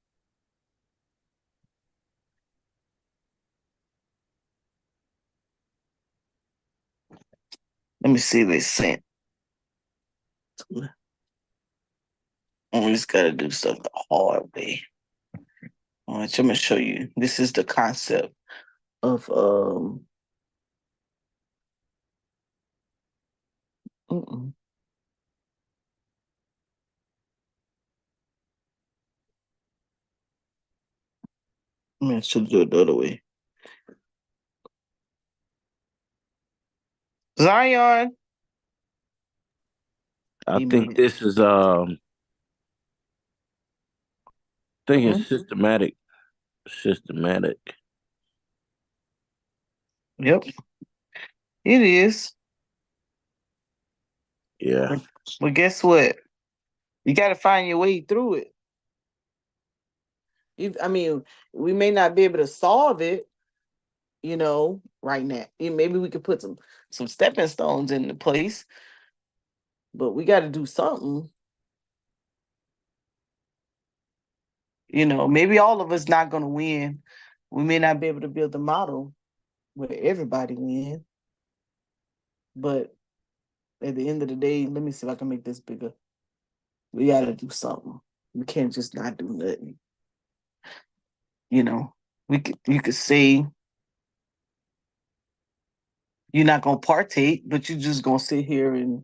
Let me see if it's sent. I just gotta do stuff the hard way. All right, I'm gonna show you. This is the concept of Mm-mm. I should do it the other way. Zion. I He think made this is I think it's systematic. Systematic. Yep, it is. Yeah. But guess what? You got to find your way through it. I mean, we may not be able to solve it, right now. Maybe we could put some stepping stones into place, but we got to do something. Maybe all of us not going to win. We may not be able to build a model where everybody wins, but at the end of the day, let me see if I can make this bigger. We got to do something. We can't just not do nothing. You could say you're not gonna partake, but you're just gonna sit here and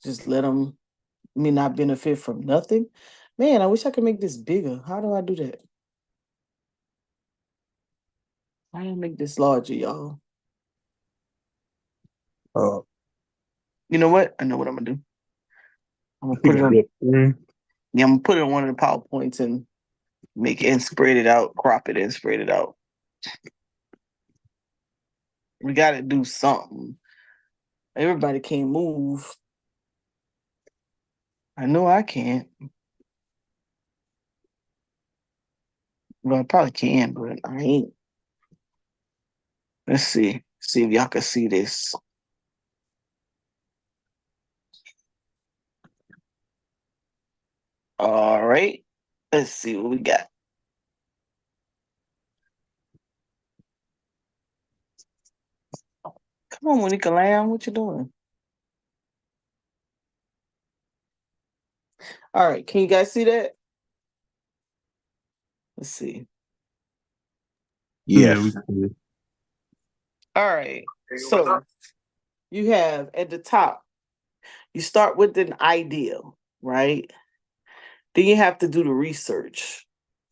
just let them me not benefit from nothing. Man, I wish I could make this bigger. How do I do that? I don't make this larger, y'all. Uh, You know what? I know what I'm gonna do. I'm gonna you put it gonna on. do it? Yeah, I'm gonna put it on one of the PowerPoints and make it and spread it out, crop it and spread it out. We gotta do something. Everybody can't move. I know I can't. Well, I probably can, but I ain't. Let's see. See if y'all can see this. All right. Let's see what we got. Come on, Monica Lamb. What you doing? All right. Can you guys see that? Let's see. Yeah, we Yes. can. All right. So you have at the top, you start with an idea, right? Then you have to do the research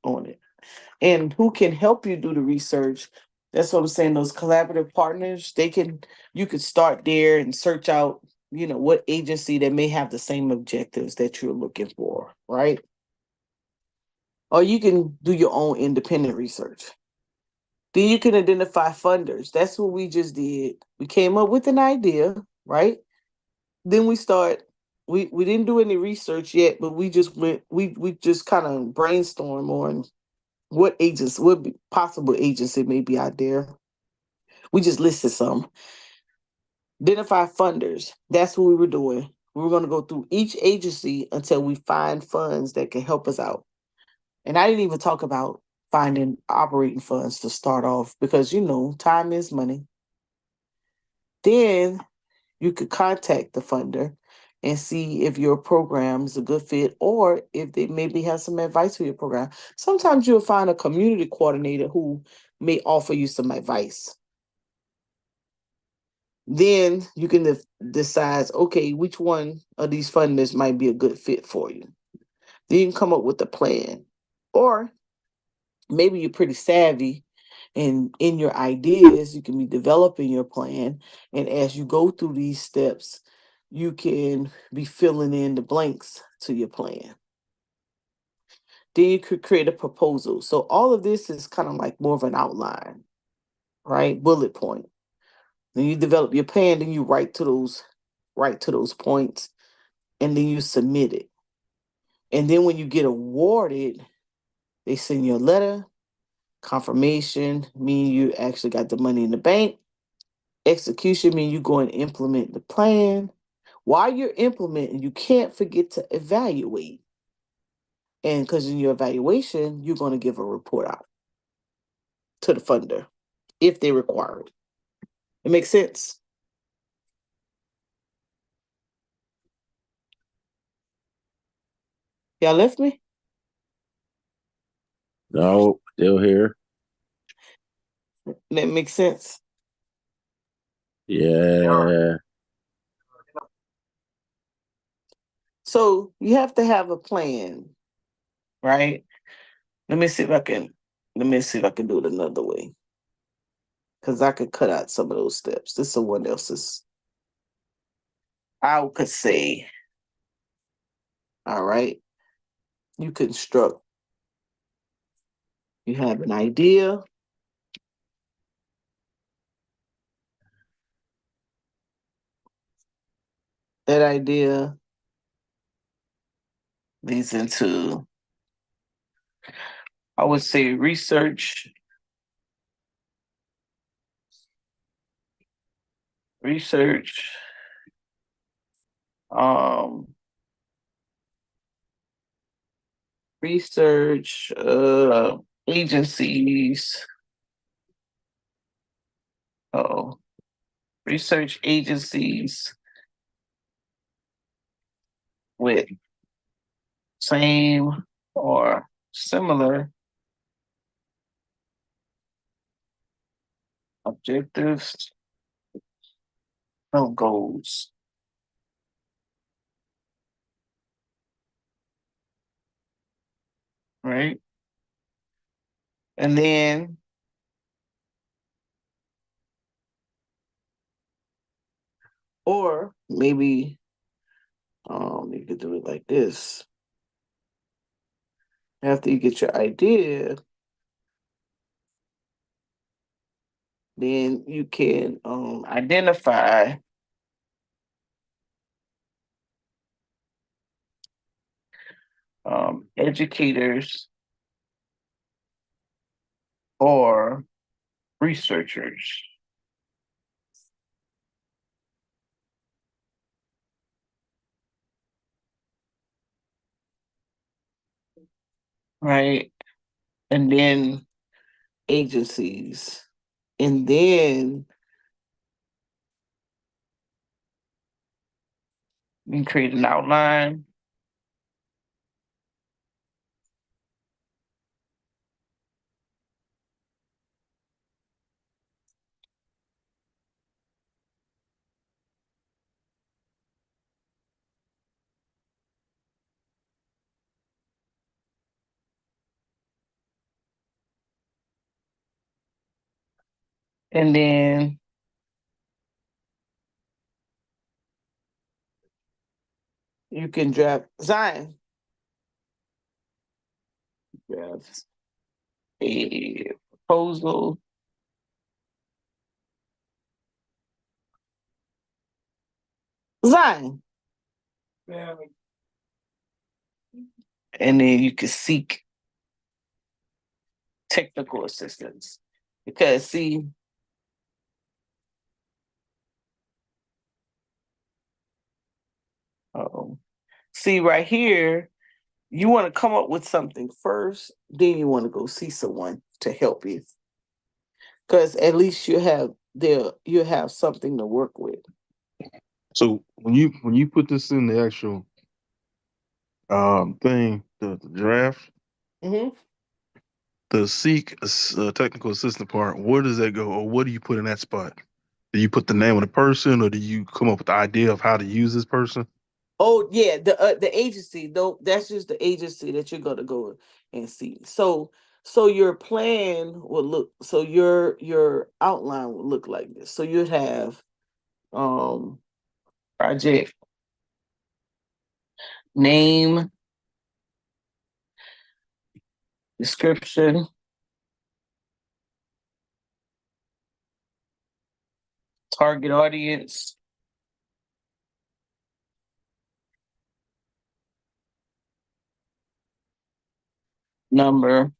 on it. And who can help you do the research? That's what I'm saying. Those collaborative partners, you could start there and search out, what agency that may have the same objectives that you're looking for, right? Or you can do your own independent research. Then you can identify funders. That's what we just did. We came up with an idea, right? Then we didn't do any research yet, but we just kind of brainstorm on what possible agency may be out there. We just listed some. Identify funders. That's what we were doing. We were going to go through each agency until we find funds that can help us out. And I didn't even talk about finding operating funds to start off because, time is money. Then you could contact the funder and see if your program is a good fit or if they maybe have some advice for your program. Sometimes you'll find a community coordinator who may offer you some advice. Then you can decide, okay, which one of these funders might be a good fit for you. Then you can come up with a plan. Or maybe you're pretty savvy and in your ideas, you can be developing your plan. And as you go through these steps, you can be filling in the blanks to your plan. Then you could create a proposal. So all of this is kind of like more of an outline, right? Bullet point. Then you develop your plan, then you write to those points, and then you submit it. And then when you get awarded, they send you a letter, confirmation, meaning you actually got the money in the bank. Execution means you go and implement the plan. While you're implementing, you can't forget to evaluate. And because in your evaluation, you're going to give a report out to the funder if they require it. It makes sense. Y'all left me? No, still here. That makes sense. Yeah. So you have to have a plan, right? Let me see if I can. Let me see if I can do it another way, because I could cut out some of those steps. This is someone else's. I could say, all right, you construct. You have an idea. That idea leads into, I would say, research. Research. Um, research agencies. Oh, research agencies with same or similar objectives, no goals. Right? And then or maybe you could do it like this. After you get your idea, then you can identify educators or researchers. Right? And then agencies. And then you can create an outline. And then you can draft Zion. Draft a proposal. Zion. Yeah. And then you can seek technical assistance. Because see, see right here, you want to come up with something first, then you want to go see someone to help you. Because at least you have something to work with. So when you put this in the actual thing, the draft, Mm-hmm. the seek technical assistant part, where does that go, or what do you put in that spot? Do you put the name of the person, or do you come up with the idea of how to use this person? Oh yeah, the agency though, that's just the agency that you're gonna go and see. So your plan will look, so your outline will look like this. So you'd have um project name, description, target audience, number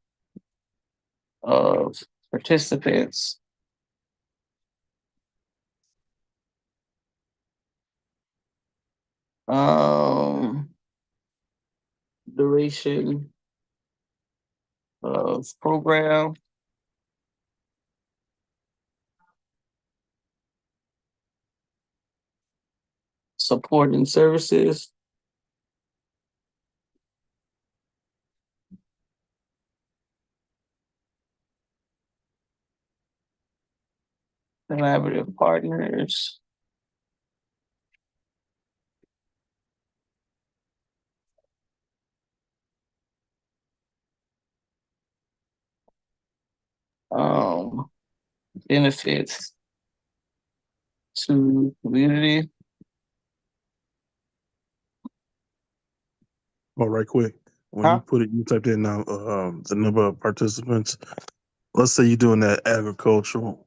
of participants, um duration of program, supporting services, collaborative partners, Benefits to community. Oh, right quick. When Huh? you typed in now the number of participants. Let's say you're doing that agricultural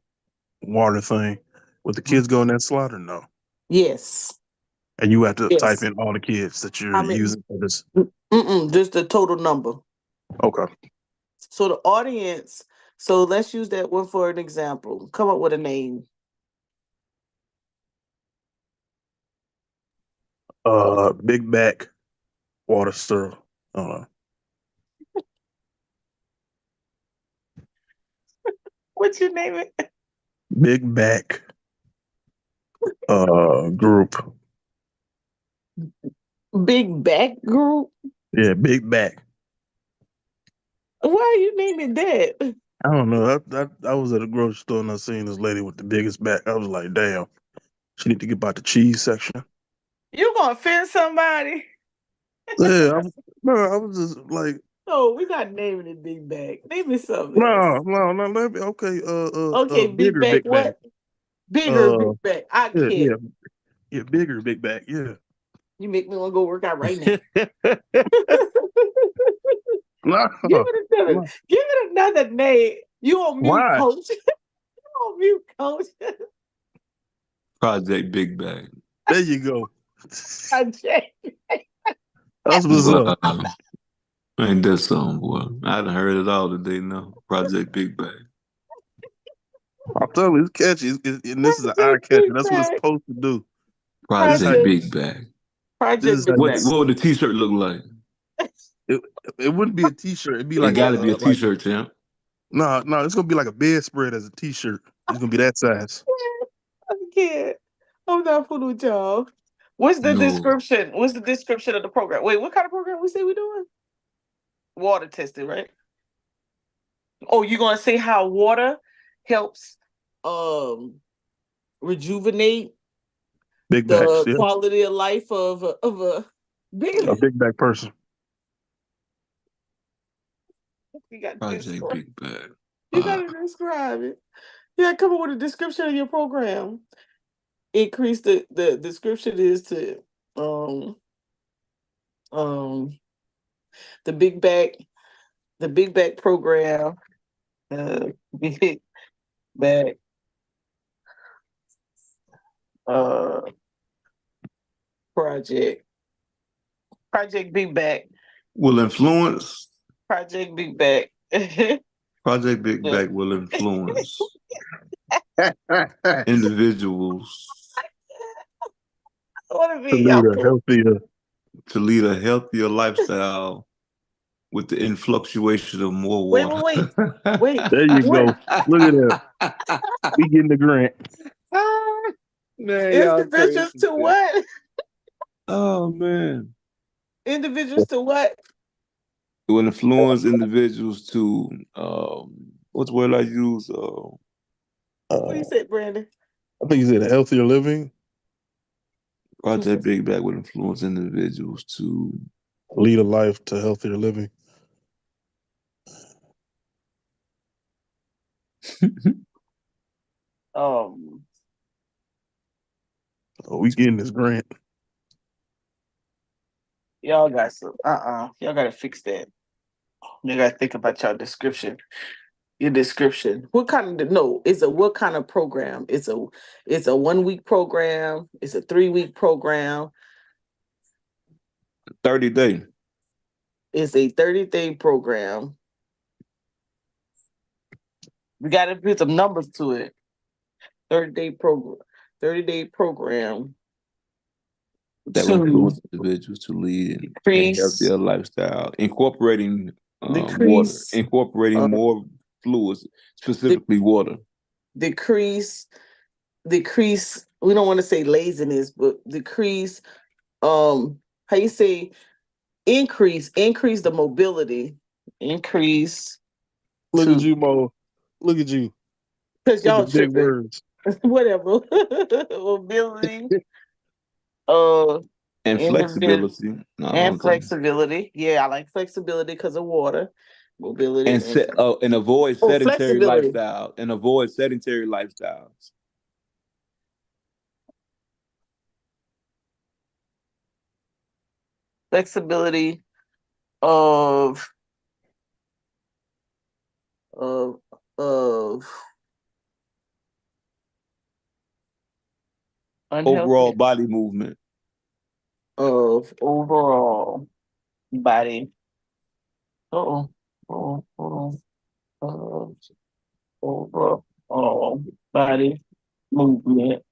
water thing. Would the kids go in that slot or no? Yes. And you have to type Yes. in all the kids that you're How many? using for this. Just the total number. Okay. So the audience. So let's use that one for an example. Come up with a name. Big back water stir. Uh, What's your name? Big back group. Big Back Group. Yeah, big back. Why are you naming that? I don't know. I was at a grocery store and I seen this lady with the biggest back. I was like, damn, she need to get about the cheese section. You gonna offend somebody? Yeah, no, I was just like, No, we're not naming it Big Back. Name it something else. no, let me, okay, Okay, Big bigger Back big back. what? Bigger Uh, Big Back. I yeah, can't. yeah, yeah, bigger big back. Yeah. You make me want to go work out right now. No, no. Give it another name. You on mute, Why? coach. You on mute, coach. Project Big Bag. There you go. Project. That's what's Wow. up. Ain't that something, boy? I done heard it all today now. Project Big Bag. I'm telling you, it's catchy. And this is an eye Project catcher. Big That's what it's Bag. supposed to do. This is how Project Project. Big Bag. this Project is how Big What Bag. what would the t-shirt look like? it, it wouldn't be a t-shirt. It'd be It like gotta be a like t-shirt, champ. no, it's gonna be like a bedspread as a t-shirt. It's gonna be that size. I can't. I'm not fooling with y'all. What's the No. description? What's the description of the program? Wait, what kind of program we say we're doing? Water testing, right? Oh, you're gonna say how water helps rejuvenate Big backs, the yeah. quality of life of a A baby. big back person. You got this. Project Big Bag. You gotta describe it. You gotta come up with a description of your program. Increase the description is to um um the big back program, big back uh project big back Will influence. project big back. Project Big Yeah. Bag will influence individuals I want to To be lead y'all. a healthier. to lead a healthier lifestyle with the influctuation of more Wait, water. wait. There you What go. Look at that. We getting the grant. Man, y'all individuals crazy, to man. what? Oh man. Individuals to what? It will influence individuals to what's the word I use? What do you Uh, say, Brandon? I think you said a healthier living, Project Big Bag will influence individuals to lead a life to healthier living. Um, Oh, we getting this grant. y'all got some. Y'all gotta fix that. You gotta think about your description. Your description. What kind of no? It's a what kind of program? It's a 1 week program. It's a 3 week program. 30 day. It's a 30-day program. We gotta put some numbers to it. 30-day program. 30-day program That will to influence individuals to lead a decrease healthier lifestyle, incorporating water, decrease incorporating uh, more fluids, de- specifically water. decrease decrease. We don't want to say laziness, but decrease. How you say increase the mobility, increase Look at to you, Mo. Look at you because with the y'all big tripping. words. Whatever mobility. Uh, And individual flexibility. No, and okay. flexibility. Yeah, I like flexibility because of water, mobility, and And avoid oh, sedentary flexibility. lifestyle. And avoid sedentary lifestyles. Flexibility of of of Overall unhealthy body movement. of overall body. Oh, hold on. Overall body movement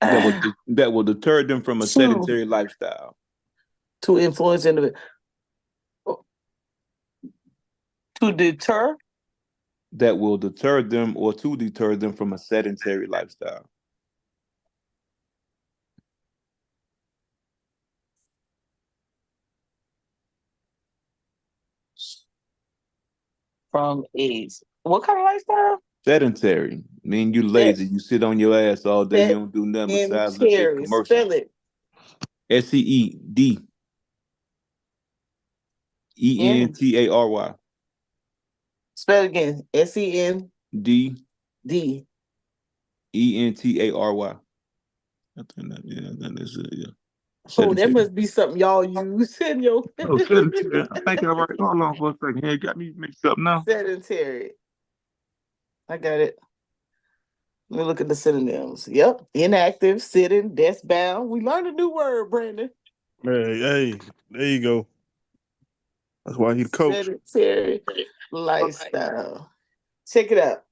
That will deter them from a to sedentary lifestyle. influence individual to deter That will deter them or to deter them from a sedentary lifestyle. from AIDS. What kind of lifestyle? Sedentary. Mean you Set lazy. You sit on your ass all day. You set don't do nothing in besides look at Terry. commercials. Spell it. In SEEDENTARY. spell it again. SEND. DENTARY. I think that is it. Yeah. Oh, that Sedentary. must be something y'all use in your Oh, sedentary. I think I'm right. Hold on for a second. Hey, got me mixed up now. sedentary. I got it. Let me look at the synonyms. Yep. Inactive, sitting, desk bound. We learned a new word, Brandon. Hey, there you go. That's why he the coach. Sedentary lifestyle. Check it out.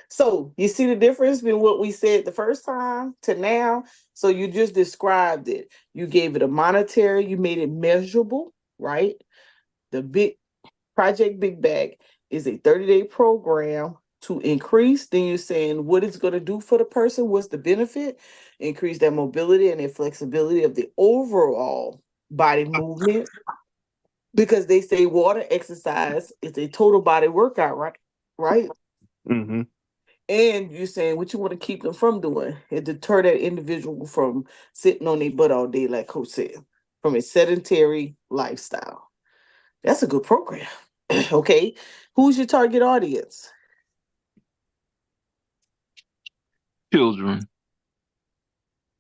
So you see the difference in what we said the first time to now? So you just described it. You gave it a monetary, you made it measurable, right? The big Project Big Bag is a 30-day program to increase. Then you're saying what it's going to do for the person, what's the benefit, increase their mobility and their flexibility of the overall body movement. Because they say water exercise is a total body workout, right? Right. Mm-hmm. And you're saying what you want to keep them from doing and deter that individual from sitting on their butt all day, like Coach said, from a sedentary lifestyle. That's a good program. Okay. Who's your target audience? Children.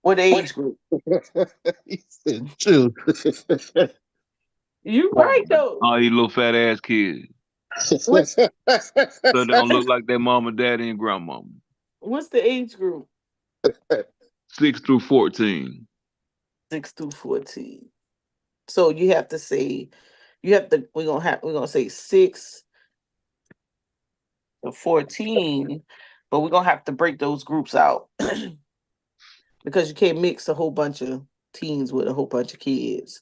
What age group? He said, chill. You right though. All these little fat ass kids. What So they don't look like their mama, daddy, and grandmama. what's the age group? 6 through 14. 6 through 14. So you have to say we're gonna say 6 to 14, but we're gonna have to break those groups out because you can't mix a whole bunch of teens with a whole bunch of kids.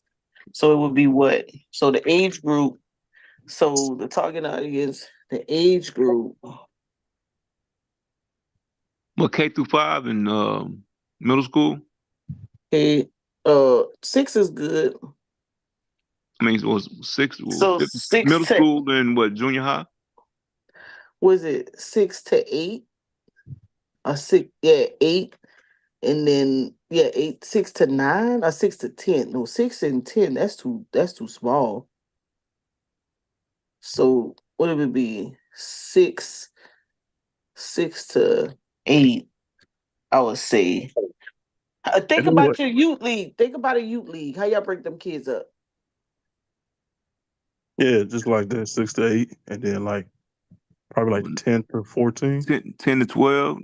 So it would be what? So the age group, so the target audience, the age group, Well, K through 5 in middle school. okay, 6 is good. I mean, it was six. So six Middle to school and what? Junior high. was it 6 to 8? Or six, yeah, 8, and then yeah, 8, 6 to 9, or 6 to 10. No, 6 and 10. That's too small. So what would it be? 6 to 8. I would say. Think And about what? your youth league. Think about a youth league. How y'all break them kids up? Yeah, just like that, 6 to 8, and then like probably like 10 to 14. 10 to 12.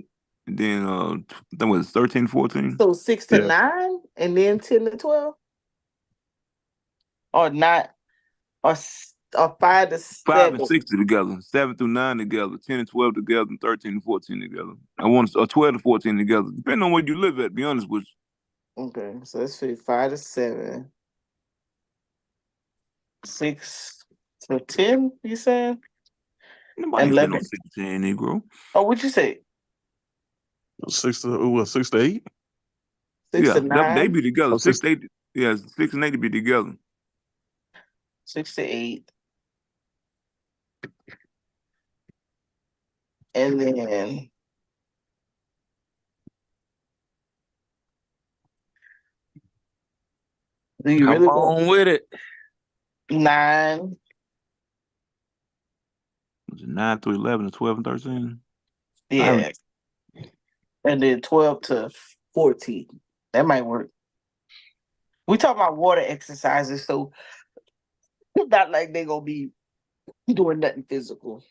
And then that was 13, 14. So six to Yeah. nine, and then 10 to 12, or not, or 5 to Five and 7. six together, 7 through 9 together, 10 and 12 together, and 13 and 14 together. I want 12 to 14 together, depending on where you live at. Be honest with Okay, so let's say 5 to 7, 6 to 10. You saying you. Nobody ain't spend no 11? 6 to 10, Negro. Oh, what'd you say? 6 to 8. Six to Yeah, they nine, be together. Oh, Six, six. to eight. Yeah, 6 and 8 to be together. 6 to 8, and then Do you Come really want on with it. 9? Was it 9 through 11 and 12 and 13? Yeah. And then 12 to 14. That might work. We talk about water exercises, so it's not like they're gonna be doing nothing physical.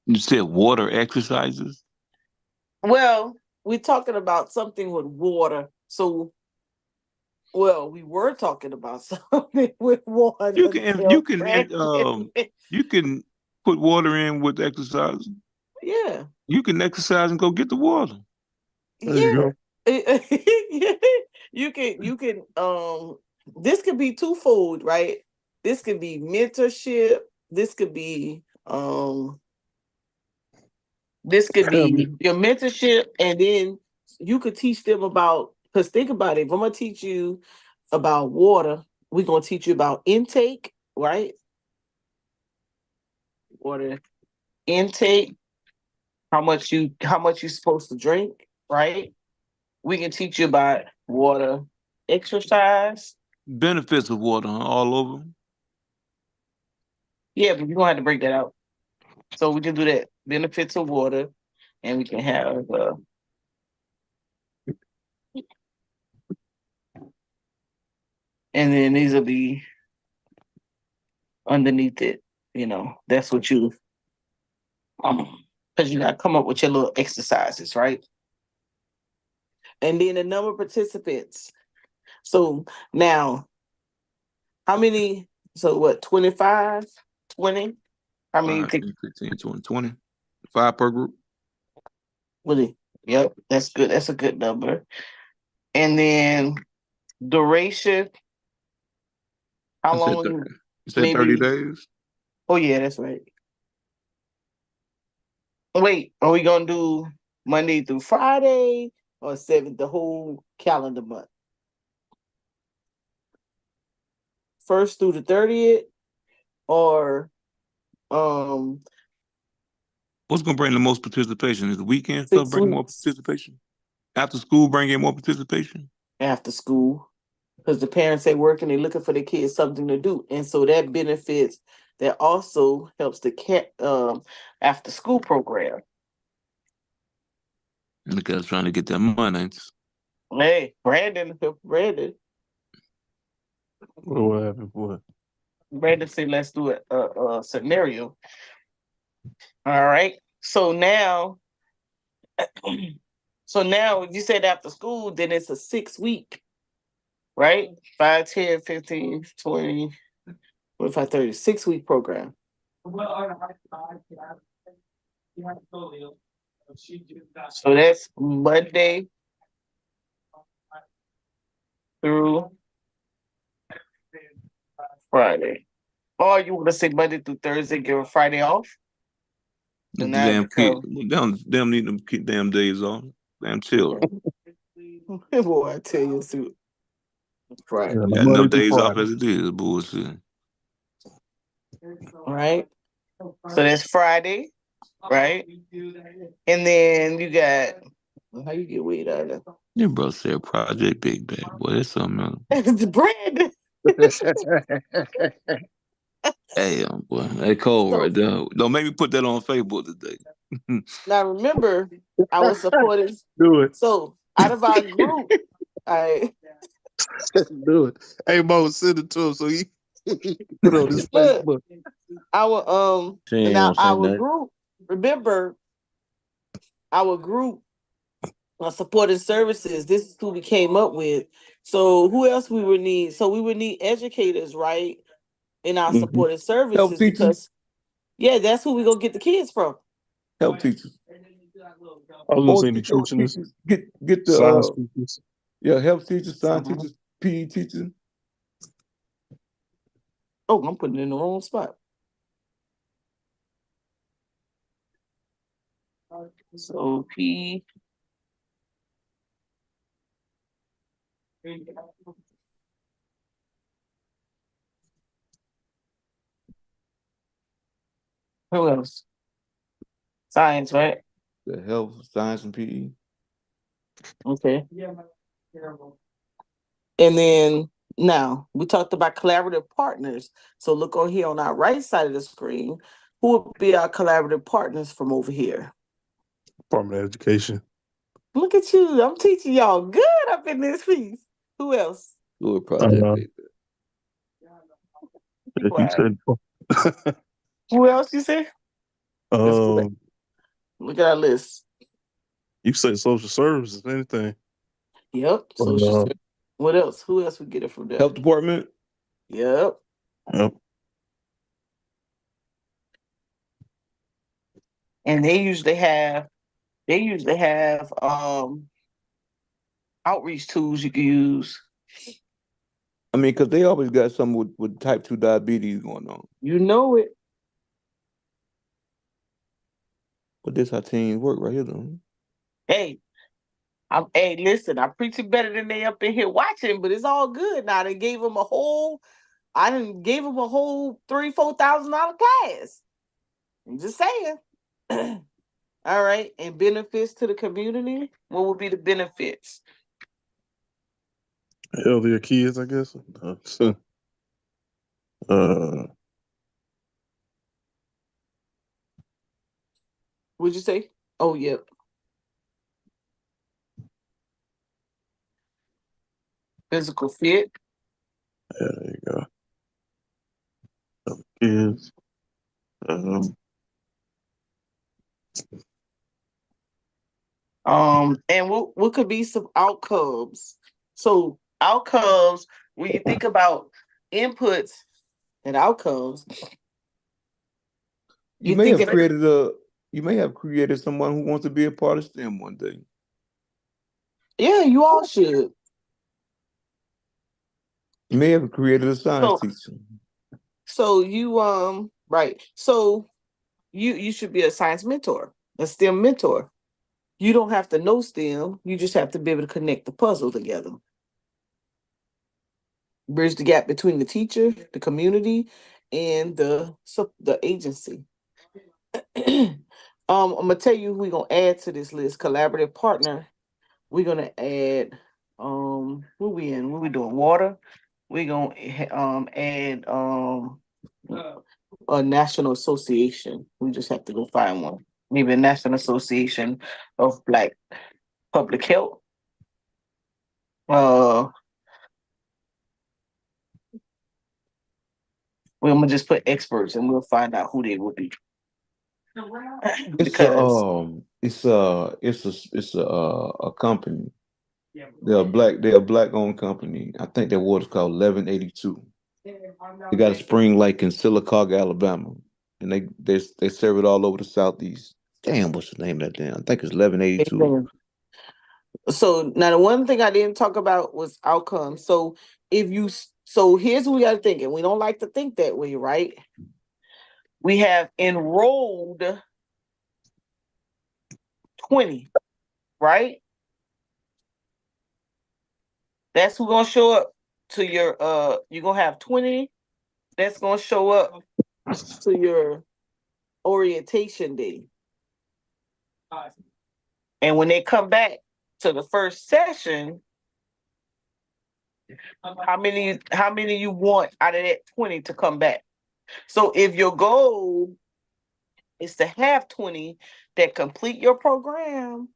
You said water exercises? Well, we're talking about something with water. So, well, we were talking about something with water You can until you can put water in with exercise. yeah. You can exercise and go get the water. There you Yeah. go. You can this could be twofold, right? This could be mentorship, this could be your mentorship, and then you could teach them about, because think about it, if I'm gonna teach you about water, we're gonna teach you about intake, right? Water intake, how much you're supposed to drink, right? We can teach you about water exercise. Benefits of water, huh? All over. Yeah, but you're gonna have to break that out. So we can do that. Benefits of water, and we can have and then these will be underneath it. That's what you because you gotta come up with your little exercises, right? And then the number of participants. So now, how many? So what? 25, 20? How many 5, 10, 15, 20, 20. 5 per group. really? Yep, that's good. That's a good number. And then duration. How I said long 30. you You said 30 maybe? days. Oh yeah, that's right. Wait, are we gonna do Monday through Friday or the whole calendar month? First through the 30th, or um What's gonna bring the most participation? Is the weekend stuff 6 bringing more weeks participation? After school bringing more participation? after school? Because the parents ain't working, they're looking for their kids something to do. And so that benefits, that also helps the after school program. The guys trying to get that money. Hey, Brandon What happened? What? said let's do a scenario. All right. So now if you said after school, then it's a 6 week, right? 5, 10, 15, 20, 25, 30, 6 week program. So that's Monday through Friday. Or you want to say Monday through Thursday, give a Friday off? So The now it damn kid, becomes damn need them damn days off. Damn children. boy, I tell you too. Friday. Yeah, Got Monday enough through days off Friday. as it is, bullshit. All right. So that's Friday, right? And then you got how you get weed out of there? Your brother said Project Big Bag. Boy, that's something else. It's Brandon. Damn, boy. That cold So right there. Don't make me put that on Facebook today. now remember, I was supporting. Do it. So out of our group, I Do it. Hey, Mo, send it to him so he put it on his look Facebook. She ain't now gonna say our nothing. group. Remember our group supporting services. This is who we came up with. So who else we would need? So we would need educators, right? In our Mm-hmm. supporting Help services, teachers. because yeah, that's who we gonna get the kids from. Help teachers. I was gonna Or say get those nutritionists, teachers. Get the science teachers. health teachers, science teachers, PE teachers. Oh, I'm putting it in the wrong spot. So P. Who else? Science, right? The health, science, and PE. Okay. And then Now, we talked about collaborative partners. So look on here on our right side of the screen. Who would be our collaborative partners from over here? Department of Education. Look at you. I'm teaching y'all good up in this piece. Who else? Do a project Uh, paper. Be you quiet. said, Who else you say? That's correct. um, Look at our list. you said social services, anything. Yep. Social Uh, service. What else? Who else would get it from there? Health department. Yep. yep. And they usually have outreach tools you can use. I mean, because they always got something with type 2 diabetes going on. You know it. But this how teams work right here, though. Hey, listen, I'm preaching better than they up in here watching, but it's all good. Now they gave them I didn't gave them a whole $3,000-4,000 class. I'm just saying. All right. And benefits to the community. What would be the benefits? Healthier kids, I guess. Uh, Would you say? Oh, yep. Physical fit. yeah, there you go. Kids. Um, And what could be some outcomes? So outcomes, when you think about inputs and outcomes, You you may think have of created someone who wants to be a part of STEM one day. yeah, you all should. You may have created a science So teacher. so you right. So you should be a science mentor, a STEM mentor. You don't have to know STEM, you just have to be able to connect the puzzle together. Bridge the gap between the teacher, the community, and the agency. I'm gonna tell you who we're gonna add to this list. Collaborative partner. We're gonna add what we in? What we doing? Water. We're gonna add a national association. We just have to go find one. Maybe a National Association of Black Public Health. We're gonna just put experts and we'll find out who they would be. It's a Because a company. They're a black owned company. I think their water's called 1182. They got a spring lake in Sylacauga, Alabama, and they serve it all over the southeast. Damn, what's the name of that damn? I think it's 1182. so now the one thing I didn't talk about was outcomes. So so here's what we gotta think, and we don't like to think that way, right? We have enrolled 20, right? That's who's gonna show up to your you're gonna have 20 that's gonna show up to your orientation day. And when they come back to the first session, how many you want out of that 20 to come back? So if your goal is to have 20 that complete your program,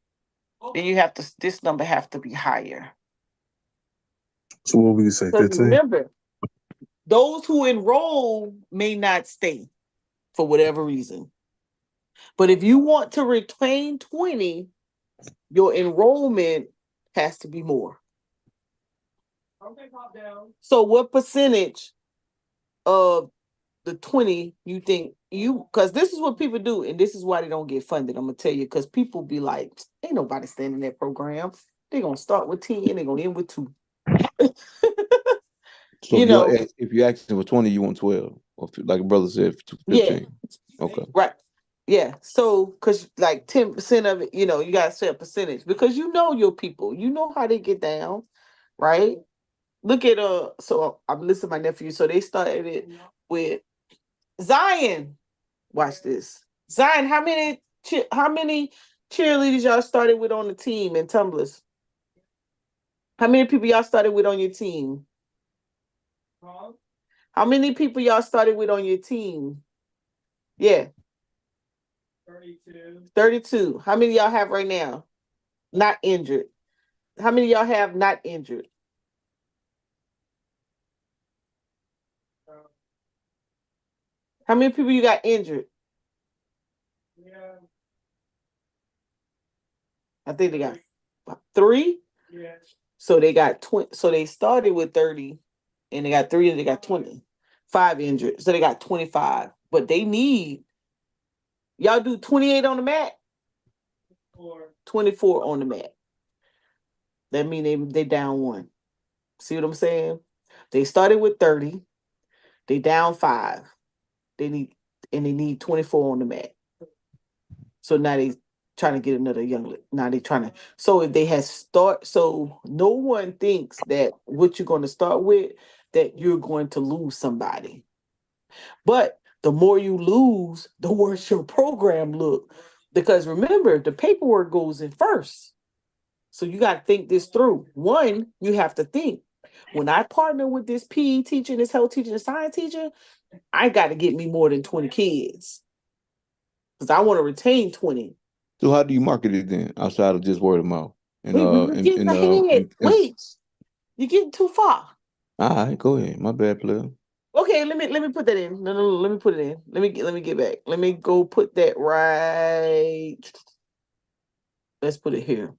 then this number have to be higher. so what would you say, Because 15? remember, those who enroll may not stay for whatever reason. But if you want to retain 20, your enrollment has to be more. So what percentage of the 20 you think because this is what people do, and this is why they don't get funded. I'm gonna tell you, because people be like, ain't nobody staying in that program. They're gonna start with 10 and they're gonna end with 2. So You know, if you're asking for 20, you want 12, or like brother said, yeah, 15. Okay. right. Yeah. So because like 10% of it, you gotta say a percentage because you know your people, you know how they get down, right? Look at so I'm listening to my nephew. So they started it with Zion. Watch this. Zion, how many cheerleaders y'all started with on the team and tumblers? How many people y'all started with on your team? How many people y'all started with on your team? Yeah. 32. How many y'all have right now? Not injured. How many y'all have not injured? How many people you got injured? I think they got 3. So they got 20. So they started with 30, and they got 3, and they got 25 injured. So they got 25. But they need y'all do 28 on the mat, 24 on the mat. That means they down 1. See what I'm saying? They started with 30. They down 5. They need 24 on the mat. So now they trying to get another young. Now they trying to. So if they had so no one thinks that what you're going to start with, that you're going to lose somebody. But the more you lose, the worse your program look. Because remember, the paperwork goes in first. So you got to think this through. One, you have to think. When I partner with this PE teacher, this health teacher, and science teacher, I got to get me more than 20 kids. Because I want to retain 20. So how do you market it then, outside of just word of mouth? And Wait, we getting ahead. Wait, you're getting too far. All right, go ahead. My bad, player. Okay, let me put that in. No, let me put it in. Let me get back. Let me go put that right. Let's put it here.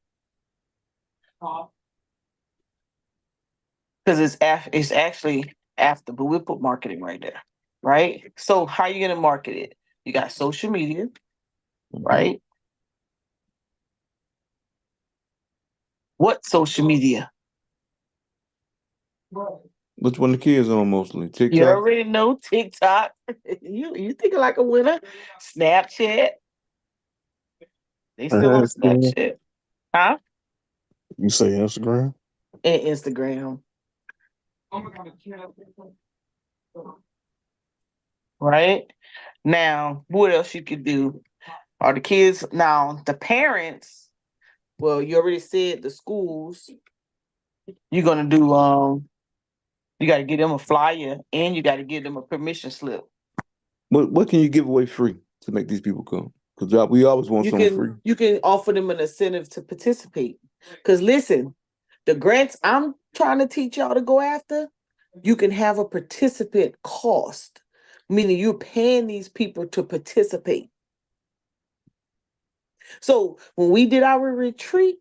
Because it's actually after, but we'll put marketing right there. Right? So how are you gonna market it? You got social media, right? What social media? Which one the kids on mostly? You TikTok? already know TikTok. you thinking like a winner. Snapchat. They still on Instagram. Snapchat. Huh? You say Instagram? And Instagram. Right? Now, what else you could do? Are the kids now the parents? Well, you already said the schools. You're gonna do you gotta give them a flyer and you gotta give them a permission slip. What can you give away free to make these people come? Because we always want something free. You can offer them an incentive to participate. Because listen, the grants I'm trying to teach y'all to go after, you can have a participant cost, meaning you're paying these people to participate. So when we did our retreat,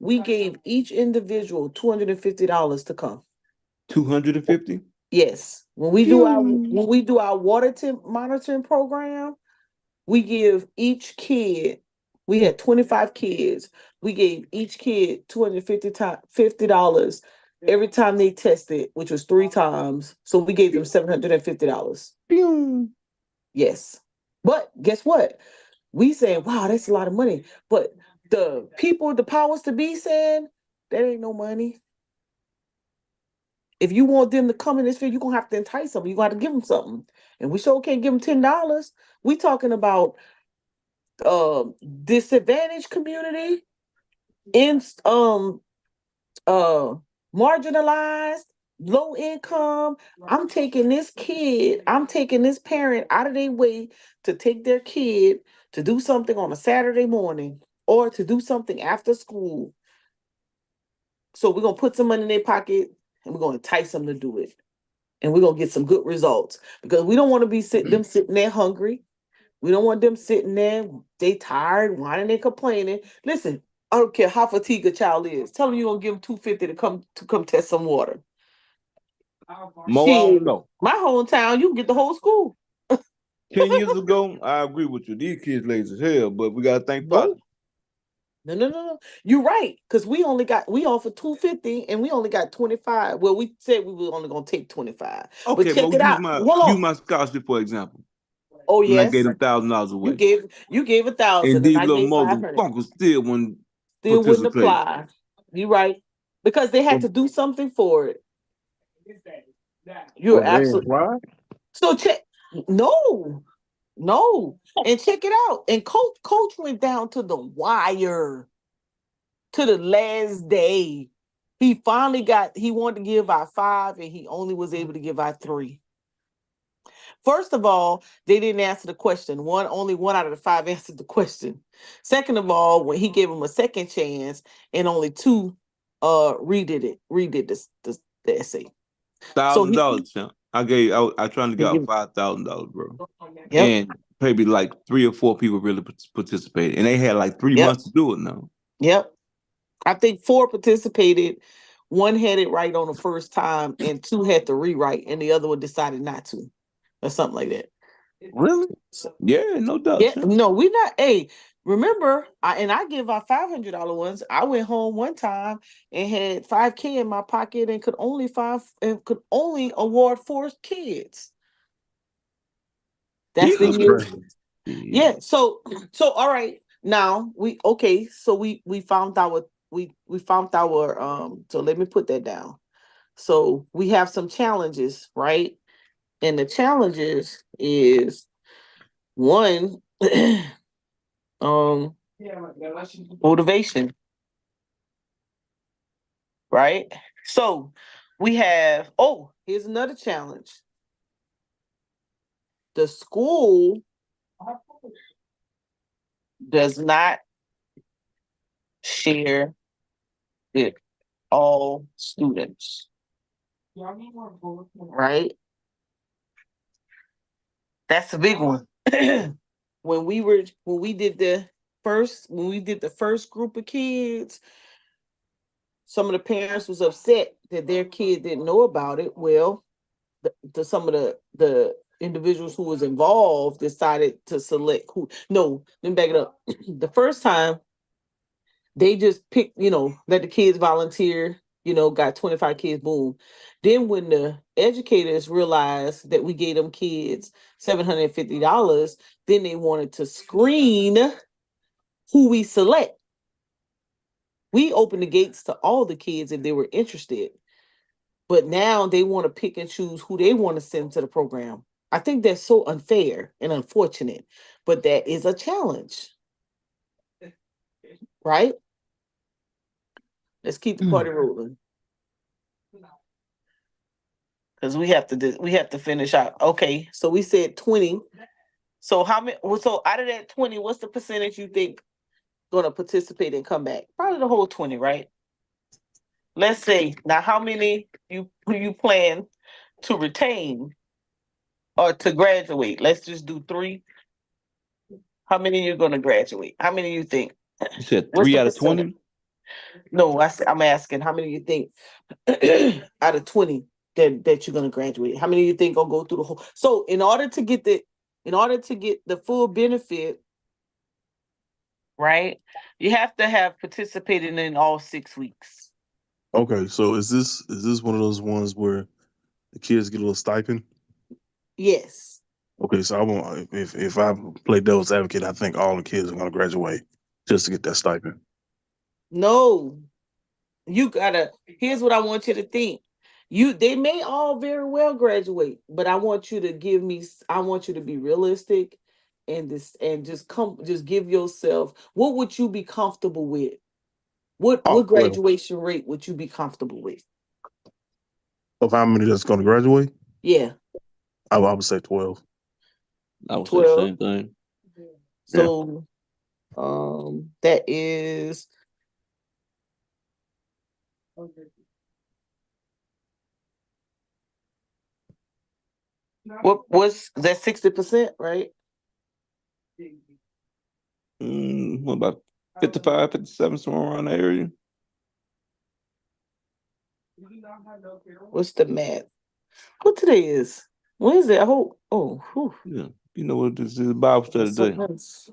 we gave each individual $250 to come. 250? Yes. When we do our water temp monitoring program, we give each kid, we had 25 kids. We gave each kid $250 every time they tested, which was 3 times. So we gave them $750. Yes. But guess what? We saying, wow, that's a lot of money. But the people, the powers to be saying, that ain't no money. If you want them to come in this field, you're gonna have to entice them. You gotta give them something. And we sure can't give them $10. We talking about disadvantaged community, in uh marginalized, low income. I'm taking this parent out of their way to take their kid to do something on a Saturday morning or to do something after school. So we're gonna put some money in their pocket and we're gonna entice them to do it. And we're gonna get some good results because we don't want to be sitting there hungry. We don't want them sitting there, they tired, whining and complaining. Listen, I don't care how fatigued a child is. Tell them you're gonna give them $250 to come test some water. More I Shit, don't know. my hometown, you can get the whole school. 10 years ago, I agree with you. These kids lazy as hell, but we gotta think No, positive. no. You're right, because we offered $250 and we only got 25. Well, we said we were only gonna take 25. But Okay, check but it use out. my Hold use on. my scholarship for example. Oh And I gave yes, them $1,000 you away. gave 1,000 And and these I little gave 500. motherfuckers still wouldn't Still wouldn't participate. apply. You right. Because they had Well, to do something for it. You're well, they absolutely apply. so check. No, no. And check it out. And coach went down to the wire to the last day. He wanted to give out 5 and he only was able to give out 3. First of all, they didn't answer the question. Only 1 out of the 5 answered the question. Second of all, when he gave him a second chance and only 2 redid the essay. So $1,000, champ. I trying to get out $5,000, bro. Yep. And maybe like 3 or 4 people really participated, and they had like 3 Yep. months to do it now. Yep. I think 4 participated. 1 had it right on the first time, and 2 had to rewrite, and the other one decided not to, or something like that. Really? So, Yeah, no doubt. yeah, champ. no, we not. Hey, remember, I give out $500 ones. I went home one time and had $5K in my pocket and could only award 4 kids. That's the That's Yeah. year. crazy. Yeah. So all right. Now so we found our so let me put that down. So we have some challenges, right? And the challenges is one motivation, right? So we have here's another challenge. The school does not share with all students, right? That's a big one. when we did the first group of kids, some of the parents was upset that their kid didn't know about it. Well, some of the individuals who was involved decided to select who. No, let me back it up. The first time they just picked, let the kids volunteer, got 25 kids, boom. Then when the educators realized that we gave them kids $750, then they wanted to screen who we select. We opened the gates to all the kids if they were interested. But now they want to pick and choose who they want to send to the program. I think that's so unfair and unfortunate, but that is a challenge, right? Let's keep the party rolling because we have to finish out. Okay, so we said 20. So how many? So out of that 20, what's the percentage you think going to participate and come back? Probably the whole 20, right? Let's say now, how many you plan to retain or to graduate? Let's just do 3. How many are you going to graduate? How many you think? You said What's 3 the out of percentage? 20? No, I'm asking how many you think out of 20 that you're gonna graduate. How many you think gonna go through the whole? So in order to get the full benefit, right? You have to have participated in all 6 weeks. Okay, so is this one of those ones where the kids get a little stipend? Yes. Okay, so I want if I play devil's advocate, I think all the kids are going to graduate just to get that stipend. No. You gotta. Here's what I want you to think. They may all very well graduate, but I want you to I want you to be realistic and just give yourself, what would you be comfortable with? What Oh, 12. graduation rate would you be comfortable with? Of how many that's going to graduate? Yeah, I would say 12. I would say the 12. same thing. Yeah. So that is what's that 60%, right? What about 55, 57, somewhere around the area? What's the math? What today is? Wednesday. I hope. Oh, whew. Yeah. You know what this is, Bible study That's day. something else.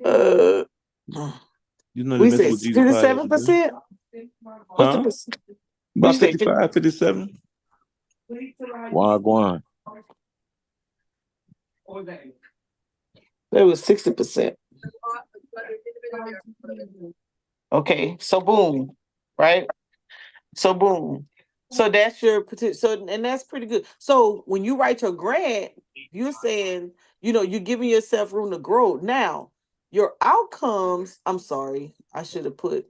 uh, You know they we messing said with Jesus Christ 57%. yesterday. What's the Huh? percent? What you About say? 55, 57. Wagwan. It was 60%. Okay, so boom, right? So boom. So that's your potential. So and that's pretty good. So when you write your grant, you're saying, you're giving yourself room to grow. Now, your outcomes, I'm sorry, I should have put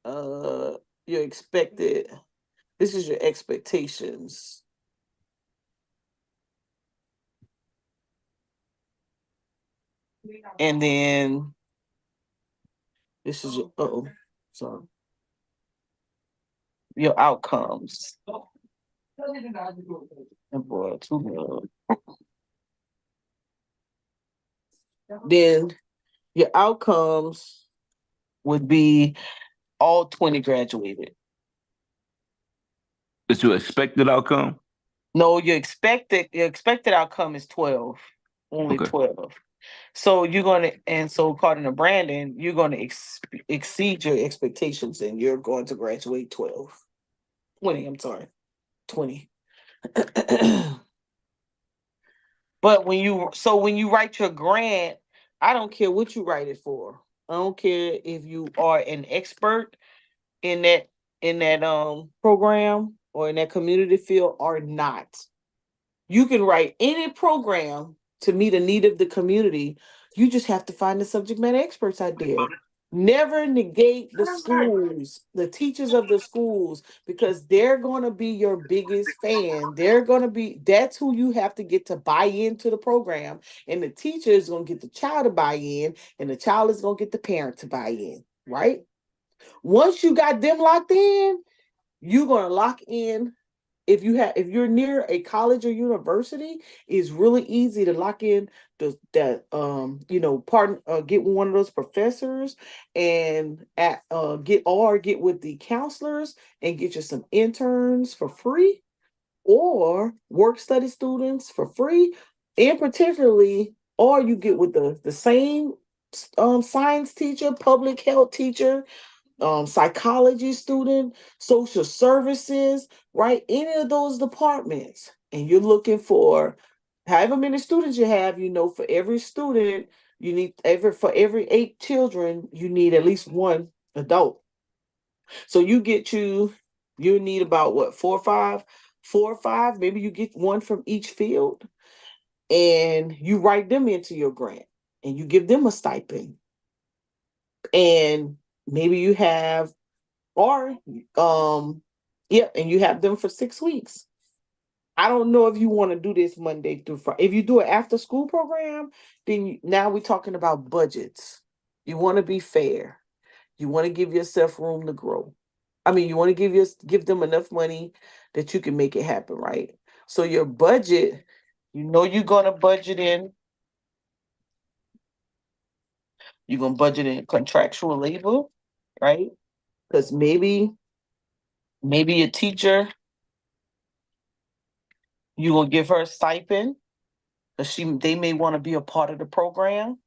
your expected. This is your expectations. And then this is your sorry. Your outcomes. And boy, too much. Then your outcomes would be all 20 graduated. It's your expected outcome. No, your expected outcome is 12. Only Okay. 12. So you're gonna, and so according to Brandon, you're gonna exceed your expectations and you're going to graduate 12. 20, I'm sorry. 20. But when you write your grant, I don't care what you write it for. I don't care if you are an expert in that program or in that community field or not. You can write any program to meet a need of the community. You just have to find the subject matter experts out there. Never negate the schools, the teachers of the schools, because they're going to be your biggest fan. That's who you have to get to buy into the program. And the teacher is going to get the child to buy in, and the child is going to get the parent to buy in, right? Once you got them locked in, you're going to lock in. If you're near a college or university, it's really easy to lock in get one of those professors and get with the counselors and get you some interns for free or work study students for free, and particularly, or you get with the same science teacher, public health teacher, psychology student, social services, right? Any of those departments. And you're looking for however many students you have, for every student, for every 8 children, you need at least one adult. So you need about what, 4 or 5, maybe you get one from each field, and you write them into your grant and you give them a stipend. And maybe you have or and you have them for 6 weeks. I don't know if you want to do this Monday through Friday. If you do an after school program, then now we're talking about budgets. You want to be fair. You want to give yourself room to grow. I mean, you want to give them enough money that you can make it happen, right? So your budget, you're gonna budget in. You're gonna budget in contractual labor, right? Because maybe a teacher, you're gonna give her a stipend because they may want to be a part of the program,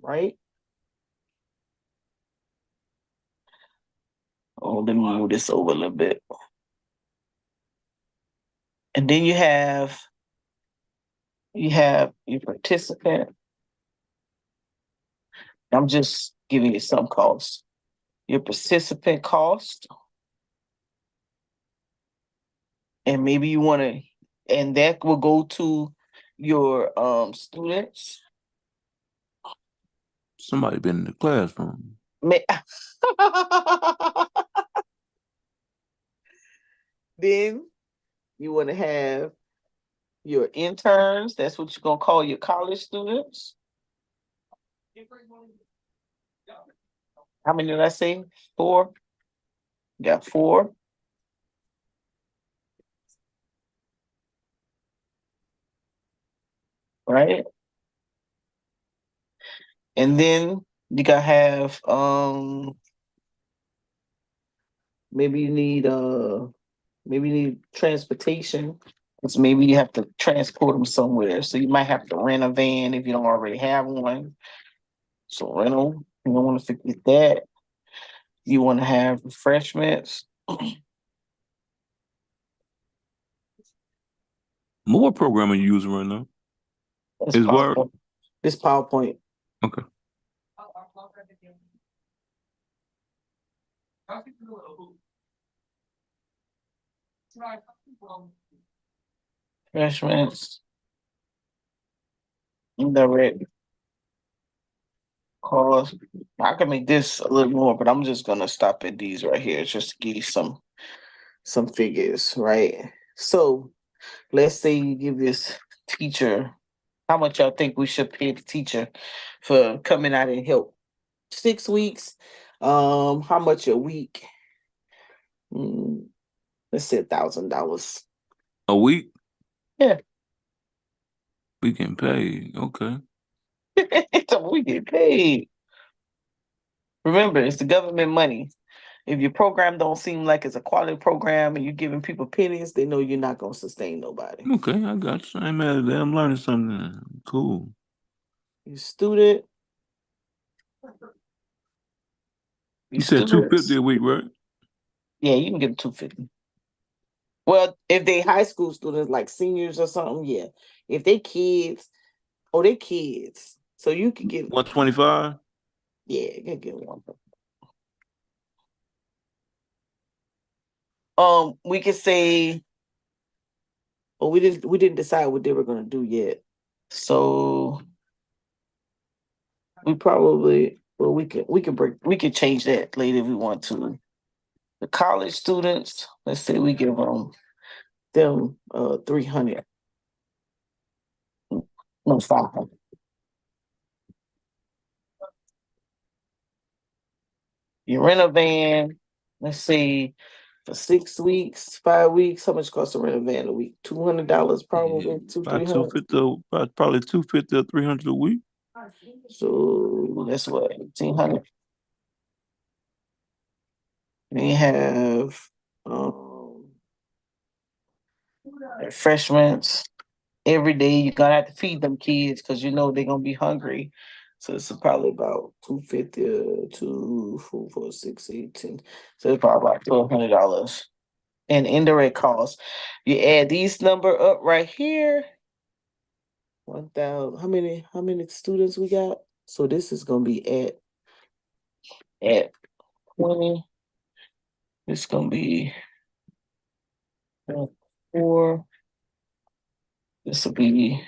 right? Oh, let me move this over a little bit. And then you have your participant. I'm just giving you some costs. Your participant cost. And maybe you want to, and that will go to your students. Somebody been in the classroom. Then you want to have your interns. That's what you're gonna call your college students. How many did I say? 4. You got 4. Right? And then you gotta have maybe you need transportation. Because maybe you have to transport them somewhere. So you might have to rent a van if you don't already have one. So rental, you don't want to forget that. You want to have refreshments. What program are you using right now? That's Is Word? PowerPoint. This PowerPoint. Okay. Refreshments. Indirect. Cause I can make this a little more, but I'm just gonna stop at these right here just to give you some figures, right? So let's say you give this teacher, how much y'all think we should pay the teacher for coming out and help? 6 weeks. How much a week? Mm, let's say $1,000. A week Yeah. we can pay. Okay. So we get paid. Remember, it's the government money. If your program don't seem like it's a quality program and you're giving people pennies, they know you're not gonna sustain nobody. Okay, I got you. I ain't mad at that. I'm learning something. Cool. Your student, your You said 250 students, a week, right? yeah, you can get 250. Well, if they high school students like seniors or something, yeah. If they kids, oh, they kids. So you could get 125. yeah, you can get one. We could say, well, we didn't decide what they were gonna do yet. So we probably well we could change that later if we want to. The college students, let's say we give them 300, no 500. You rent a van, let's say for 6 weeks, 5 weeks. How much costs to rent a van a week? $200 Yeah, probably, two, about 300. 250, about probably 250 or 300 a week. So that's what, 1,800. They have refreshments every day. You're gonna have to feed them kids because you know they're gonna be hungry. So it's probably about 250 to 4, 6, 8, 10. So it's probably about $1,200 in indirect costs. You add these number up right here. 1,000. How many students we got? So this is gonna be at 20. It's gonna be 4. This will be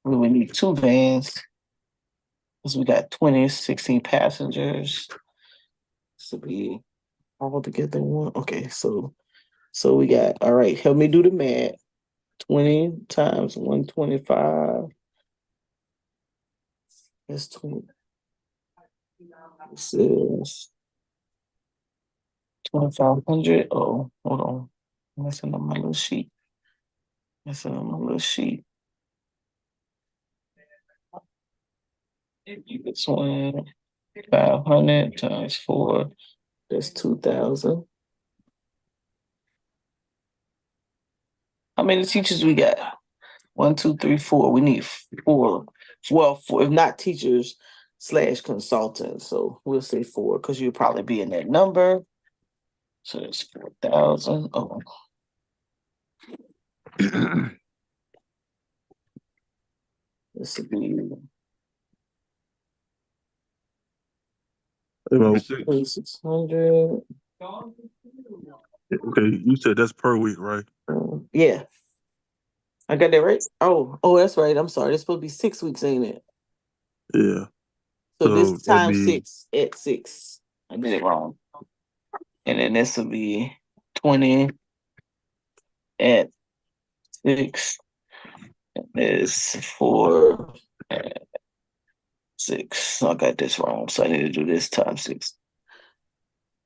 we need 2 vans because we got 20, 16 passengers. This will be all together one. Okay, so we got all right. Help me do the math. 20 times 125. That's 20. This is 2,500. Oh, hold on. I'm messing up my little sheet. Messing up my little sheet. This one, 500 times 4. That's 2,000. How many teachers we got? 1, 2, 3, 4. We need 4. Well, 4, if not teachers / consultants. So we'll say 4 because you'll probably be in that number. So it's 4,000. Oh, this would be You know, 2,600. okay, you said that's per week, right? Yeah, I got that right. Oh, that's right. I'm sorry. It's supposed to be 6 weeks, ain't it? Yeah. So this So that'd times be 6 at 6. I did it wrong. And then this will be 20 at 6. Is 4 at 6. I got this wrong, so I need to do this times 6.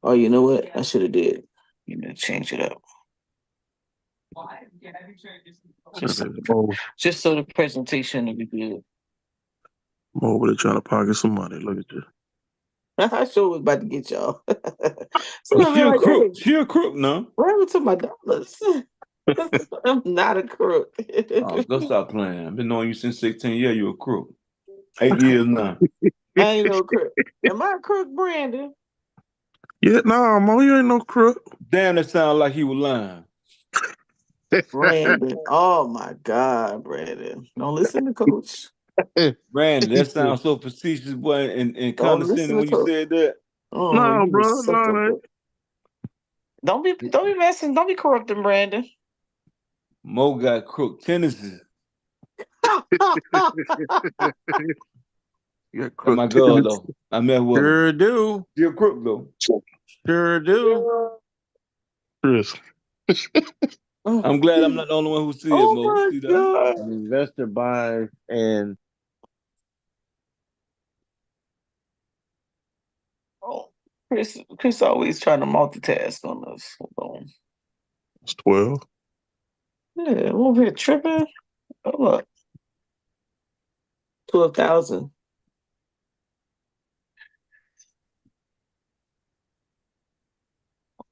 Oh, you know what? I should have did. You need to change it up. Just, Mo, just so the presentation will be good. Mo over there trying to pocket some money. Look at this. I sure was about to get y'all. Oh, So I'll be like, hey, She a crook now. what happened to my dollars? I'm not a crook. Oh, go stop playing. I've been knowing you since 16 years. You a crook. 8 years now. I ain't no crook. Am I a crook, Brandon? Yeah, nah, Mo, you ain't no crook. Damn, that sound like he was lying. Brandon. Oh my God, Brandon. Don't listen to coach. Brandon, that sounds so facetious, boy, and Don't listen condescending to when you coach. said that. Oh, No, you bro, was such a no, crook. Don't be messing. Don't be corrupting Brandon. Mo got crook tendencies. You got That's my crook girl tenants. though. I met with her. Sure do. She a crook though. Sure do. Chris. Oh, I'm glad I'm not the only one who see it, oh Mo. my See that? God. An investor buys and Oh, Chris always trying to multitask on us. Hold on. It's 12. Yeah, I'm over here tripping. Hold up. 12,000.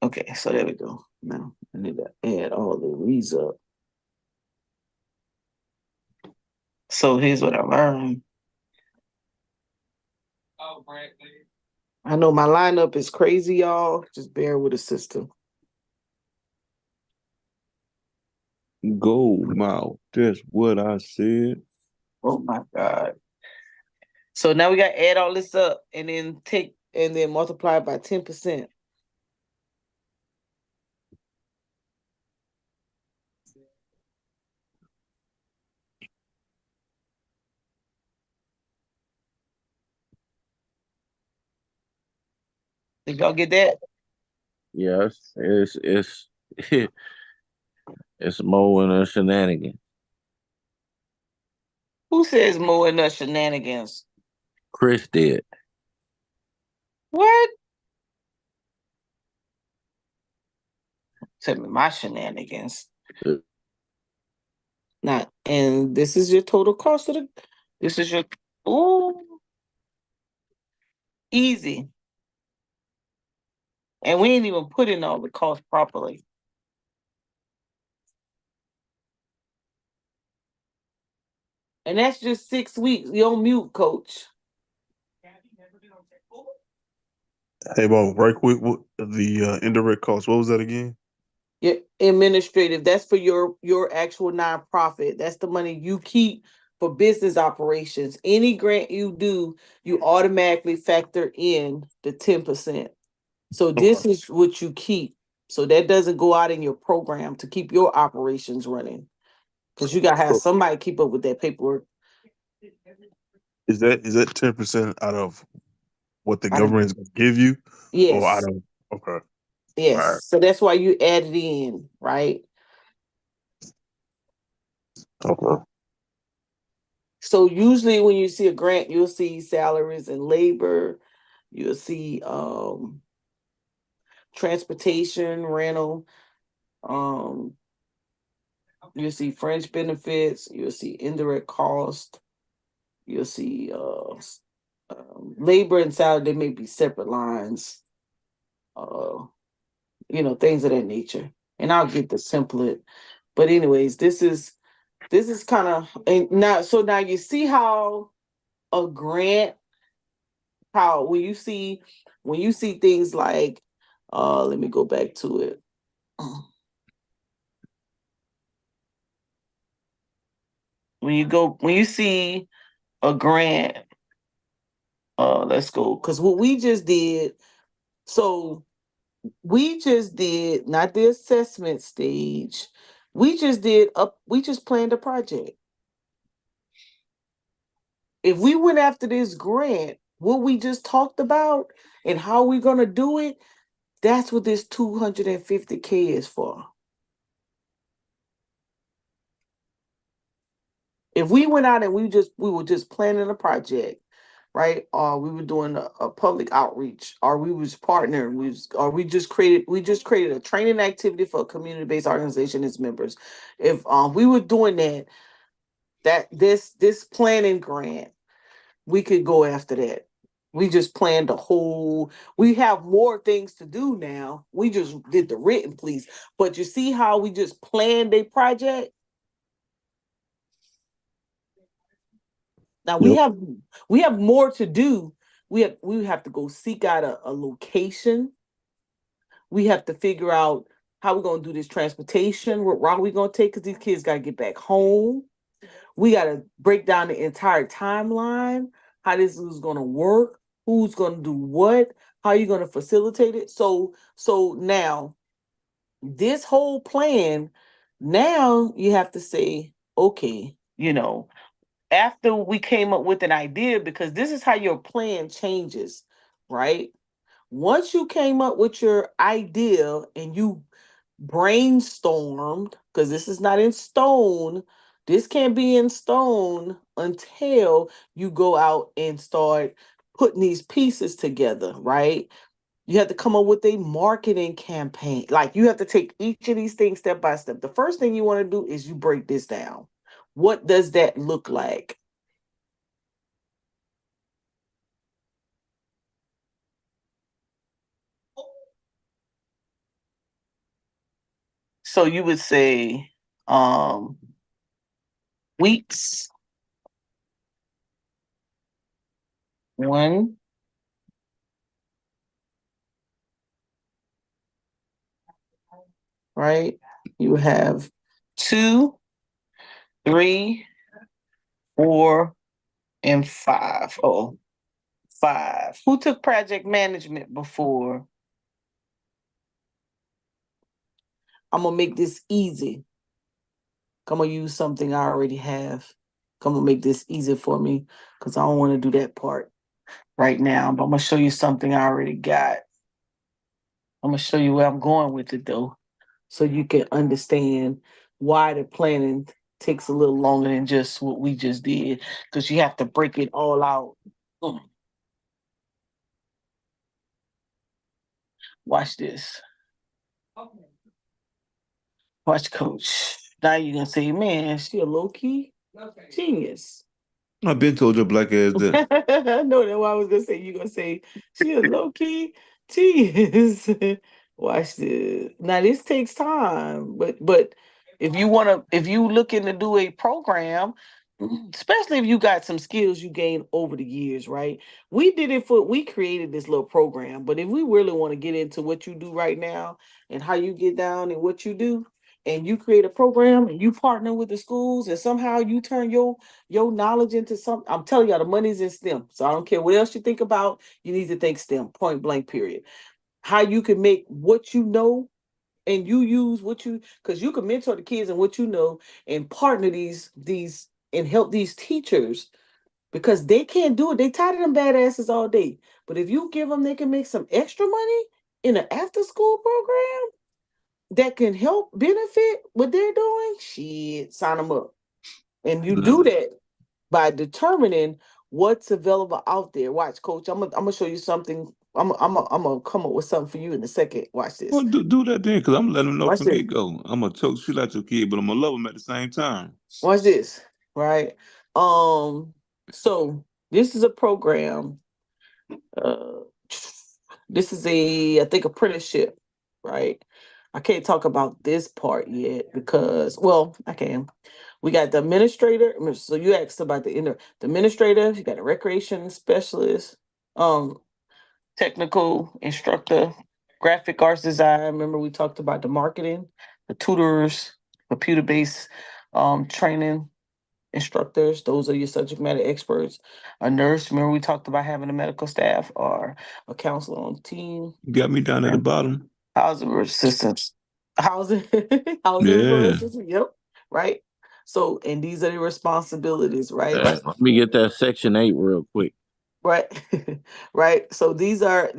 Okay, so there we go. Now I need to add all of these up. So here's what I learned. I know my lineup is crazy, y'all. Just bear with the system. Gold mouth. That's what I said. Oh my God. So now we got to add all this up and then multiply it by 10%. Did y'all get that? yes, it's it's more than a shenanigan. Who says more than us shenanigans? Chris did. What? Tell me my shenanigans. Not, and this is your total cost of this is your, ooh, easy. And we ain't even put in all the costs properly. And that's just 6 weeks. You're on mute, coach. Hey, Bob, right quick, what the indirect cost? What was that again? Your administrative, that's for your actual nonprofit. That's the money you keep for business operations. Any grant you do, you automatically factor in the 10%. So Okay. this is what you keep. So that doesn't go out in your program to keep your operations running. Because you gotta have So somebody keep up with that paperwork. is that 10% out of what the I don't, government is going to give you, or out yes, of? Okay. All right. yes. So that's why you add it in, right? Okay. So usually when you see a grant, you'll see salaries and labor, you'll see transportation, rental, um, you'll see fringe benefits, you'll see indirect cost, you'll see labor and salary, they may be separate lines, uh, things of that nature. And I'll get the template. But anyways, this is kind of, and now you see how a grant, how when you see things like, let me go back to it. When you see a grant, let's go, because what we just did, so we just did not the assessment stage, we just planned a project. If we went after this grant, what we just talked about and how we're gonna do it, that's what this 250K is for. If we went out and we were just planning a project, right? Or we were doing a public outreach, or we was partnering, or we just created a training activity for a community-based organization and its members. If we were doing this planning grant, we could go after that. We just planned a whole, we have more things to do now. We just did the written piece. But you see how we just planned a project? Now we Yep. have we have more to do. We have to go seek out a location. We have to figure out how we're gonna do this transportation, what route we're gonna take, because these kids gotta get back home. We gotta break down the entire timeline, how this is gonna work, who's gonna do what, how you're gonna facilitate it. So now this whole plan, now you have to say, okay, after we came up with an idea, because this is how your plan changes, right? Once you came up with your idea and you brainstormed, because this is not in stone, this can't be in stone until you go out and start putting these pieces together, right? You have to come up with a marketing campaign. Like, you have to take each of these things step by step. The first thing you want to do is you break this down. What does that look like? So you would say weeks one, right? You have 2, 3, 4, and 5. Oh, 5. Who took project management before? I'm gonna make this easy. I'm gonna use something I already have. I'm gonna make this easy for me because I don't want to do that part right now. But I'm gonna show you something I already got. I'm gonna show you where I'm going with it though, so you can understand why the planning takes a little longer than just what we just did, because you have to break it all out. Watch this. Watch coach. Now you're gonna say, man, she a low key genius. I've been told your black ass that. I know that what I was gonna say. You're gonna say she a low key genius. Watch this. Now this takes time, but if you looking to do a program, especially if you got some skills you gained over the years, right? We created this little program, but if we really want to get into what you do right now and how you get down and what you do, and you create a program and you partner with the schools and somehow you turn your knowledge into something, I'm telling y'all the money's in STEM. So I don't care what else you think about, you need to think STEM, point blank, period. How you can make what you know and you use what you, because you can mentor the kids and what you know and partner these and help these teachers, because they can't do it. They tired of them badasses all day. But if you give them, they can make some extra money in an after school program that can help benefit what they're doing. Shit, sign them up. And you do that by determining what's available out there. Watch, coach. I'm gonna show you something. I'm gonna come up with something for you in a second. Watch Well, this. do that then, because I'm letting them know Watch from the this. get go. I'm gonna choke shit out your kid, but I'm gonna love them at the same time. Watch this. Right. Um. So this is a program. Uh, this is I think apprenticeship. Right. I can't talk about this part yet because, well, I can. We got the administrator. So you asked about the administrator. You got a recreation specialist, um, technical instructor, graphic arts design. Remember we talked about the marketing, the tutors, computer based training instructors. Those are your subject matter experts. A nurse. Remember we talked about having a medical staff or a counselor on team. You got me down at the bottom. Housing assistants. Housing housing Yeah. resources. Yep. Right. So, and these are the responsibilities, right? Let me get that Section 8 real quick. Right. Right. So these are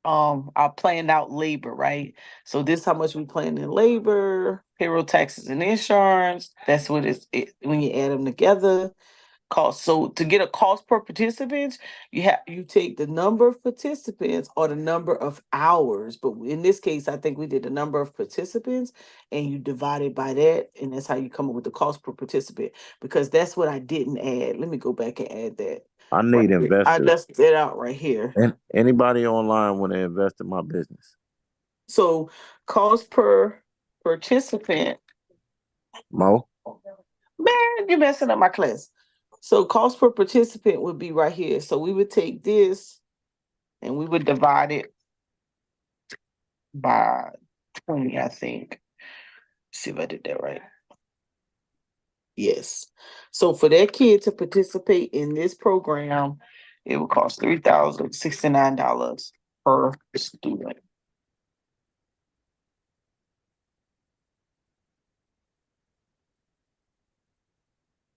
our planned out labor, right? So this is how much we plan in labor, payroll, taxes, and insurance. That's what when you add them together. Cost. So to get a cost per participant, you take the number of participants or the number of hours. But in this case, I think we did the number of participants and you divide it by that, and that's how you come up with the cost per participant. Because that's what I didn't add. Let me go back and add that. I Right need here. I investors. left that out right here. And anybody online want to invest in my business? So cost per participant. Mo? Man, you're messing up my class. So cost per participant would be right here. So we would take this and we would divide it by 20, I think. See if I did that right. Yes. So for that kid to participate in this program, it would cost $3,069 per student.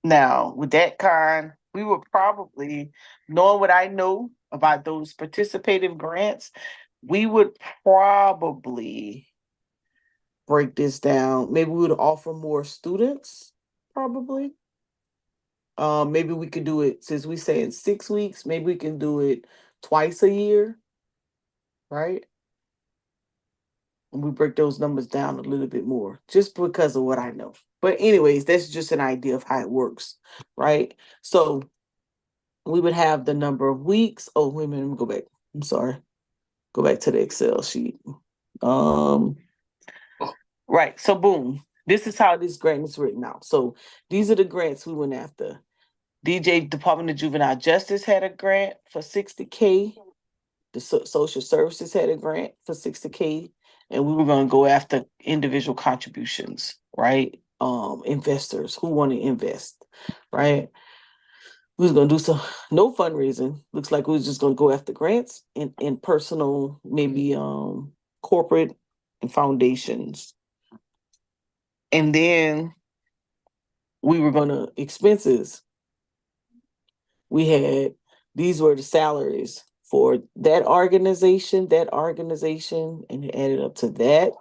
Now, with that kind, we would probably, knowing what I know about those participative grants, we would probably break this down. Maybe we would offer more students, probably. Maybe we could do it since we say in 6 weeks, maybe we can do it twice a year, right? And we break those numbers down a little bit more just because of what I know. But anyways, that's just an idea of how it works, right? So we would have the number of weeks. Oh, wait a minute, let me go back. I'm sorry. Go back to the Excel sheet. Right. So boom. This is how this grant is written out. So these are the grants we went after. DJ Department of Juvenile Justice had a grant for 60K. The social services had a grant for 60K. And we were going to go after individual contributions, right? Investors who want to invest, right? We was gonna do some no fundraising. Looks like we was just gonna go after grants and personal, maybe corporate and foundations. And then we were gonna expenses. We had these were the salaries for that organization, and it added up to that.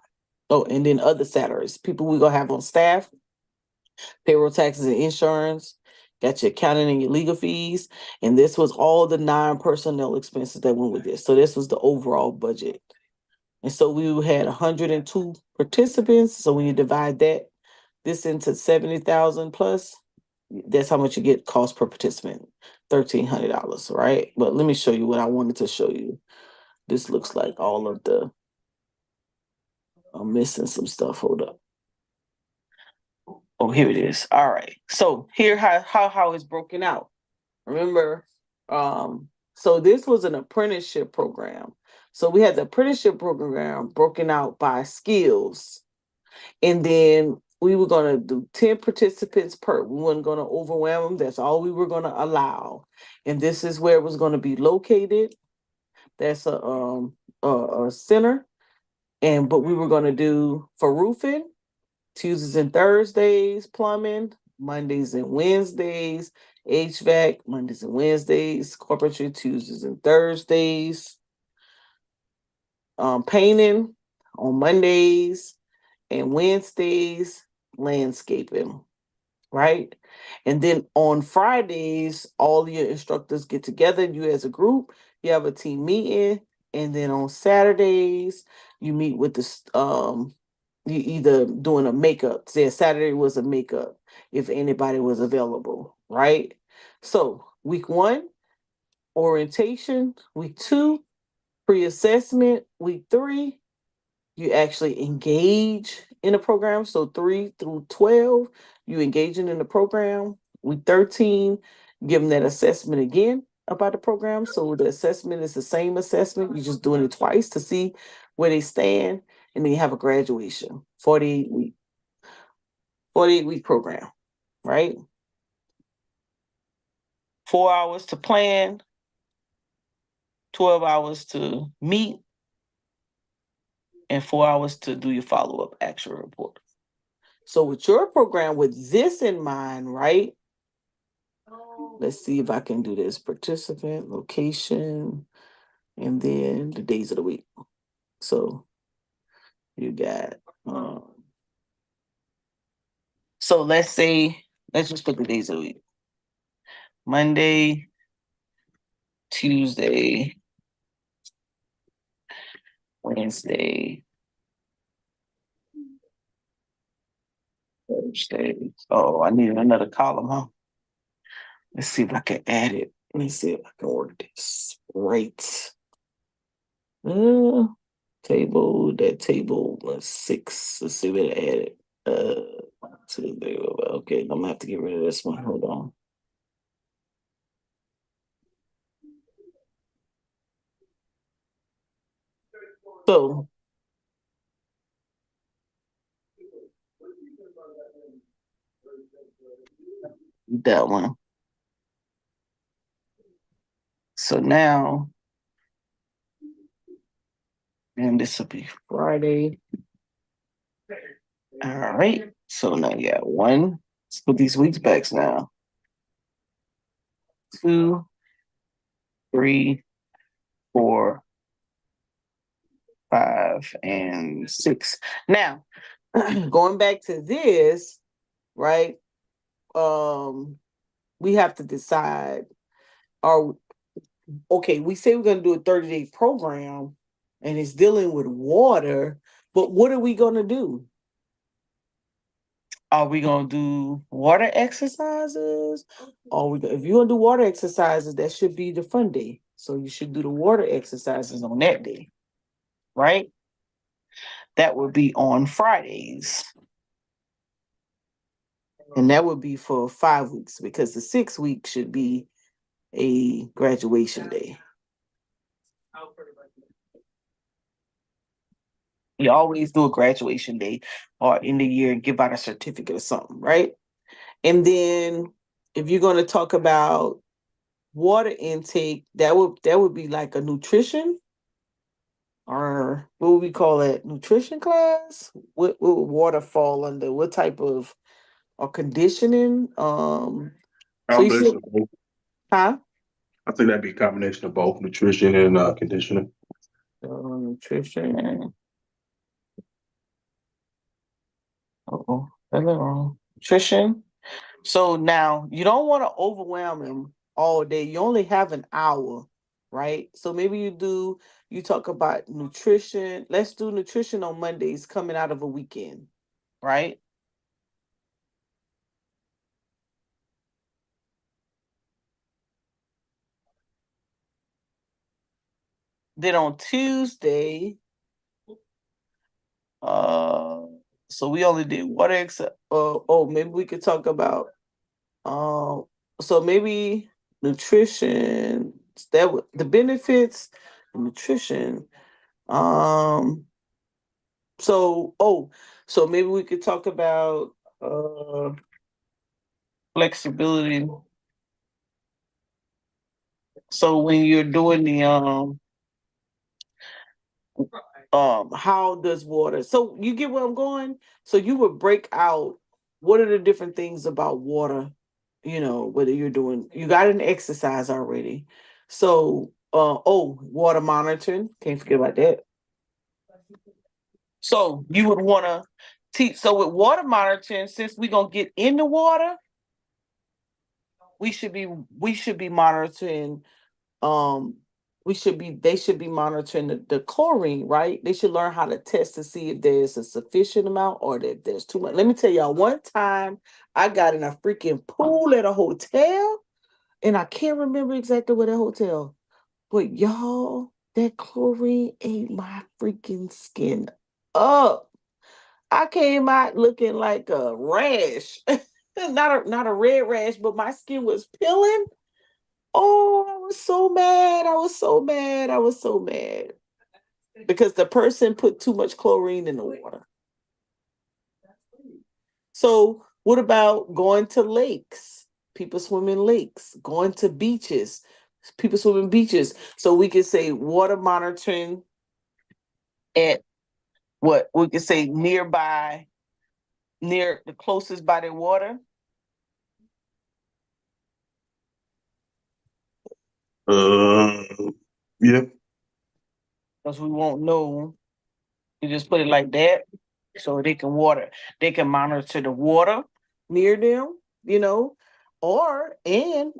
Oh, and then other salaries, people we gonna have on staff, payroll taxes and insurance, got your accounting and your legal fees. And this was all the non-personnel expenses that went with this. So this was the overall budget. And so we had 102 participants. So when you divide this into 70,000 plus, that's how much you get cost per participant, $1,300, right? But let me show you what I wanted to show you. This looks like all of the, I'm missing some stuff. Hold up. Oh, here it is. All right. So here how it's broken out. Remember, so this was an apprenticeship program. So we had the apprenticeship program broken out by skills. And then we were gonna do 10 participants per. We weren't gonna overwhelm them. That's all we were gonna allow. And this is where it was gonna be located. That's a center. But we were gonna do for roofing, Tuesdays and Thursdays, plumbing, Mondays and Wednesdays, HVAC, Mondays and Wednesdays, carpentry, Tuesdays and Thursdays, painting on Mondays and Wednesdays, landscaping, right? And then on Fridays, all your instructors get together, you as a group, you have a team meeting, and then on Saturdays, you meet with you either doing a makeup. Say Saturday was a makeup if anybody was available, right? So week 1, orientation. Week 2, pre-assessment. Week 3, you actually engage in the program. So 3 through 12, you engaging in the program. Week 13, give them that assessment again about the program. So the assessment is the same assessment. You're just doing it twice to see where they stand. And then you have a graduation, 48-week program, right? 4 hours to plan, 12 hours to meet, and 4 hours to do your follow-up actual report. So with your program, with this in mind, right? Let's see if I can do this. Participant, location, and then the days of the week. So you got, so let's just put the days of the week. Monday, Tuesday, Wednesday, Thursday. Oh, I need another column, huh? Let's see if I can add it. Let me see if I can work this right. That table was 6. Let's see what I added. Okay, I'm gonna have to get rid of this one. Hold on. So that one. So now, and this will be Friday. All right. So now you got 1, Let's put these weeks back now. 2, 3, 4, 5, and 6. Now, going back to this, right? We have to decide, are okay, we say we're gonna do a 30-day program and it's dealing with water, but what are we gonna do? Are we gonna do water exercises? If you're gonna do water exercises, that should be the fun day. So you should do the water exercises on that day, right? That would be on Fridays. And that would be for 5 weeks because the 6th week should be a graduation day. You always do a graduation day or in the year and give out a certificate or something, right? And then if you're going to talk about water intake, that would be like a nutrition, or what would we call it? Nutrition class? What would water fall under? What type of, or conditioning? So you said, Combination of both. huh? I think that'd be a combination of both nutrition and conditioning. Nutrition. Oh, nutrition. So now you don't want to overwhelm him all day. You only have an hour, right? So maybe you talk about nutrition. Let's do nutrition on Mondays coming out of a weekend, right? Then on Tuesday, uh, so we only did what maybe we could talk about so maybe nutrition, the benefits of nutrition. Um so maybe we could talk about flexibility. So when you're doing the how does water, so you get where I'm going? So you would break out what are the different things about water, whether you got an exercise already. So water monitoring, can't forget about that. So you would want to teach. So with water monitoring, since we're gonna get in the water, we should be monitoring. Um, they should be monitoring the chlorine, right? They should learn how to test to see if there's a sufficient amount or if there's too much. Let me tell y'all, one time I got in a freaking pool at a hotel, and I can't remember exactly what that hotel, but y'all, that chlorine ate my freaking skin up. I came out looking like a rash. Not a red rash, but my skin was peeling. Oh, I was so mad. I was so mad. I was so mad. Because the person put too much chlorine in the water. So, what about going to lakes? People swim in lakes, going to beaches. People swim in beaches. So we could say water monitoring at what we could say near the closest body of water. Uh, yeah. Because we won't know. You just put it like that. So they can monitor the water near them, or in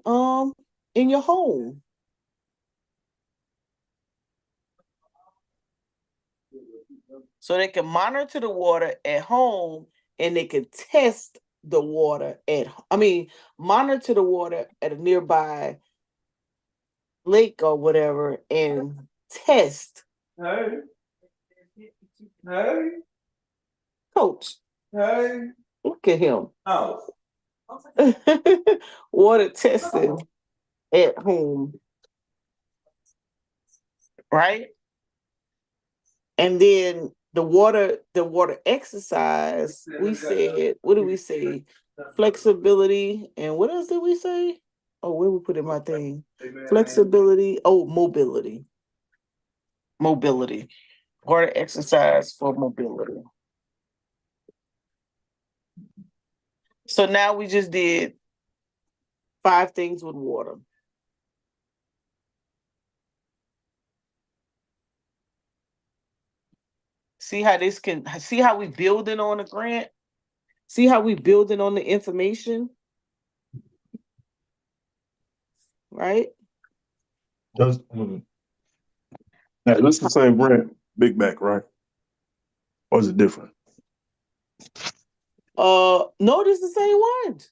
your home. So they can monitor the water at home, and they can test the water monitor the water at a nearby lake or whatever and test. Hey. Hey. Coach. Hey. Look at him. Oh. Water testing at home. Right? And then the water exercise, we said, what did we say? Flexibility. And what else did we say? Oh, where we put in my thing? Flexibility. Oh, mobility. Mobility. Water exercise for mobility. So now we just did 5 things with water. See how see how we building on the grant? See how we building on the information? Right? Does now this the same brand, Big Back, right? Or is it different? No, this the same ones.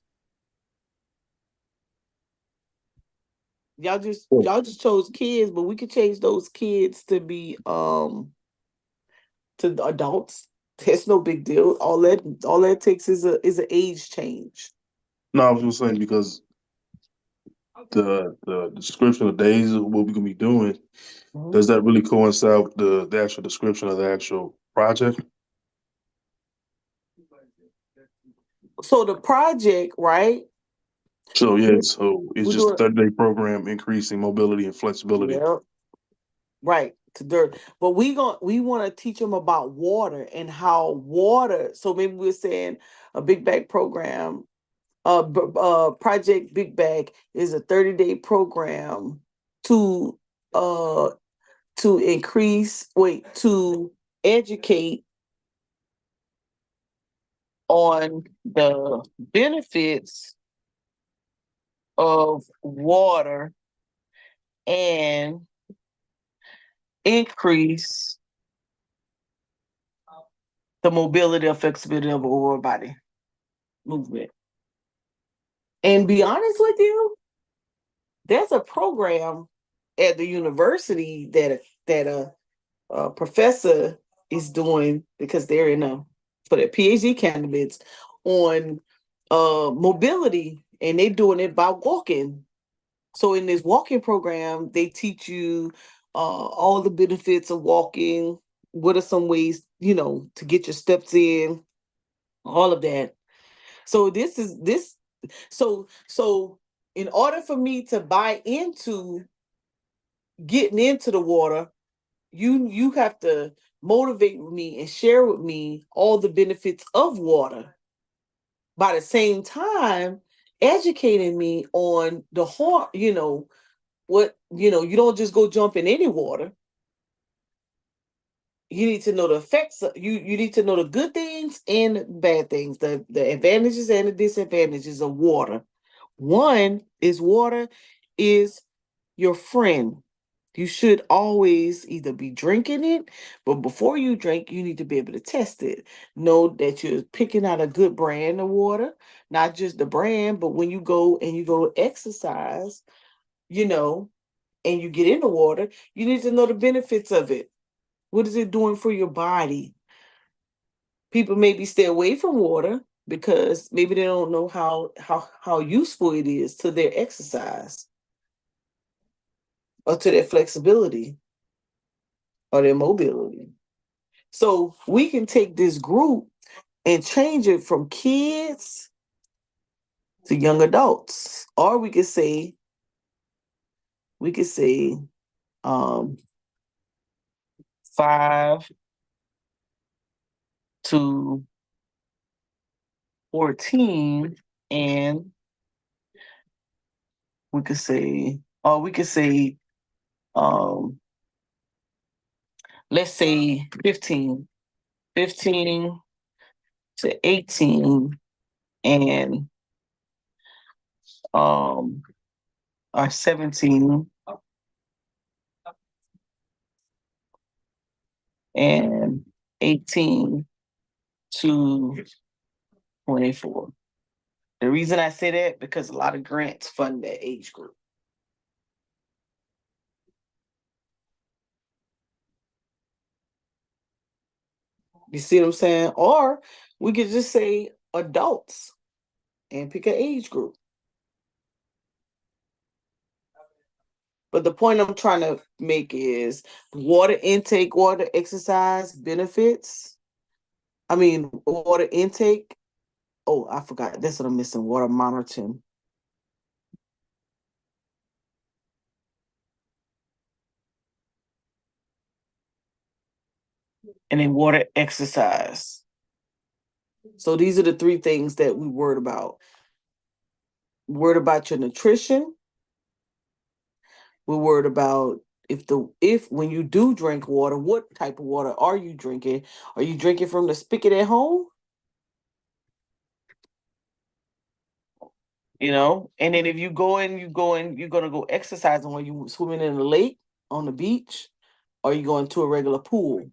Y'all just chose kids, but we could change those kids to be to adults. It's no big deal. All that takes is an age change. No, I was just saying because the description of days of what we're gonna be doing, Mhm. does that really coincide with the actual description of the actual project? So the project, right? So yeah, so it's We're just a doing 30-day program increasing mobility and flexibility. yeah, right to dirt. But we want to teach them about water and how water. So maybe we're saying a big bag program. Project Big Bag is a 30-day program to uh to educate on the benefits of water and increase the mobility or flexibility of our body movement. And be honest with you, there's a program at the university that a professor is doing because they're in a for their PhD candidates on mobility, and they're doing it by walking. So in this walking program, they teach you all the benefits of walking. What are some ways, to get your steps in, all of that. So this is this. So in order for me to buy into getting into the water, you have to motivate me and share with me all the benefits of water. By the same time, educating me on the harm, you don't just go jump in any water. You need to know the effects you need to know the good things and the bad things, the advantages and the disadvantages of water. One is water is your friend. You should always either be drinking it, but before you drink, you need to be able to test it. Know that you're picking out a good brand of water, not just the brand, but when you go exercise, you know, and you get in the water, you need to know the benefits of it. What is it doing for your body? People maybe stay away from water because maybe they don't know how useful it is to their exercise or to their flexibility or their mobility. So we can take this group and change it from kids to young adults. Or we could say 5 to 14, and we could say um let's say 15 to 18, and um or 17 and 18 to 24. The reason I say that because a lot of grants fund that age group. You see what I'm saying? Or we could just say adults and pick an age group. But the point I'm trying to make is water intake, water exercise benefits. I mean, water intake. Oh, I forgot. That's what I'm missing. Water monitoring. And then water exercise. So these are the three things that we worried about. Worried about your nutrition. We're worried about if when you do drink water, what type of water are you drinking? Are you drinking from the spigot at home? And then if you go in, you're gonna go exercising when you swimming in the lake, on the beach, or you going to a regular pool.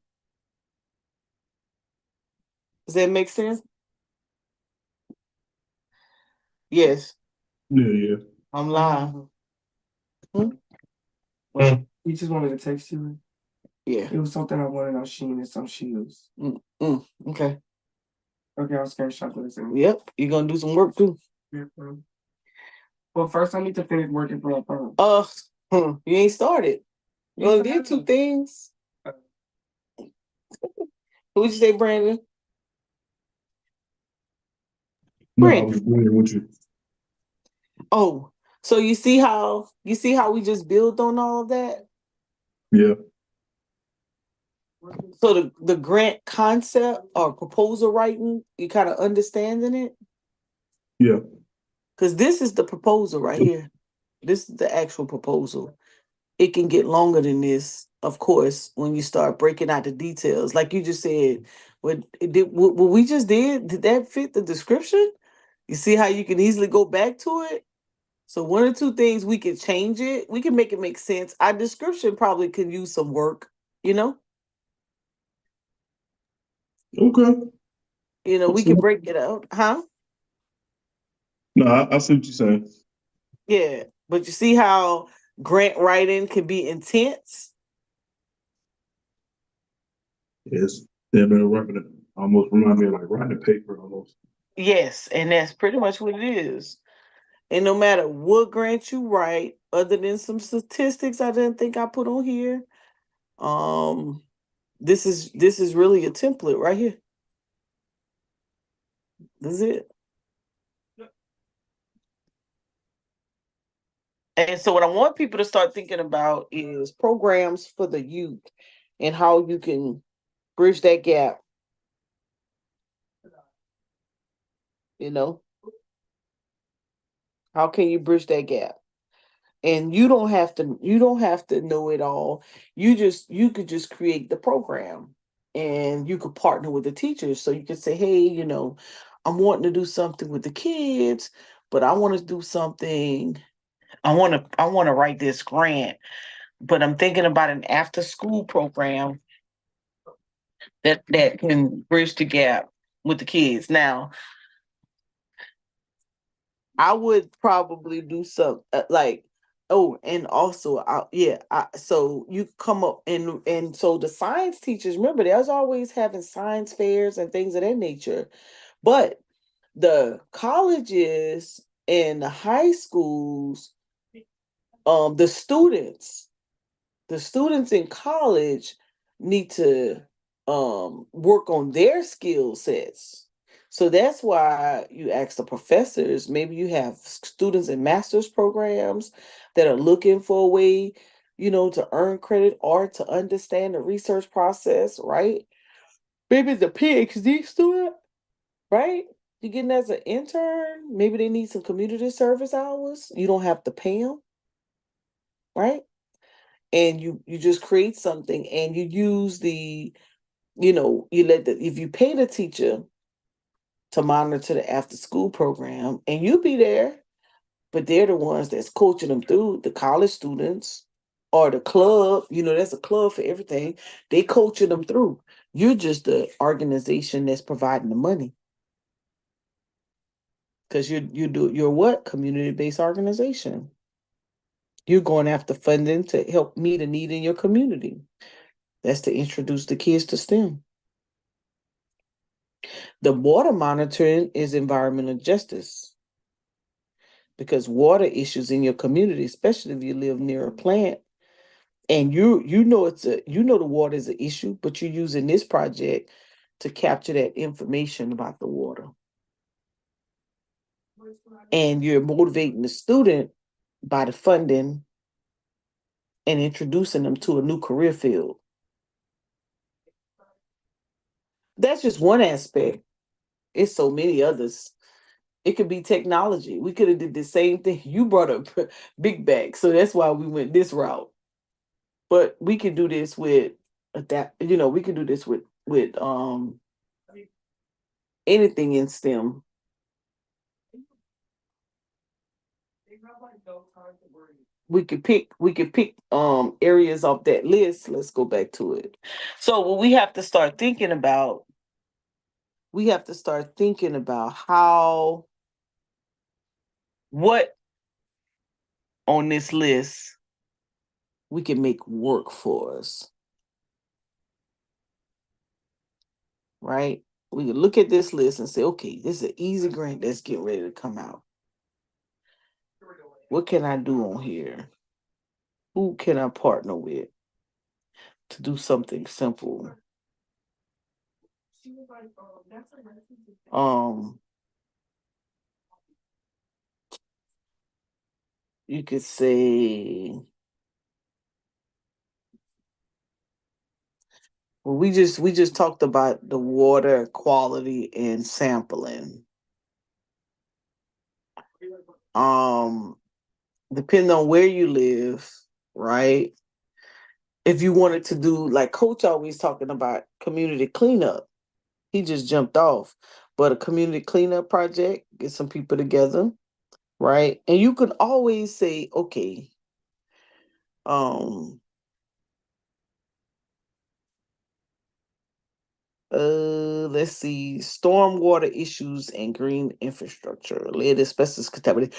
Does that make sense? Yes. Yeah. I'm lying. He just wanted to text you. Yeah. It was something I wanted on Shein and some shoes. Okay. Okay, I'll screenshot this. Yep. You're gonna do some work too. Yeah, well, first I need to finish working for a firm. You ain't started. You only did two things. Who'd you say, Brandon? No, I Brandon. was agreeing with you. Oh, so you see how we just build on all of that? Yeah. So the grant concept or proposal writing, you kind of understanding it? Yeah. Because this is the proposal right here. This is the actual proposal. It can get longer than this, of course, when you start breaking out the details. Like you just said, what we just did that fit the description? You see how you can easily go back to it? So one or two things we can change it. We can make it make sense. Our description probably could use some work, you know? Okay. We can break it out. Huh? No, I see what you're saying. Yeah. But you see how grant writing can be intense? Yes. Yeah, man, writing it almost remind me of like writing a paper almost. Yes, and that's pretty much what it is. And no matter what grant you write, other than some statistics I didn't think I put on here, this is really a template right here. This is it. And so what I want people to start thinking about is programs for the youth and how you can bridge that gap. You know, how can you bridge that gap? And you don't have to know it all. You could just create the program and you could partner with the teachers. So you could say, hey, I'm wanting to do something with the kids, but I want to do something. I want to write this grant, but I'm thinking about an after school program that can bridge the gap with the kids. Now, I would probably do some like, oh, and also so you come up and so the science teachers, remember, there's always having science fairs and things of that nature. But the colleges and the high schools, the students in college need to work on their skill sets. So that's why you ask the professors. Maybe you have students in master's programs that are looking for a way, to earn credit or to understand the research process, right? Maybe the PhD student, right? You're getting as an intern. Maybe they need some community service hours. You don't have to pay them, right? And you just create something and you use you let if you pay the teacher to monitor the after school program and you be there, but they're the ones that's coaching them through, the college students or the club. There's a club for everything. They coaching them through. You're just the organization that's providing the money, because you're what, community-based organization. You're going after funding to help meet a need in your community. That's to introduce the kids to STEM. The water monitoring is environmental justice, because water issues in your community, especially if you live near a plant, and the water is an issue, but you're using this project to capture that information about the water. And you're motivating the student by the funding and introducing them to a new career field. That's just one aspect. It's so many others. It could be technology. We could have did the same thing. You brought up big bag, so that's why we went this route. But we could do this with adapt. We could do this with anything in STEM. We could pick areas off that list. Let's go back to it. So what we have to start thinking about, how what on this list we can make work for us. Right? We can look at this list and say, okay, this is an easy grant that's getting ready to come out. What can I do on here? Who can I partner with to do something simple? You could say, well, we just talked about the water quality and sampling. Depending on where you live, right? If you wanted to do, like Coach always talking about, community cleanup, he just jumped off. But a community cleanup project, get some people together, right? And you can always say, okay, let's see, stormwater issues and green infrastructure, lead, asbestos, contamination.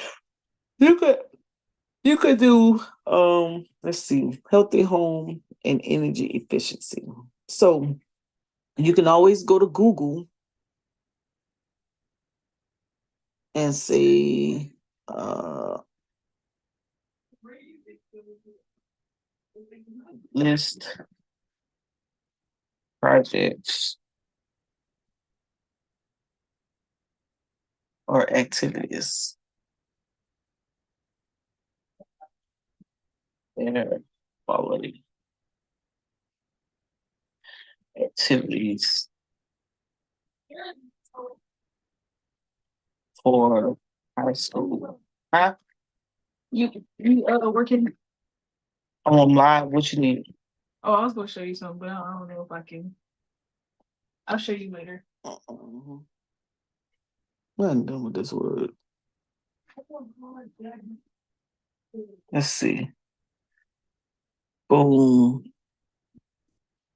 You could do let's see, healthy home and energy efficiency. So you can always go to Google and say list projects or activities. Air quality activities for high school. Huh? You working? I'm on live. What you need? Oh, I was gonna show you something, but I don't know if I can. I'll show you later. I'm done with this word. Let's see. Boom.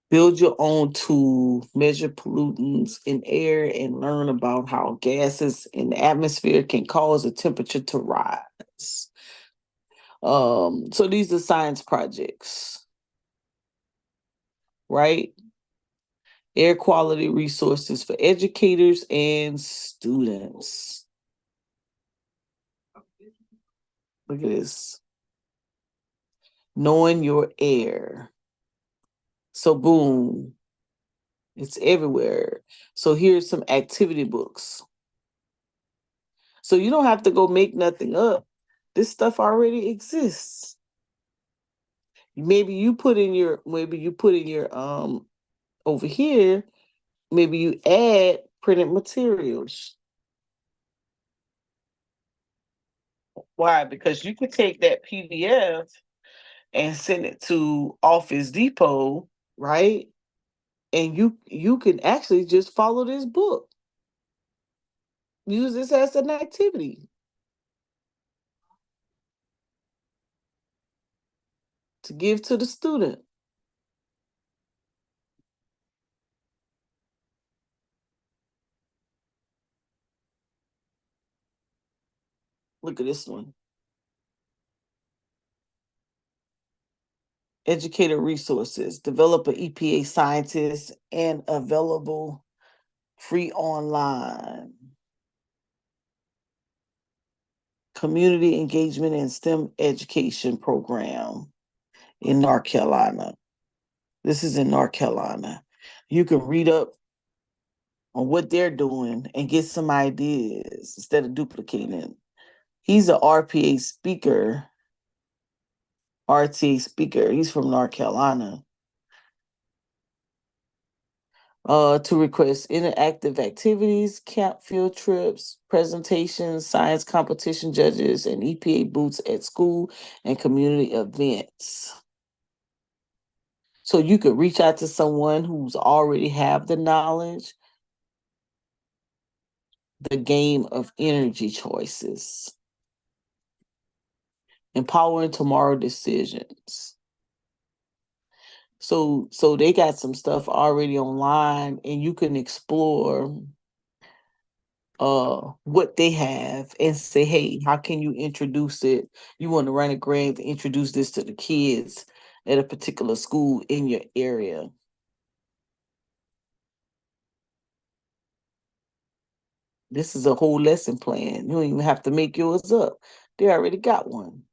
Build your own tool, measure pollutants in air, and learn about how gases in the atmosphere can cause the temperature to rise. So these are science projects, right? Air quality resources for educators and students. Look at this. Knowing your air. So boom, it's everywhere. So here's some activity books. So you don't have to go make nothing up. This stuff already exists. Maybe you put in your over here, maybe you add printed materials. Why? Because you could take that PDF and send it to Office Depot, right? And you can actually just follow this book. Use this as an activity to give to the student. Look at this one. Educator resources. Develop an EPA scientist and available free online. Community engagement and STEM education program in North Carolina. This is in North Carolina. You can read up on what they're doing and get some ideas instead of duplicating. He's a RTA speaker. RTA speaker. He's from North Carolina. To request interactive activities, camp field trips, presentations, science competition judges, and EPA booths at school and community events. So you could reach out to someone who's already have the knowledge. The game of energy choices. Empowering tomorrow decisions. So they got some stuff already online, and you can explore what they have and say, hey, how can you introduce it? You want to run a grant to introduce this to the kids at a particular school in your area. This is a whole lesson plan. You don't even have to make yours up. They already got one.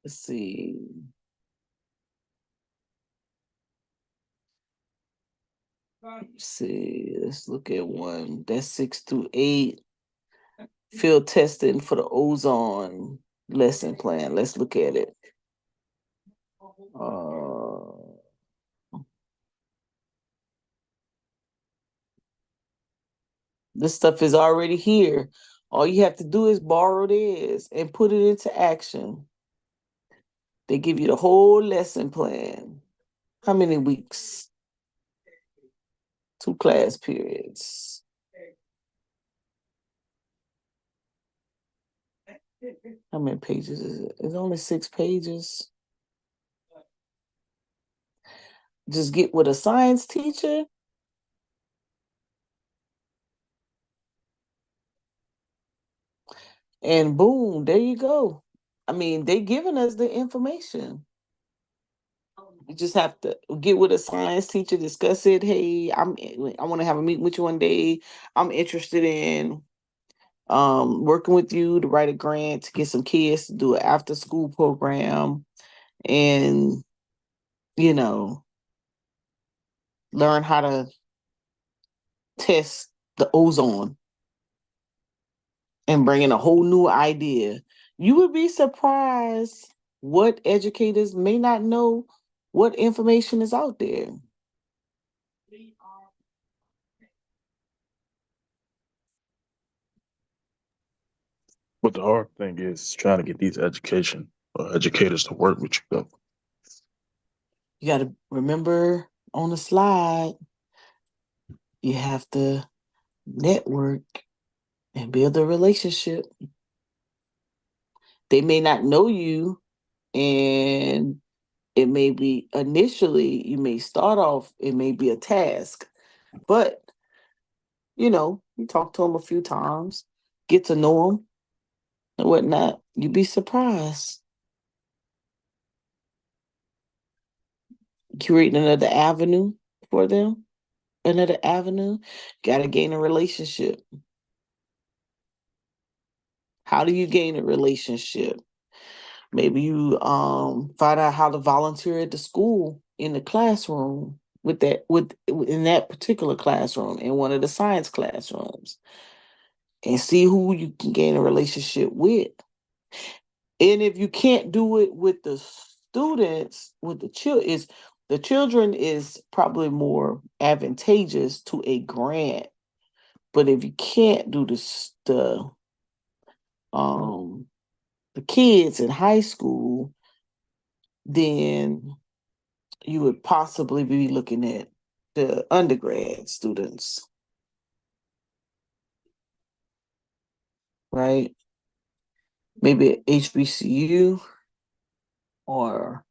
Let's see. Let's look at one. That's 6 through 8. Field testing for the ozone lesson plan. Let's look at it. This stuff is already here. All you have to do is borrow theirs and put it into action. They give you the whole lesson plan. How many weeks? 2 class periods. How many pages is it? It's only 6 pages. Just get with a science teacher. And boom, there you go. I mean, they giving us the information. You just have to get with a science teacher, discuss it. Hey, I want to have a meeting with you one day. I'm interested in working with you to write a grant to get some kids to do an after school program and, learn how to test the ozone and bring in a whole new idea. You would be surprised what educators may not know what information is out there. But the hard thing is trying to get these educators to work with you. You got to remember on the slide, you have to network and build a relationship. They may not know you, and it may be initially, you may start off, it may be a task, but you talk to them a few times, get to know them and whatnot. You'd be surprised. Create another avenue for them, another avenue. Got to gain a relationship. How do you gain a relationship? Maybe you find out how to volunteer at the school in the classroom in that particular classroom in one of the science classrooms and see who you can gain a relationship with. And if you can't do it with the students, with the children is probably more advantageous to a grant. But if you can't do the kids in high school, then you would possibly be looking at the undergrad students, right? Maybe at HBCU or,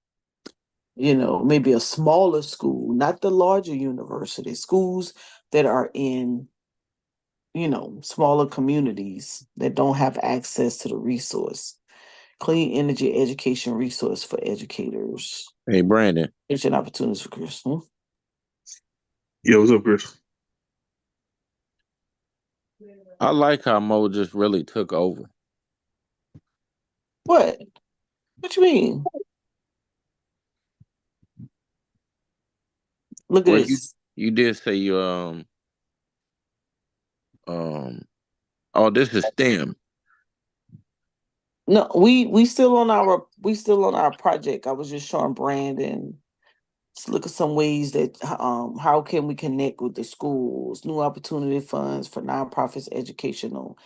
maybe a smaller school, not the larger university, schools that are in, smaller communities that don't have access to the resource. Clean energy education resource for educators. Hey, Brandon. Education opportunities for Chris. Yeah, what's up, Chris? I like how Mo just really took over. What? What you mean? Look at Well, this. you did say oh, this is STEM. No, we still on our project. I was just showing Brandon. Let's look at some ways that how can we connect with the schools, new opportunity funds for nonprofits, educational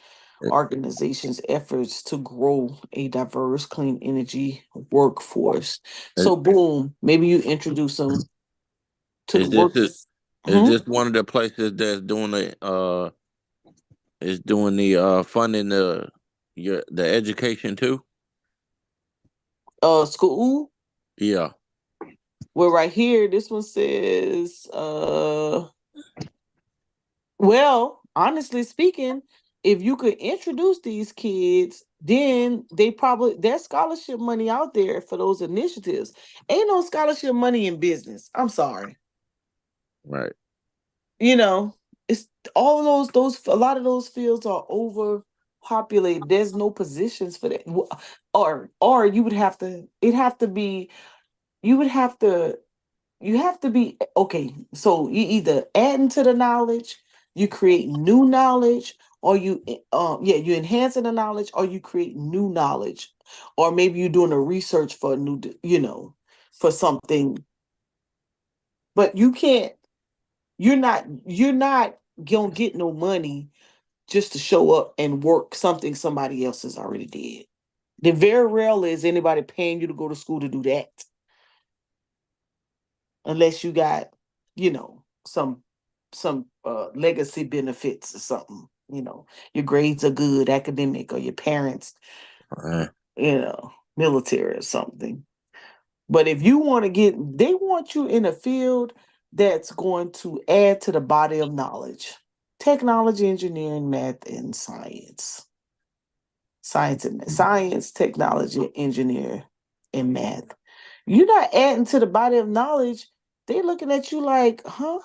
It, organizations, efforts to grow a diverse clean energy workforce. it, So boom, maybe you introduce them to the is this work. is, is Mhm. this one of the places that's doing the is doing the funding the education too? School. Yeah, Well, right here, this one says, well, honestly speaking, if you could introduce these kids, then there's scholarship money out there for those initiatives. Ain't no scholarship money in business. I'm sorry. right. You know, it's all of those a lot of those fields are overpopulated. There's no positions for that. Or you would have to it have to be you would have to you have to be okay. So you either adding to the knowledge, you create new knowledge, or you enhancing the knowledge, or you create new knowledge, or maybe you're doing a research for a new, for something. But you can't. You're not gonna get no money just to show up and work something somebody else has already did. The very rarely is anybody paying you to go to school to do that, unless you got, some legacy benefits or something. Your grades are good, academic, or your parents, Uh, military or something. But if you want to they want you in a field that's going to add to the body of knowledge. Technology, engineering, math, and science. Science, technology, engineer, and math. You're not adding to the body of knowledge. They looking at you like, huh?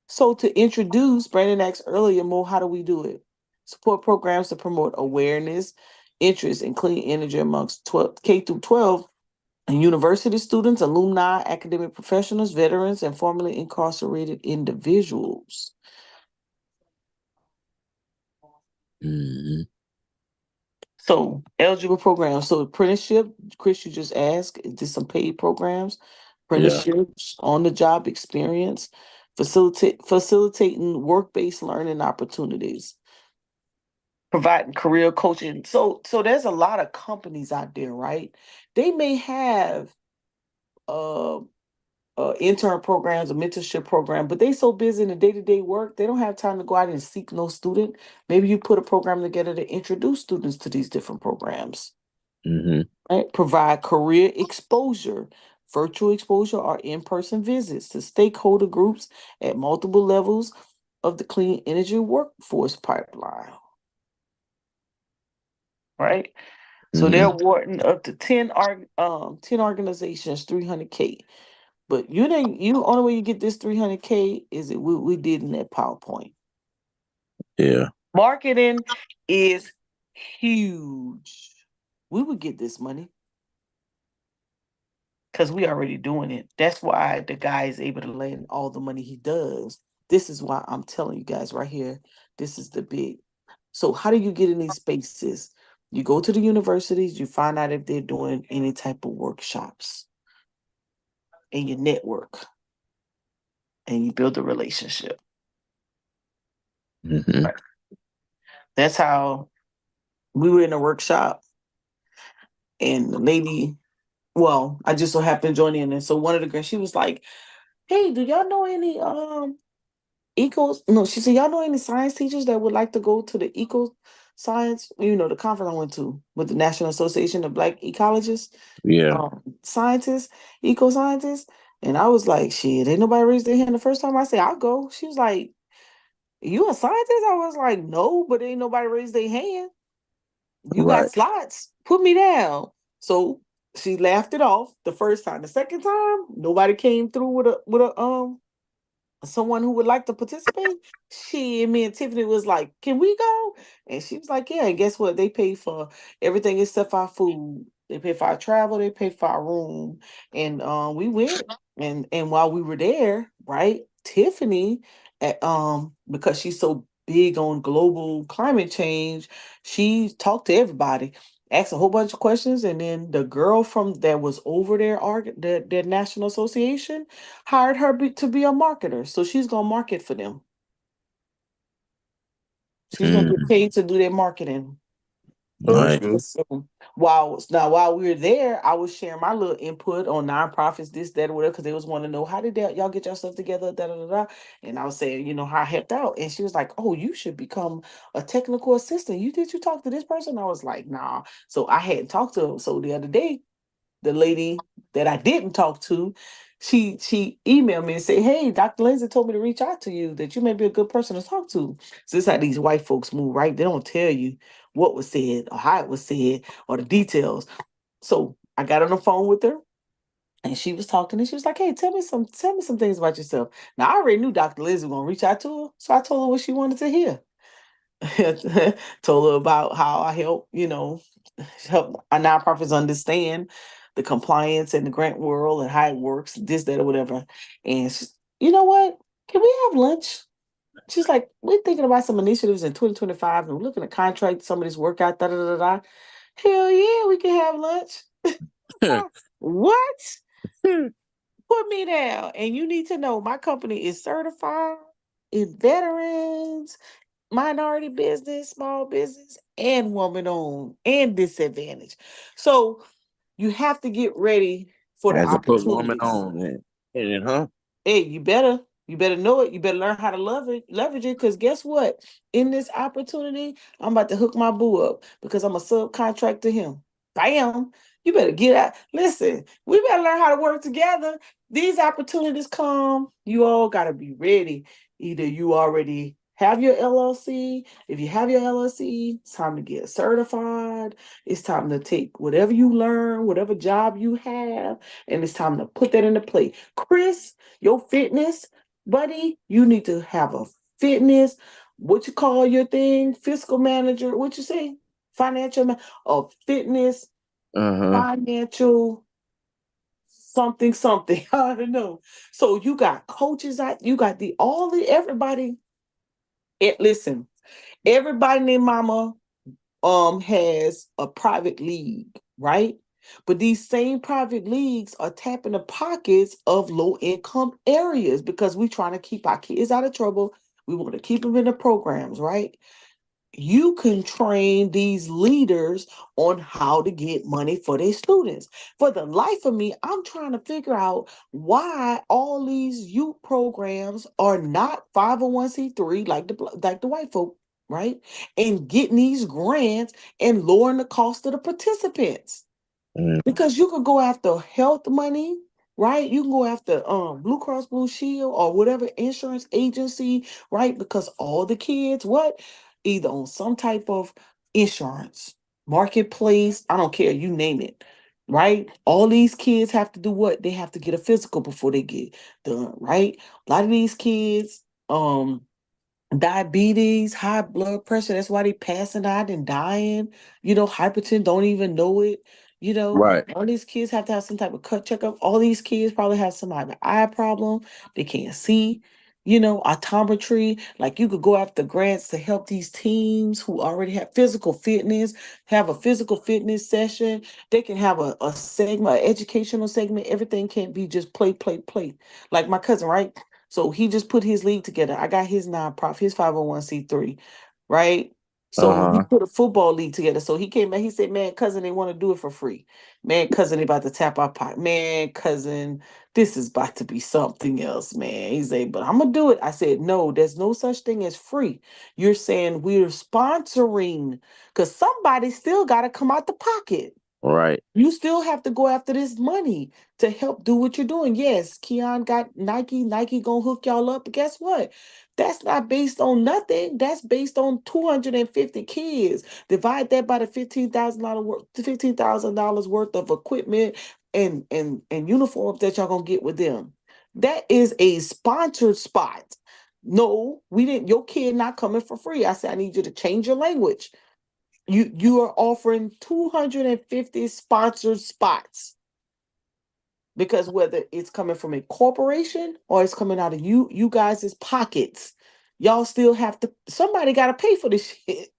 So to introduce, Brandon asked earlier, Mo, how do we do it? Support programs to promote awareness, interest in clean energy amongst K through 12 and university students, alumni, academic professionals, veterans, and formerly incarcerated individuals. mhm. So eligible programs. So apprenticeship, Chris, you just asked, is there some paid programs? Yeah. Apprenticeships, on the job experience, facilitating work-based learning opportunities, providing career coaching. So there's a lot of companies out there, right? They may have uh intern programs, a mentorship program, but they so busy in the day-to-day work, they don't have time to go out and seek no student. Maybe you put a program together to introduce students to these different programs. Hmm. Right? Provide career exposure, virtual exposure, or in-person visits to stakeholder groups at multiple levels of the clean energy workforce pipeline. Right? So they're Hmm. awarding up to 10 organizations 300K. But only way you get this 300K is it we did in that PowerPoint. Yeah. Marketing is huge. We would get this money because we already doing it. That's why the guy is able to land all the money he does. This is why I'm telling you guys right here. This is the big. So how do you get in these spaces? You go to the universities, you find out if they're doing any type of workshops, and you network and you build a relationship. Hmm. Right. That's how we were in a workshop, and the lady, well, I just so happened to join in. And so one of the girls, she was like, "Hey, do y'all know any ecos?" No, she said, "Y'all know any science teachers that would like to go to the eco science, the conference I went to with the National Association of Black Ecologists, Yeah. scientists, eco scientists?" And I was like, "Shit, ain't nobody raised their hand the first time I said I'll go." She was like, "You a scientist?" I was like, "No, but ain't nobody raised their hand. You got Right. slots. Put me down." So she laughed it off the first time. The second time, nobody came through with a someone who would like to participate. Me and Tiffany was like, "Can we go?" And she was like, "Yeah." And guess what? They pay for everything except our food. They pay for our travel. They pay for our room. And we went. And while we were there, right, Tiffany, because she's so big on global climate change. She talked to everybody, asked a whole bunch of questions, and then the girl from that was over there, their national association, hired her to be a marketer. So she's gonna market for them. She's gonna get Mm, paid to do their marketing. Oh, that's nice. good. So while we were there, I was sharing my little input on nonprofits, this, that, or whatever, because they was wanting to know how did y'all get your stuff together, da da da da. And I was saying, how I helped out. And she was like, "Oh, you should become a technical assistant. You talk to this person?" I was like, "Nah." So I hadn't talked to him. So the other day, the lady that I didn't talk to, she emailed me and said, "Hey, Dr. Lindsay told me to reach out to you, that you may be a good person to talk to." So this is how these white folks move, right? They don't tell you what was said or how it was said or the details. So I got on the phone with her and she was talking and she was like, "Hey, tell me some things about yourself." Now I already knew Dr. Lindsay was gonna reach out to her, so I told her what she wanted to hear. Told her about how I help our nonprofits understand the compliance and the grant world and how it works, this, that, or whatever. And she's, "You know what? Can we have lunch?" She's like, "We're thinking about some initiatives in 2025 and we're looking to contract some of this work out, da da da da." Hell yeah, we can have lunch. What? Put me down. And you need to know my company is certified in veterans, minority business, small business, and woman owned and disadvantaged. So you have to get ready for the Had to put woman opportunities. on it, huh? Hey, you better know it. You better learn how to leverage it. Because guess what? In this opportunity, I'm about to hook my boo up because I'm a subcontract to him. Bam. You better get out. Listen, we better learn how to work together. These opportunities come. You all gotta be ready. Either you already have your LLC. If you have your LLC, it's time to get certified. It's time to take whatever you learn, whatever job you have, and it's time to put that into play. Chris, your fitness, buddy, you need to have a fitness, what you call your thing, fiscal manager, what you say? A fitness, Uh-huh. financial, something, something. I don't know. So you got coaches out, you got everybody. Listen, everybody named mama has a private league, right? But these same private leagues are tapping the pockets of low income areas because we're trying to keep our kids out of trouble. We want to keep them in the programs, right? You can train these leaders on how to get money for their students. For the life of me, I'm trying to figure out why all these youth programs are not 501c3 like the white folk, right? And getting these grants and lowering the cost of the participants. Mm, Because you could go after health money, right? You can go after Blue Cross Blue Shield or whatever insurance agency, right? Because all the kids, what? Either on some type of insurance, marketplace, I don't care, you name it. Right? All these kids have to do what? They have to get a physical before they get done, right? A lot of these kids, diabetes, high blood pressure. That's why they passing out and dying. Hypertension, don't even know it. right. All these kids have to have some type of cut checkup. All these kids probably have some type of eye problem. They can't see. Optometry. Like you could go after grants to help these teams who already have physical fitness, have a physical fitness session. They can have a segment, an educational segment. Everything can't be just play, play, play. Like my cousin, right? So he just put his league together. I got his nonprofit, his 501c3, right? So he Uh-huh. put a football league together. So he came back, he said, "Man, cousin, they want to do it for free. Man, cousin, they about to tap our pot. Man, cousin, this is about to be something else, man." He said, "But I'm gonna do it." I said, "No, there's no such thing as free. You're saying we're sponsoring because somebody still gotta come out the pocket. Right. You still have to go after this money to help do what you're doing." Yes, Keon got Nike. Nike gonna hook y'all up. But guess what? That's not based on nothing. That's based on 250 kids. Divide that by the $15,000 worth of equipment and uniforms that y'all gonna get with them. That is a sponsored spot. No, we didn't. Your kid not coming for free. I said, I need you to change your language. You are offering 250 sponsored spots because whether it's coming from a corporation or it's coming out of you guys' pockets, y'all still have to, somebody got to pay for this shit.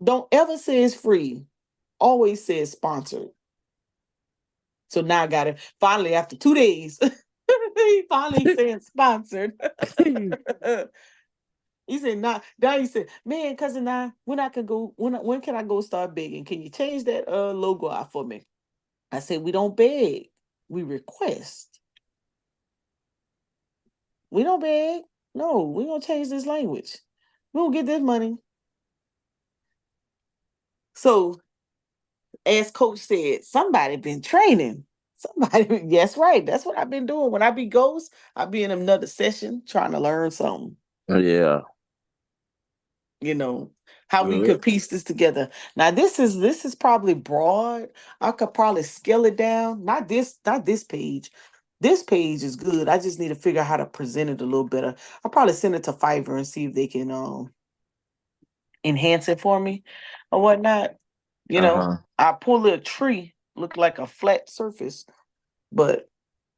Don't ever say it's free. Always say it's sponsored. So now I got it. Finally, after 2 days, he finally said sponsored. He said, "Nah." Now he said, "Man, cousin, when I can go, when can I go start begging? Can you change that logo out for me?" I said, "We don't beg, we request. We don't beg. No, we gonna change this language. We don't get this money." So, as Coach said, somebody been training. Somebody, yes, right. That's what I've been doing. When I be ghost, I be in another session trying to learn something. Yeah. You know how we Good. could piece this together. Now this is probably broad. I could probably scale it down. Not this page. This page is good. I just need to figure out how to present it a little better. I'll probably send it to Fiverr and see if they can enhance it for me or whatnot. Uh-huh. I pull a tree, look like a flat surface, but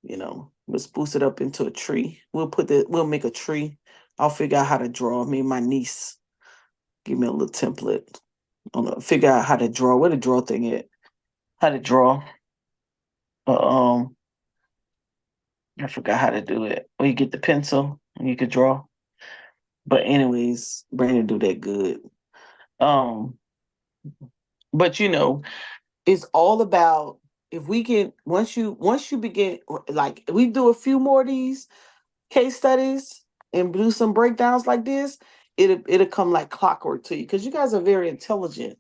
we'll spruce it up into a tree. We'll make a tree. I'll figure out how to draw. Me and my niece give me a little template. Figure out how to draw. Where the draw thing at? How to draw. Um, I forgot how to do it. Or you get the pencil and you could draw. But anyways, Brandon do that good. Um, but it's all about, if we can, once you begin, like we do a few more of these case studies and do some breakdowns like this, it'll come like clockwork to you because you guys are very intelligent.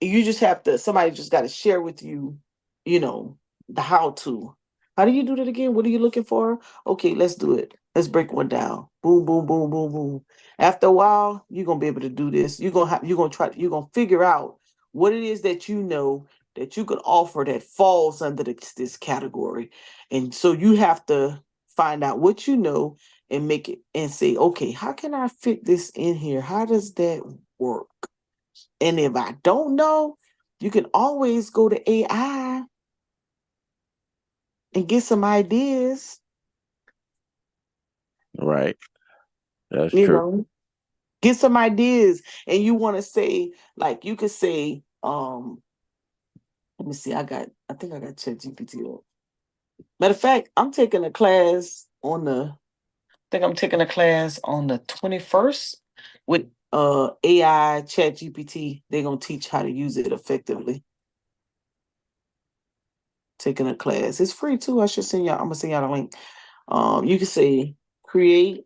You just have to, somebody just got to share with you, you know, the how to. How do you do that again? What are you looking for? Okay, let's do it. Let's break one down. Boom, boom, boom, boom, boom. After a while, you're gonna be able to do this. You're gonna figure out what it is that that you could offer that falls under this category. And so you have to find out what you know and make it and say, okay, how can I fit this in here? How does that work? And if I don't know, you can always go to AI and get some ideas, Right. That's you true. know, get some ideas. And you want to say, like, you could say, let me see, I think I got ChatGPT up. Matter of fact, I think I'm taking a class on the 21st with AI ChatGPT. They're gonna teach how to use it effectively. Taking a class. It's free too. I'm gonna send y'all the link. You can say create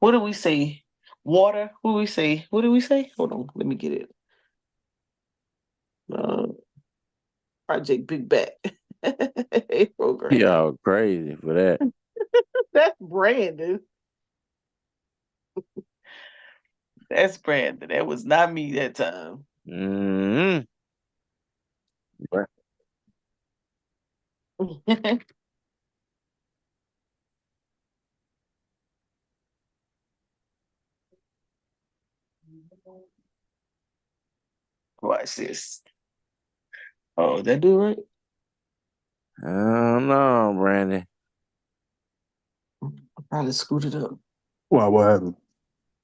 what do we say? Water. What do we say? What do we say? Hold on, let me get it. Uh, Project Big Bat. Program. Y'all crazy for that. That's Brandon. That's Brandon. That was not me that time. Mm-hmm. Watch this. Oh, that do right? I don't know, Brandy. I probably screwed it up. Wow, what happened?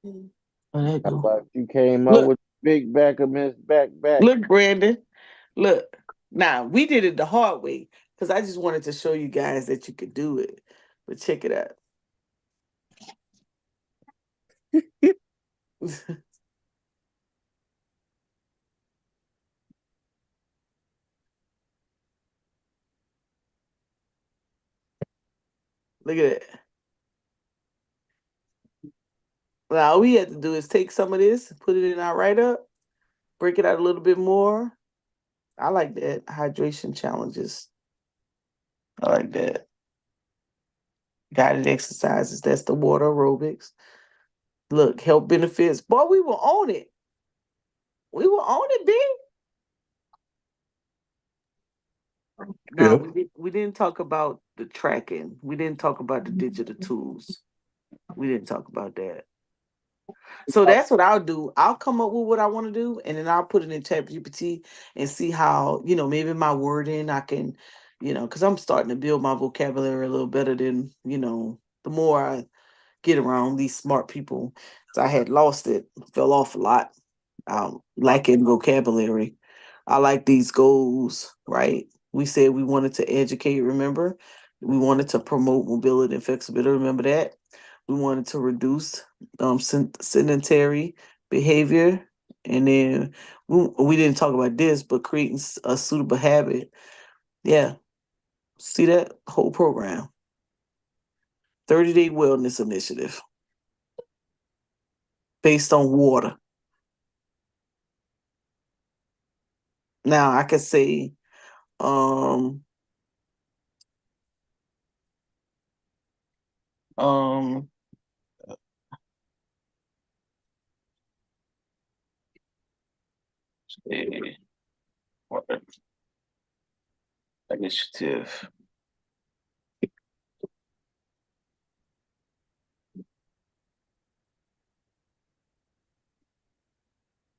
Oh, there you How go. about you came up Look, with big back of Miss back? look, Brandon. Look. Now we did it the hard way because I just wanted to show you guys that you could do it. But check it out. Look at that. Now all we have to do is take some of this, put it in our write up, break it out a little bit more. I like that. Hydration challenges. I like that. Guided exercises. That's the water aerobics. Look, health benefits. Boy, we will own it. We will own it, big. Now Yep. we didn't talk about the tracking. We didn't talk about the digital tools. We didn't talk about that. So that's what I'll do. I'll come up with what I want to do, and then I'll put it in ChatGPT and see how, maybe my wording I can, because I'm starting to build my vocabulary a little better than, the more I, get around these smart people. So I had lost it, fell off a lot, lacking vocabulary. I like these goals, right? We said we wanted to educate, remember? We wanted to promote mobility and flexibility, remember that? We wanted to reduce sedentary behavior. And then we didn't talk about this, but creating a suitable habit. Yeah. See that whole program. 30-day wellness initiative based on water. Now I could say, um, um, eh, water initiative.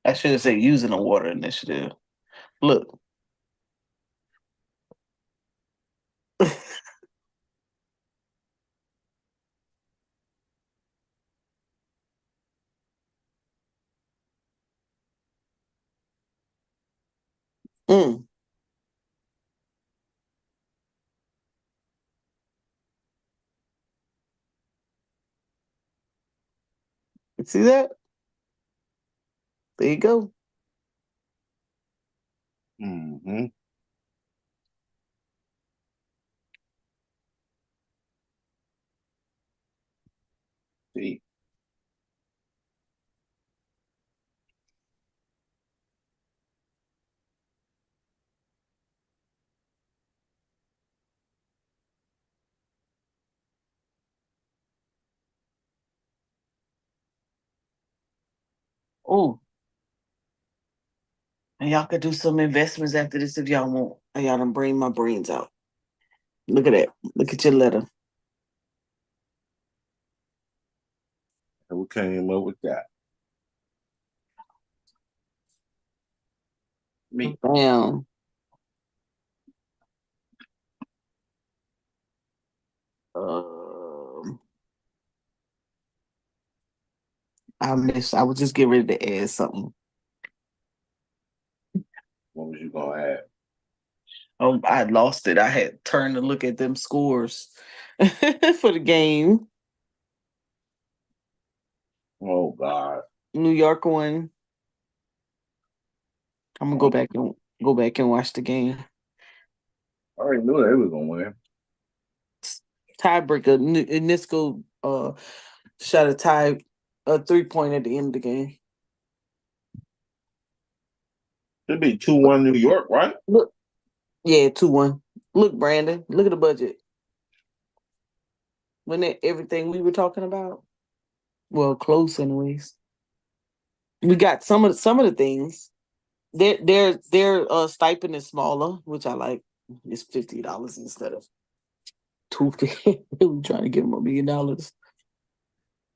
I should have said using a water initiative. Look. Mm. See that? There you go. Mm-hmm. See. Oh, and y'all could do some investments after this if y'all want. And y'all done bring my brains out. Look at that. Look at your letter. And we came up with that. Me. Bam. Um, I was just getting ready to add something. What was you gonna add? Oh, I had lost it. I had turned to look at them scores for the game. Oh God. New York won. I'm gonna go back and watch the game. I already knew they was gonna win. Tiebreaker. Nisco shot a 3-point at the end of the game. Should be 2-1 New York, right? Look, yeah, 2-1. Look, Brandon, look at the budget. Wasn't it everything we were talking about? Well, close anyways. We got some of the things. Their stipend is smaller, which I like. It's $50 instead of $250. We trying to give them $1 million.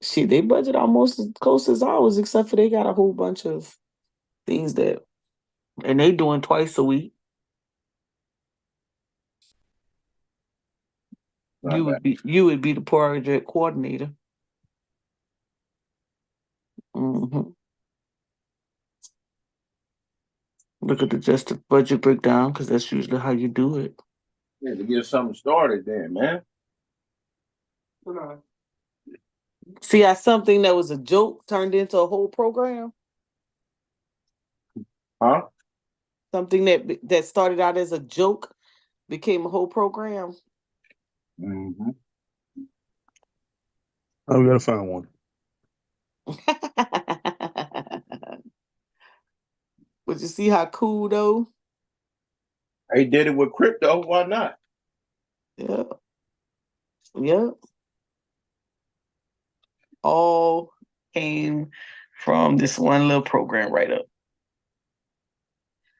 Shit, they budget almost as close as ours, except for they got a whole bunch of things that, and they doing twice a week. Not bad. You would be the project coordinator. Hmm. Look at the just budget breakdown because that's usually how you do it. Yeah, to get something started then, man. See how something that was a joke turned into a whole program. Huh? Something that started out as a joke became a whole program. Mm-hmm. Oh, we gotta find one. But you see how cool though? They did it with crypto. Why not? Yeah. Yeah. All came from this one little program right up.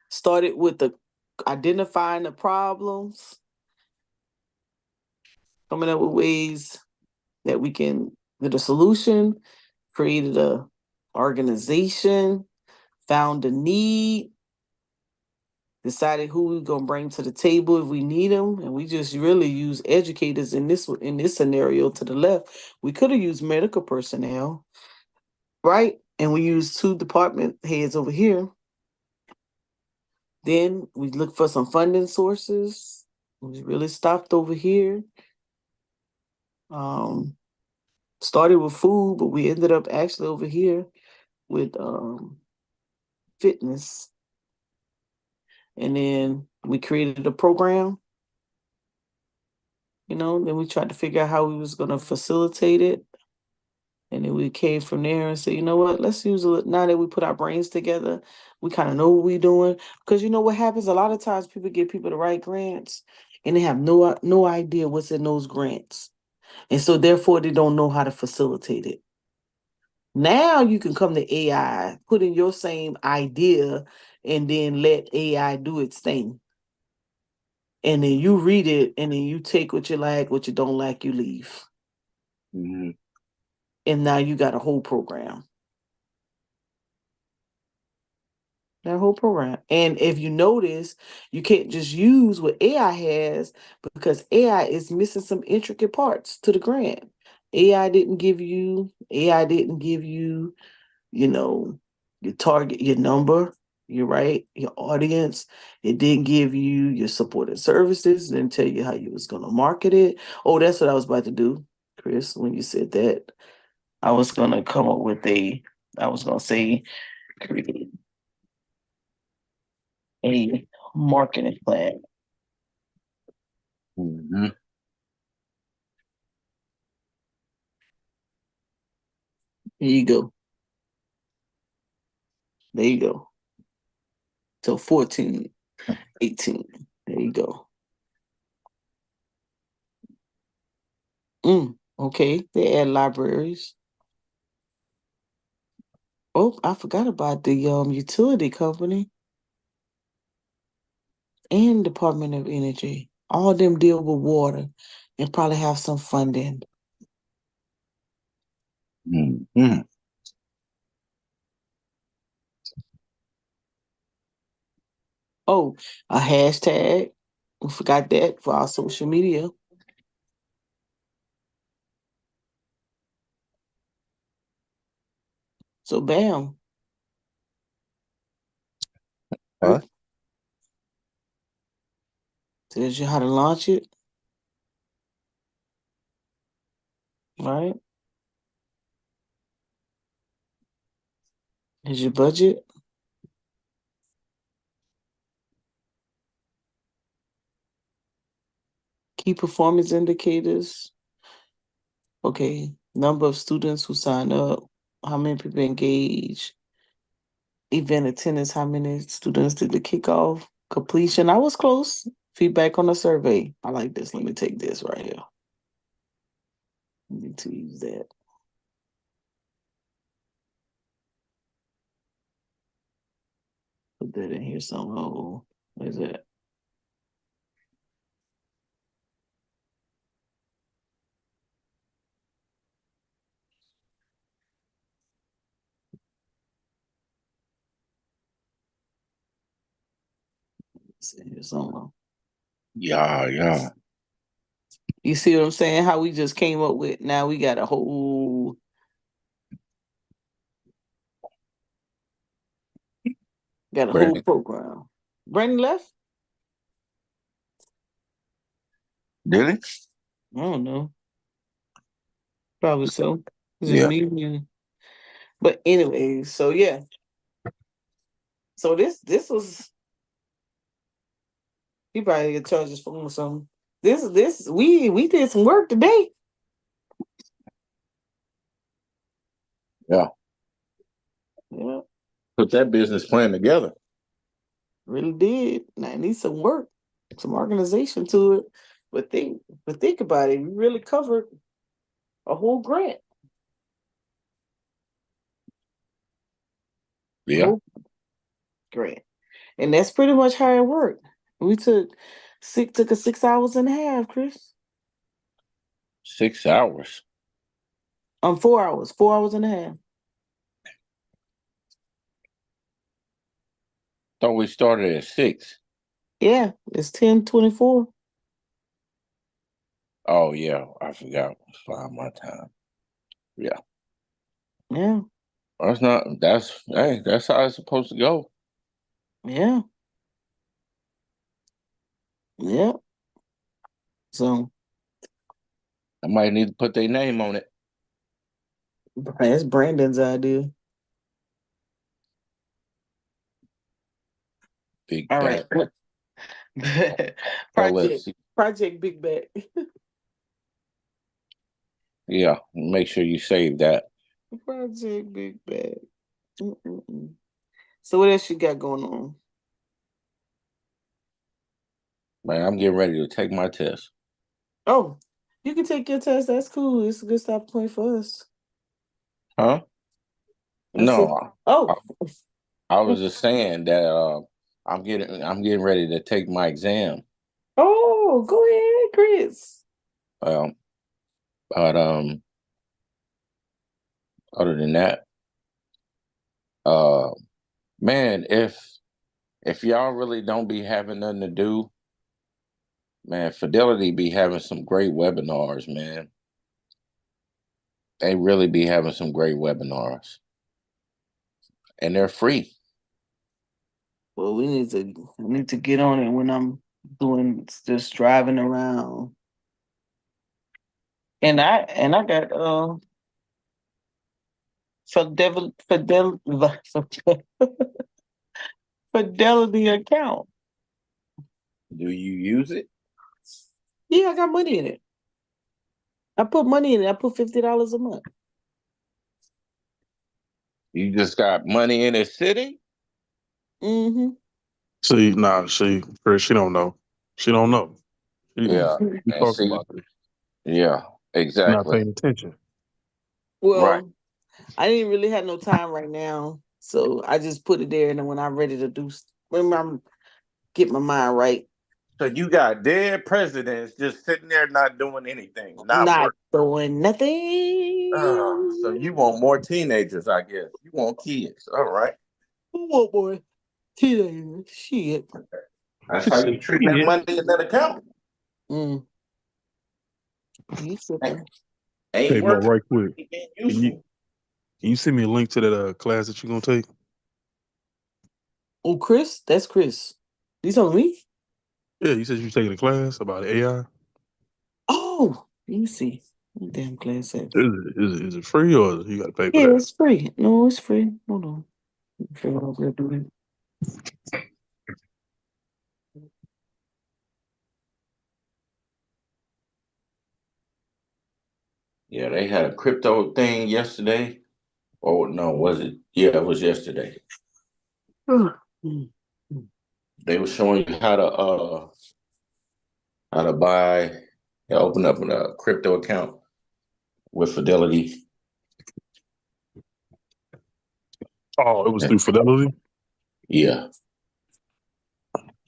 Started with the identifying the problems, coming up with ways that we can get a solution, created a organization, found a need, decided who we gonna bring to the table if we need them, and we just really use educators in this scenario to the left. We could have used medical personnel, right? And we used 2 department heads over here. Then we looked for some funding sources. We really stopped over here. Started with food, but we ended up actually over here with fitness. And then we created a program, then we tried to figure out how we was gonna facilitate it. And then we came from there and said, you know what, let's use it now that we put our brains together. We kind of know what we're doing. Because you know what happens? A lot of times people give people the right grants and they have no idea what's in those grants. And so therefore they don't know how to facilitate it. Now you can come to AI, put in your same idea, and then let AI do its thing. And then you read it, and then you take what you like, what you don't like, you leave. Mm-hmm. And now you got a whole program. That whole program. And if you notice, you can't just use what AI has because AI is missing some intricate parts to the grant. AI didn't give you, your target, your number, you're right, your audience. It didn't give you your supported services, didn't tell you how you was gonna market it. Oh, that's what I was about to do, Chris, when you said that. I was gonna come up with I was gonna say create a marketing plan. Mm-hmm. There you go. There you go. So 14, 18. There you go. Okay. They add libraries. Oh, I forgot about the utility company and Department of Energy. All of them deal with water and probably have some funding. Mm-hmm. Oh, a hashtag. We forgot that for our social media. So bam. Huh? Tells you how to launch it. Right? Here's your budget. Key performance indicators. Okay, number of students who sign up, how many people engage, event attendance, how many students did the kickoff, completion. I was close. Feedback on the survey. I like this. Let me take this right here. I need to use that. Put that in here somewhere. Oh, where's that? It's in here somewhere. Yeah. You see what I'm saying? How we just came up with, now we got a whole Brandon, program. Brandon left? did it? I don't know. Probably so. It's just Yeah. me and but anyway, so yeah. So this was, he probably get charged his phone or something. This we did some work today. Yeah. Yeah, Put that business plan together. really did. And I need some work, some organization to it. But think about it. We really covered a whole grant. Yeah. Whole grant. And that's pretty much how it worked. We took a 6 hours and a half, Chris. 6 hours. 4 hours, 4 hours and a half. Thought we started at 6. Yeah, it's 10:24. Oh yeah, I forgot. It's 5 my time. Yeah. Yeah, That's not that's hey, that's how it's supposed to go. yeah, yeah. So I might need to put their name on it. that's Brandon's idea. Big All right. Bad Project LLC. Project Big Bag. Yeah. Make sure you save that. Project Big Bag. Mm-mm-mm. So what else you got going on? Man, I'm getting ready to take my test. Oh, you can take your test. That's cool. It's a good stop point for us. Huh? I said, No. I, oh, I was just saying that I'm getting ready to take my exam. oh, go ahead, Chris. Um, but other than that, uh man, if y'all really don't be having nothing to do, man, Fidelity be having some great webinars, man. They really be having some great webinars. And they're free. Well, we need to get on it when I'm doing just driving around. And I got Fidelity account. Do you use it? Yeah, I got money in it. I put money in it. I put $50 a month. You just got money in it sitting? Mm-hmm. See, Chris, she don't know. She don't know. Yeah. We And talking see, about this. yeah, Not exactly. paying attention. Right. Well, I didn't really have no time right now, so I just put it there. And then when I'm ready to when I'm get my mind right, So you got dead presidents just sitting there not doing anything, not not working. doing So nothing. you want more teenagers, I guess. You want kids. All right. What boy? Teenager. Shit. That's She how said, you treat that "Yeah." money in that account. Mm, you tripping. Ain't Hey, Mo, working. right quick. Ain't being Can you useful. can you send me a link to that class that you're gonna take? Oh, Chris? That's Chris. You talking to me? Yeah, you said you were taking a class about AI. Oh, let me see. What damn class at? Is it free or you got to pay for Yeah, that? it's free. No, it's free. Hold on. Let me figure out what we're doing. Yeah, they had a crypto thing yesterday. Oh no, was it? Yeah, it was yesterday. Mm. They were showing you how to buy and open up a crypto account with Fidelity. Oh, it was through Fidelity. Yeah,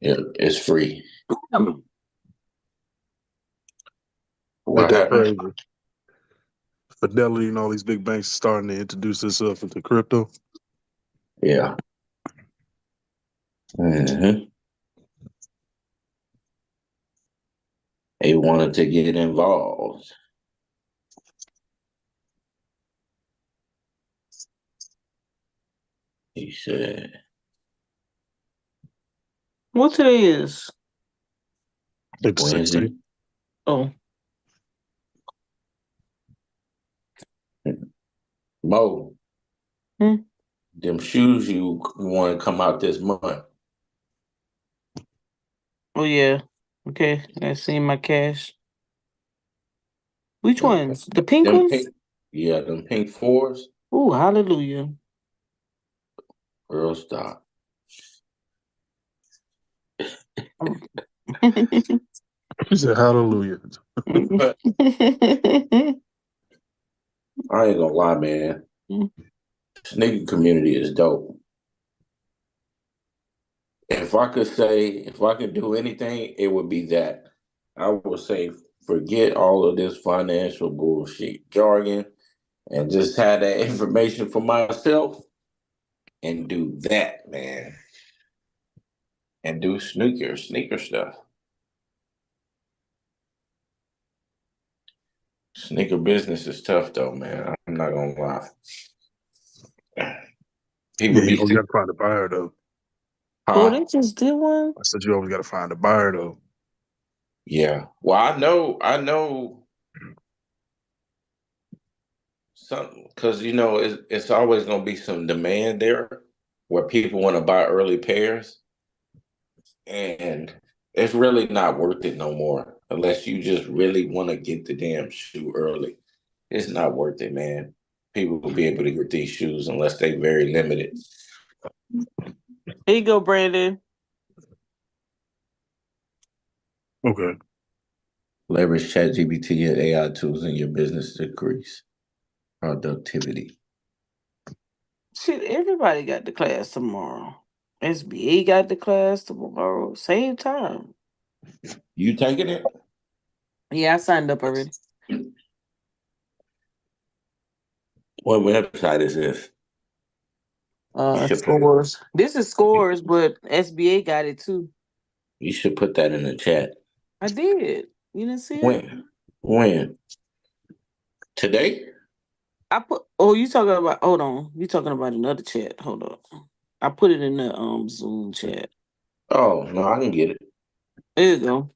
yeah, it's free. Ain't What that happened? crazy? Fidelity and all these big banks starting to introduce themselves into crypto. Yeah. hmm They wanted to get involved. He said What today is? Like the 16th. Wednesday. Oh, Mo, hmm? them shoes you want to come out this month. Oh yeah. Okay, I see my cash. Which Them, ones? The pink them ones? pink, yeah, them pink fours. Oh, hallelujah. Girl, stop. She said, "Hallelujah." But I ain't gonna lie, man. Sneaker community is dope. If I could do anything, it would be that. I would say forget all of this financial bullshit jargon and just have that information for myself and do that, man. and do sneaker stuff. Sneaker business is tough though, man. I'm not gonna lie. People Yeah, you be always got to find a buyer though. Oh, huh? they just did one. I said you always got to find a buyer though. Yeah. Well, I know some because it's always gonna be some demand there where people want to buy early pairs, and it's really not worth it no more unless you just really want to get the damn shoe early. It's not worth it, man. People will be able to get these shoes unless they very limited. Here you go, Brandon. Okay. Leverage ChatGPT and AI tools in your business to increase productivity. Shit, everybody got the class tomorrow. SBA got the class tomorrow, same time. You taking it? Yeah, I signed up already. What website is this? You should put Scores. This is scores, but SBA got it too. you should put that in the chat. I did. You didn't see it? When? When? Today? I put. Oh, you talking about? Hold on. You talking about another chat? Hold up. I put it in the Zoom chat. Oh no, I can get it. There you go.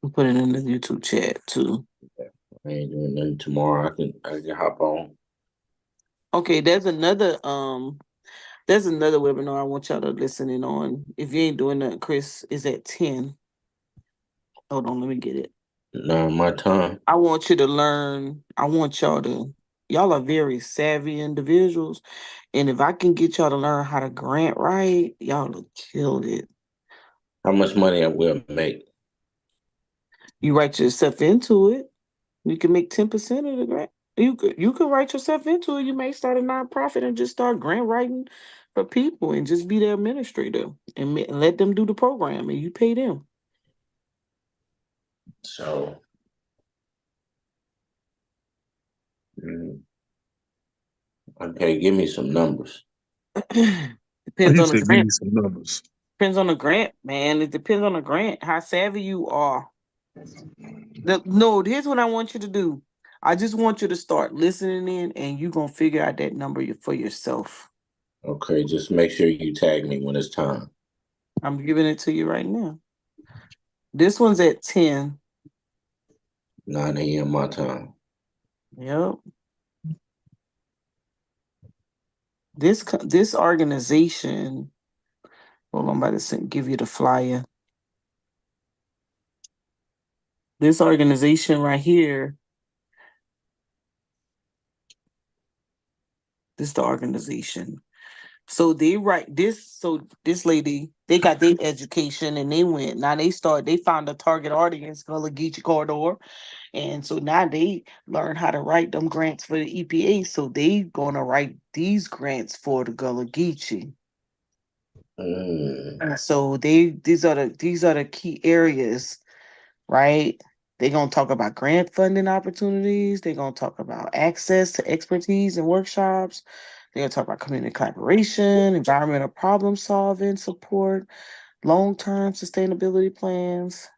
I put it in the YouTube chat too. I ain't doing nothing tomorrow. I can hop on. Okay, there's another webinar I want y'all to listen in on. If you ain't doing that, Chris is at 10. Hold on, let me get it. Now my time. I want you to learn. I want y'all are very savvy individuals. And if I can get y'all to learn how to grant write, y'all have killed it. How much money I will make? You write yourself into it. You can make 10% of the grant. You could write yourself into it. You may start a nonprofit and just start grant writing for people and just be their administrator and let them do the program and you pay them. So okay, give me some numbers. Depends He on the said, "Give grant. me some numbers." Depends on the grant, man. It depends on the grant, how savvy you are. No, here's what I want you to do. I just want you to start listening in and you're going to figure out that number for yourself. Okay, just make sure you tag me when it's time. I'm giving it to you right now. This one's at 10. 9 a.m. my time. Yep. This organization, hold on, I'm about to give you the flyer. This organization right here, this is the organization. So they write this. So this lady, they got their education and they went. Now they found a target audience, Gullah Geechee corridor, and so now they learn how to write them grants for the EPA. So they gonna write these grants for the Gullah Geechee. And so these are the key areas, right? They're gonna talk about grant funding opportunities. They're gonna talk about access to expertise and workshops. They're gonna talk about community collaboration, environmental problem solving support, long-term sustainability plans.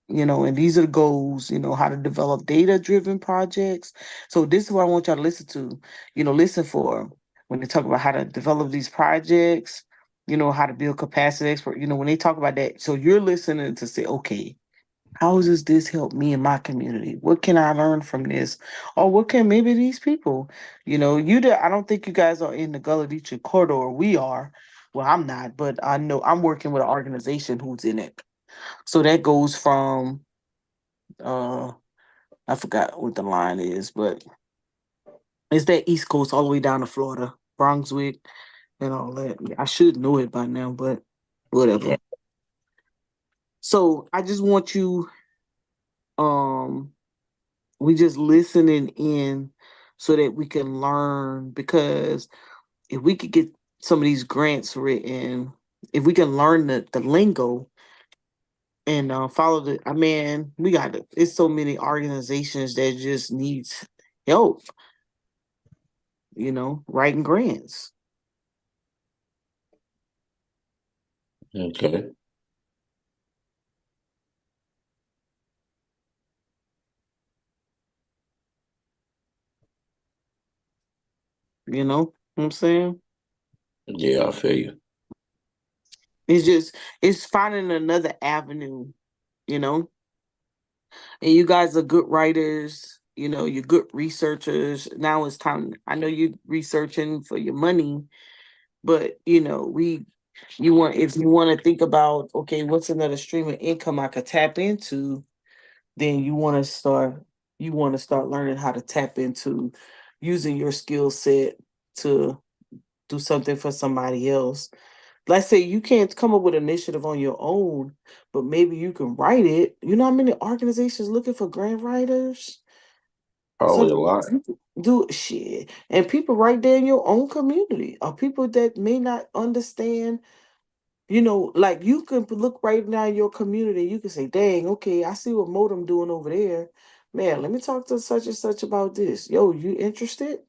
And these are the goals, how to develop data-driven projects. So this is what I want y'all to listen to, listen for when they talk about how to develop these projects, how to build capacity expert, when they talk about that. So you're listening to say, okay, how does this help me in my community? What can I learn from this? Or what can maybe these people, I don't think you guys are in the Gullah Geechee corridor. We are. Well, I'm not, but I know I'm working with an organization who's in it. So that goes from uh I forgot what the line is, but it's that East Coast all the way down to Florida, Brunswick, and all that. I should know it by now, but whatever. So I just want you, um, we just listening in so that we can learn, because if we could get some of these grants written, if we can learn the lingo and follow I mean, it's so many organizations that just needs help, writing grants. Okay. You know what I'm saying? Yeah, I feel you. It's finding another avenue, you know? And you guys are good writers, you're good researchers. Now it's time. I know you're researching for your money, but if you want to think about, okay, what's another stream of income I could tap into, then you want to start learning how to tap into using your skill set to do something for somebody else. Let's say you can't come up with an initiative on your own, but maybe you can write it. You know how many organizations looking for grant writers? So Probably a lot. do shit. And people right there in your own community or people that may not understand, like you can look right now in your community, you can say, dang, okay, I see what Modem doing over there. Man, let me talk to such and such about this. Yo, you interested?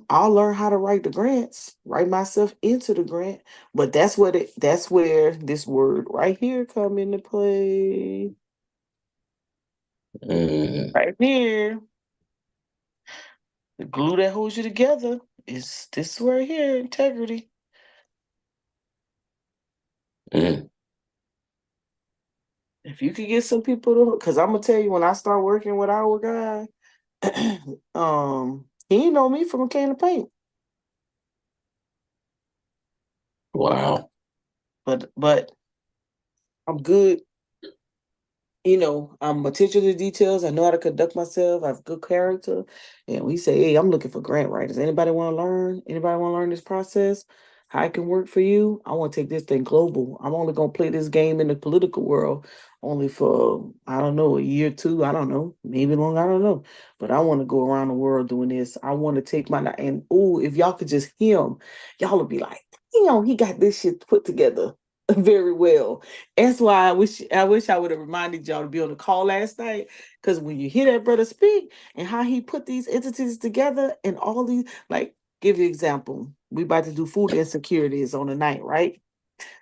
I'll learn how to write the grants, write myself into the grant. But that's where this word right here come into play. Mm, Right here. The glue that holds you together is this word here, integrity. mm. If you could get some people to, because I'm gonna tell you, when I start working with our guy, he didn't know me from a can of paint. Wow. But I'm good. I'm attention to details. I know how to conduct myself. I have good character. And we say, hey, I'm looking for grant writers. Anybody want to learn? Anybody want to learn this process? How it can work for you? I want to take this thing global. I'm only going to play this game in the political world only for, I don't know, a year or two. I don't know. Maybe long. I don't know. But I want to go around the world doing this. I want to take and if y'all could just hear him, y'all would be like, he got this shit put together very well. That's why I wish I would have reminded y'all to be on the call last night. Because when you hear that brother speak and how he put these entities together and all these, like, give you an example. We about to do food insecurities on the night, right?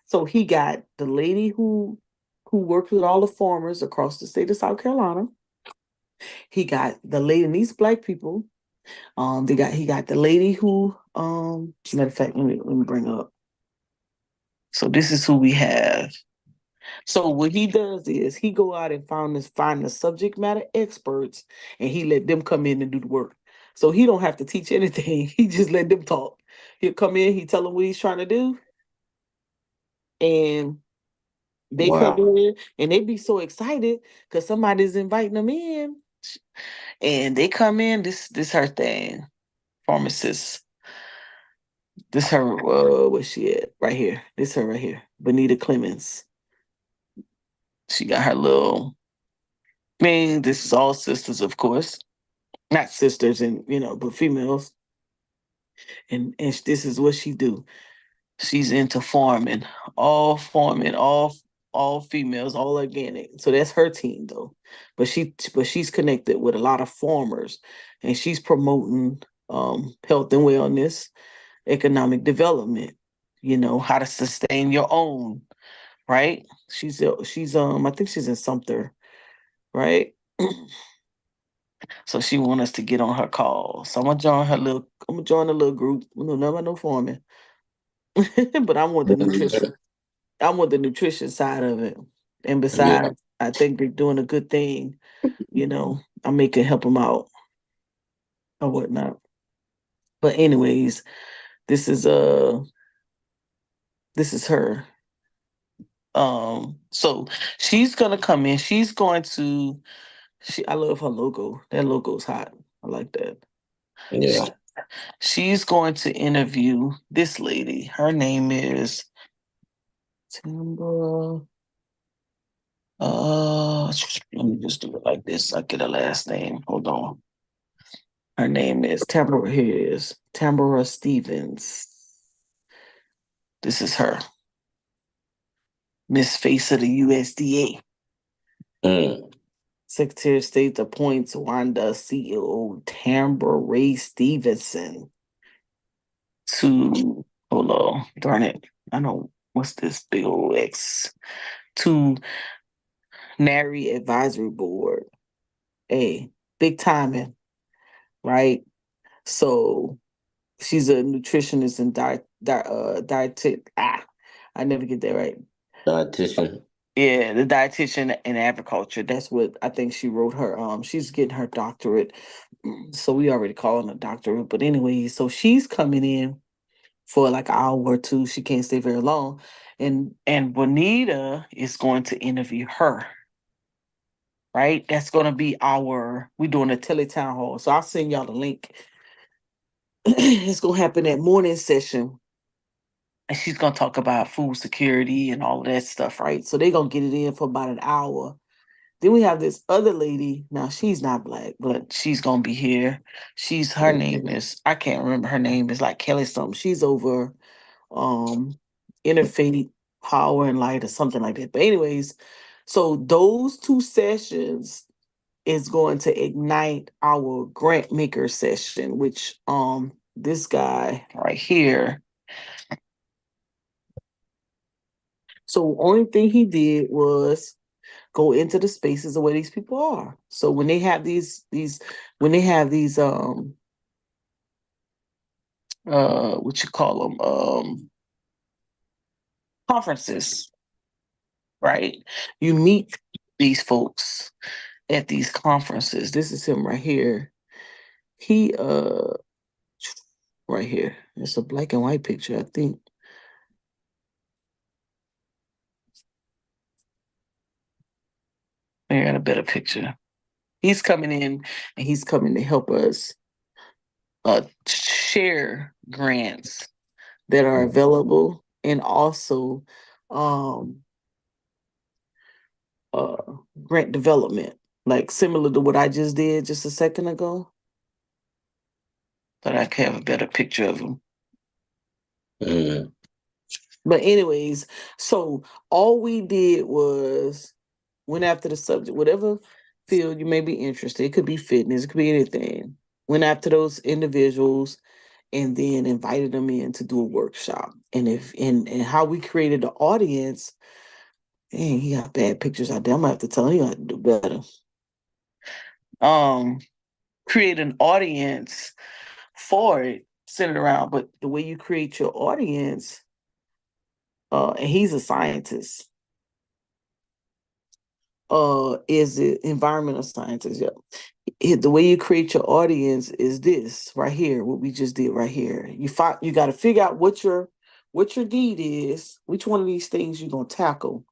So he got the lady who worked with all the farmers across the state of South Carolina. He got the lady and these black people. He got the lady who matter of fact, let me bring up. So this is who we have. So what he does is he go out and find the subject matter experts and he let them come in and do the work. So he don't have to teach anything. He just let them talk. He'll come in, he tell them what he's trying to do, and they come Wow. in and they be so excited because somebody's inviting them in. And they come in, this her thing. Pharmacist. This her where's she at? Right here. This her right here. Benita Clemens. She got her little this is all sisters, of course. Not sisters and but females. And this is what she do. She's into farming, all females, all organic. So that's her team though. But she's connected with a lot of farmers and she's promoting health and wellness, economic development, how to sustain your own, right? She's I think she's in Sumter, right? So she want us to get on her call. So I'm gonna join the little group. No, never no farming. But I want the nutrition. I want the nutrition side of it. And Yeah. besides, I think they're doing a good thing. I may can help them out or whatnot. But anyways, this is uh this is her. So she's gonna come in. I love her logo. That logo's hot. I like that. Yeah. She's going to interview this lady. Her name is Tambra. Let me just do it like this. I get a last name. Hold on. Her name is Tambra. Here it is. Tambra Stevens. This is her. Miss Face of the USDA. Mm. Secretary of State appoints Wanda CEO Tambra Ray Stevenson to hold on. Darn it. I don't what's this big old X to NARI Advisory Board. Hey, big timing, right? So she's a nutritionist and dietetic. I never get that right. Dietitian. Yeah, the dietitian in agriculture. That's what I think she wrote her. She's getting her doctorate. So we already calling her doctorate. But anyway, so she's coming in for like an hour or two. She can't stay very long. And Bonita is going to interview her. Right? That's gonna be we're doing a teletown hall. So I'll send y'all the link. It's gonna happen that morning session. And she's gonna talk about food security and all of that stuff, right? So they're gonna get it in for about an hour. Then we have this other lady. Now she's not black, but she's gonna be here. Her name is, I can't remember her name, is like Kelly something. She's over interfaith power and light or something like that. But anyways, so those two sessions is going to ignite our grant maker session, which this guy right here. So only thing he did was go into the spaces of where these people are. So when they have these what you call them conferences, right? You meet these folks at these conferences. This is him right here. He right here. It's a black and white picture, I think. I got a better picture. He's coming in and he's coming to help us share grants that are available and also um, uh, grant development, like similar to what I just did just a second ago. But I can have a better picture of him. Mm. But anyways, so all we did was went after the subject, whatever field you may be interested. It could be fitness, it could be anything. Went after those individuals and then invited them in to do a workshop. And how we created the audience, dang, he got bad pictures out there. I'm gonna have to tell him he got to do better. Create an audience for it, centered around, but the way you create your audience, and he's a scientist. Is it environmental scientist? Yeah. The way you create your audience is this right here, what we just did right here. You got to figure out what your need is, which one of these things you're gonna tackle.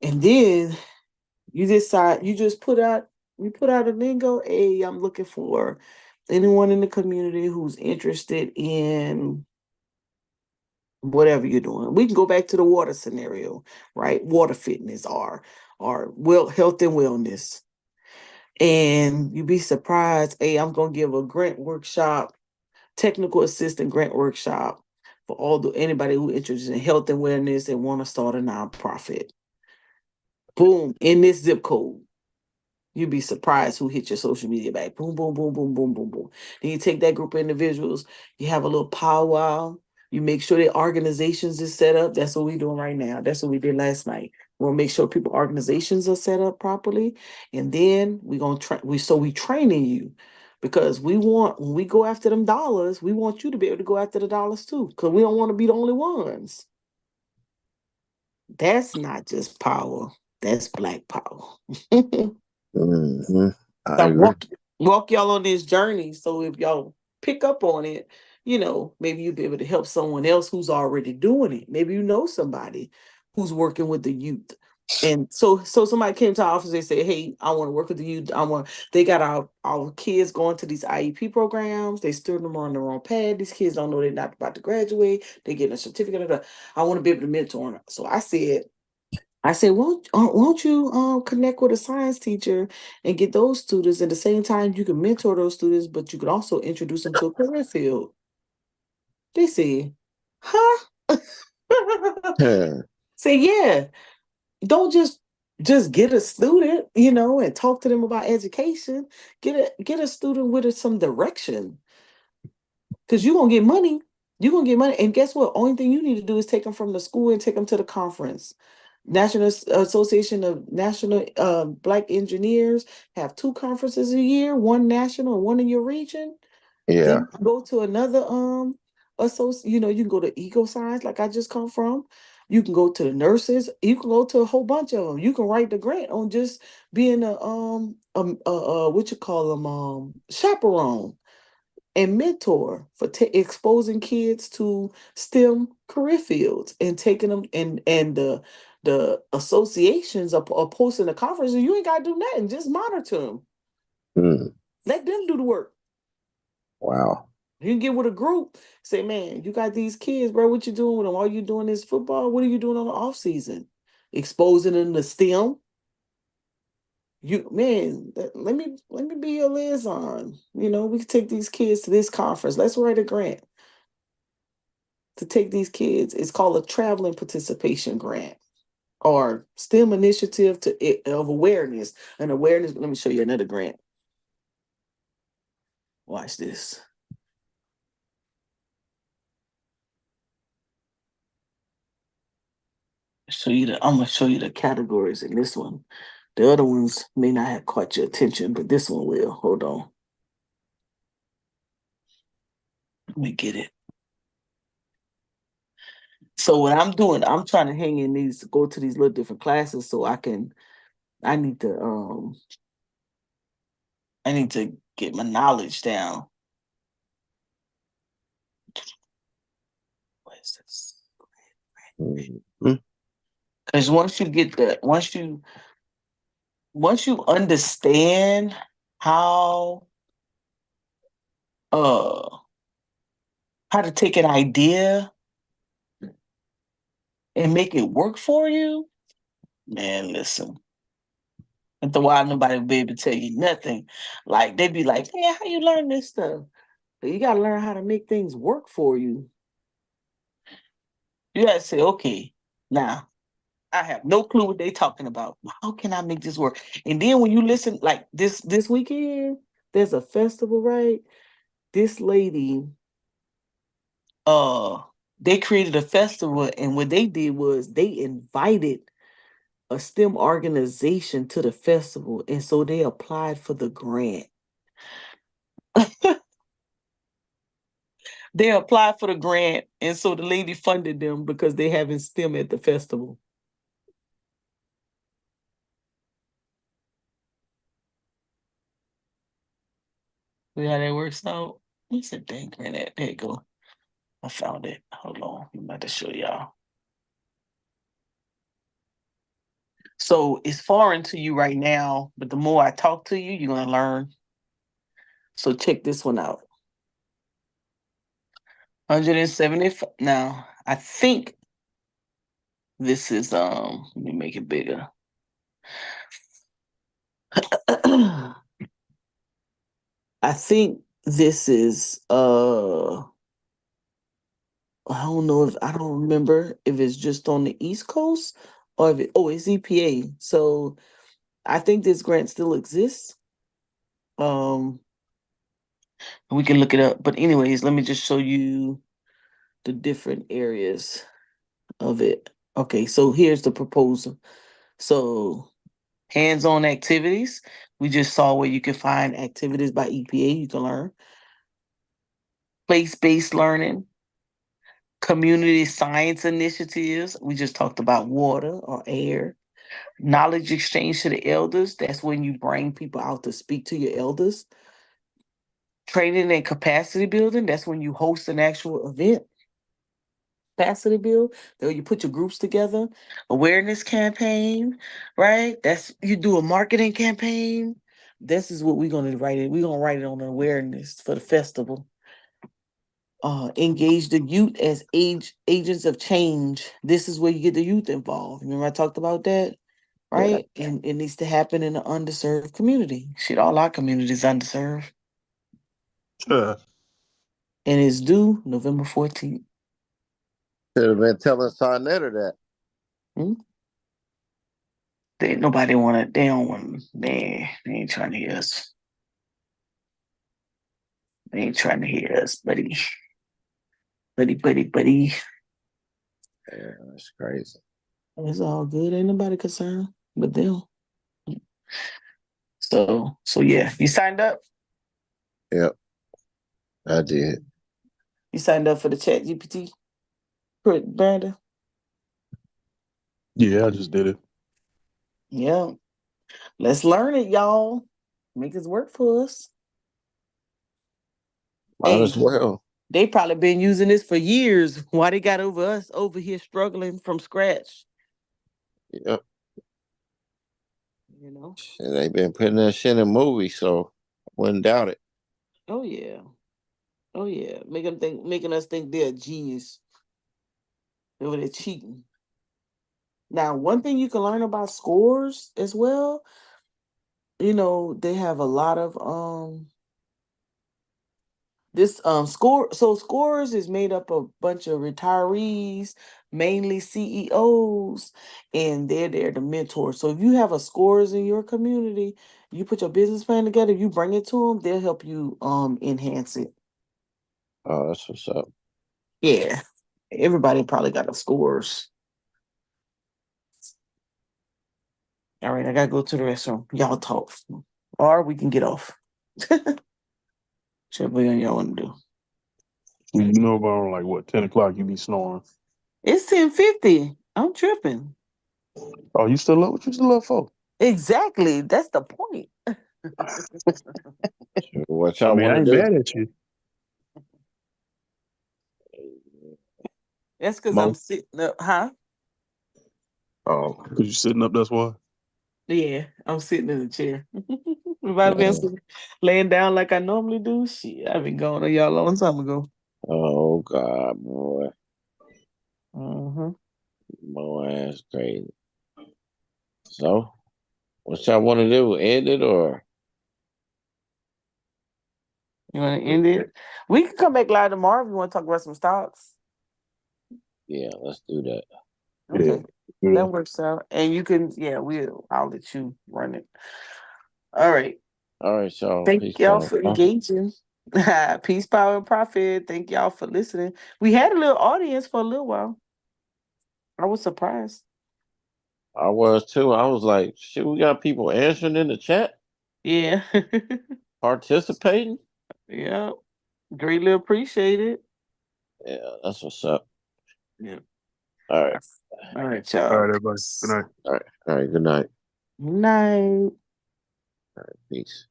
And then you decide, you put out a lingo, hey, I'm looking for anyone in the community who's interested in whatever you're doing. We can go back to the water scenario, right? Water fitness or health and wellness. And you'd be surprised, hey, I'm gonna give a grant workshop, technical assistant grant workshop for anybody who interested in health and wellness and want to start a nonprofit. Boom, in this zip code. You'd be surprised who hit your social media back. Boom, boom, boom, boom, boom, boom, boom. Then you take that group of individuals, you have a little powwow. You make sure their organizations is set up. That's what we're doing right now. That's what we did last night. We'll make sure people organizations are set up properly. And then we're gonna we training you because when we go after them dollars, we want you to be able to go after the dollars too. Because we don't want to be the only ones. That's not just power, that's black power. Mm-hmm. I I agree. walk y'all on this journey. So if y'all pick up on it, maybe you'll be able to help someone else who's already doing it. Maybe you know somebody who's working with the youth. And so somebody came to our office, they said, hey, I want to work with the youth. They got our kids going to these IEP programs. They stood them on the wrong path. These kids don't know they're not about to graduate. They're getting a certificate. I want to be able to mentor them. So I said, won't you connect with a science teacher and get those students at the same time you can mentor those students, but you can also introduce them to a career field. They said, huh? Yeah. Say, yeah, don't just get a student, and talk to them about education. Get a student with some direction. Because you're gonna get money. You're gonna get money, and guess what? Only thing you need to do is take them from the school and take them to the conference. National Association of National Black Engineers have 2 conferences a year, one national and one in your region. Then Yeah. you go to another you know, you can go to Eco Science, like I just come from. You can go to the nurses. You can go to a whole bunch of them. You can write the grant on just being what you call them chaperone and mentor for exposing kids to STEM career fields and taking them and the associations are posting the conference, and you ain't gotta do nothing. Just monitor them. Mm. Let them do the work. Wow. You can get with a group, say, man, you got these kids, bro. What you doing with them? All you doing is football. What are you doing on the off season? Exposing them to STEM. You man, let me be your liaison. You know, we can take these kids to this conference. Let's write a grant to take these kids. It's called a traveling participation grant or STEM initiative of awareness. And awareness. Let me show you another grant. Watch this. I'm gonna show you the categories in this one. The other ones may not have caught your attention, but this one will. Hold on. Let me get it. So what I'm doing, I'm trying to hang in these, go to these little different classes so I need to get my knowledge down. What is this? Mm-hmm. Because once you understand how uh how to take an idea and make it work for you, man, listen. After a while, nobody will be able to tell you nothing. Like they'd be like, "Man, how you learn this stuff?" But you gotta learn how to make things work for you. You gotta say, "Okay, now I have no clue what they're talking about. How can I make this work?" And then when you listen, like this weekend, there's a festival, right? This lady, uh, they created a festival, and what they did was they invited a STEM organization to the festival, and so they applied for the grant. They applied for the grant, and so the lady funded them because they having STEM at the festival. See how that works out? What's that dang grant at? There you go. I found it. Hold on. I'm about to show y'all. So it's foreign to you right now, but the more I talk to you, you're gonna learn. So check this one out. 175. Now, I think this is let me make it bigger. I think this is I don't remember if it's just on the East Coast or if it's EPA. So I think this grant still exists. Um we can look it up. But anyways, let me just show you the different areas of it. Okay, so here's the proposal. So hands-on activities. We just saw where you can find activities by EPA you can learn. Place-based learning, community science initiatives. We just talked about water or air. Knowledge exchange to the elders. That's when you bring people out to speak to your elders. Training and capacity building. That's when you host an actual event. Capacity build. Then you put your groups together. Awareness campaign, right? That's you do a marketing campaign. This is what we're gonna write it. We're gonna write it on awareness for the festival. Engage the youth as agents of change. This is where you get the youth involved. Remember I talked about that? Yeah. Right? And it needs to happen in an underserved community. Shit, all our communities underserved. Yeah. And it's due November 14th. Should have been telling Sarnetta that. Hmm? Nobody wanna, they don't want, they ain't trying to hear us. They ain't trying to hear us, buddy. Buddy. Yeah, that's crazy. It's all good. Ain't nobody concerned but them. So yeah, you signed up. Yep, I did. You signed up for the Chat GPT, Brandon. Yeah, I just did it. Yeah, let's learn it, y'all. Make it work for us. Might Hey, as well. they probably been using this for years. Why they got over us over here struggling from scratch? Yep. You know. And they've been putting that shit in movies, so I wouldn't doubt it. Oh yeah. Oh yeah. Making us think they're a genius. They're cheating. Now, one thing you can learn about scores as well, they have a lot of this scores is made up of a bunch of retirees, mainly CEOs, and they're there to mentor. So if you have a scores in your community, you put your business plan together, you bring it to them, they'll help you enhance it. Oh, that's what's up. Yeah. Everybody probably got a scores. All right, I gotta go to the restroom. Y'all talk. Or we can get off. Whichever one y'all want to do. You know, about like what 10 o'clock you be snoring. It's 10:50. I'm tripping. Oh, you still up? What you still up for? Exactly. That's the point. What I y'all mean, want I to ain't do? mad at you. That's because I'm Mo? sitting up, huh? Oh, because you sitting up. That's why. Yeah, I'm sitting in the chair. If I've been Man. laying down like I normally do, shit, I've been going to y'all a long time ago. Oh, God, boy. Mm-hmm. Mo ass crazy. So, what y'all want to do? End it or? You want to end it? We can come back live tomorrow if you want to talk about some stocks. Yeah, let's do that. Yeah. Okay, Yeah. that works out. And you can, I'll let you run it. All right. All right, y'all. Thank Peace, y'all power, for profit. engaging. Peace, power, and profit. Thank y'all for listening. We had a little audience for a little while. I was surprised. I was too. I was like, shit, we got people answering in the chat, Yeah. participating. Yeah. Greatly appreciated. Yeah, that's what's up. Yeah. All right. All right, All y'all. right, everybody. Good night. All right. All right. Good night. Night. Peace.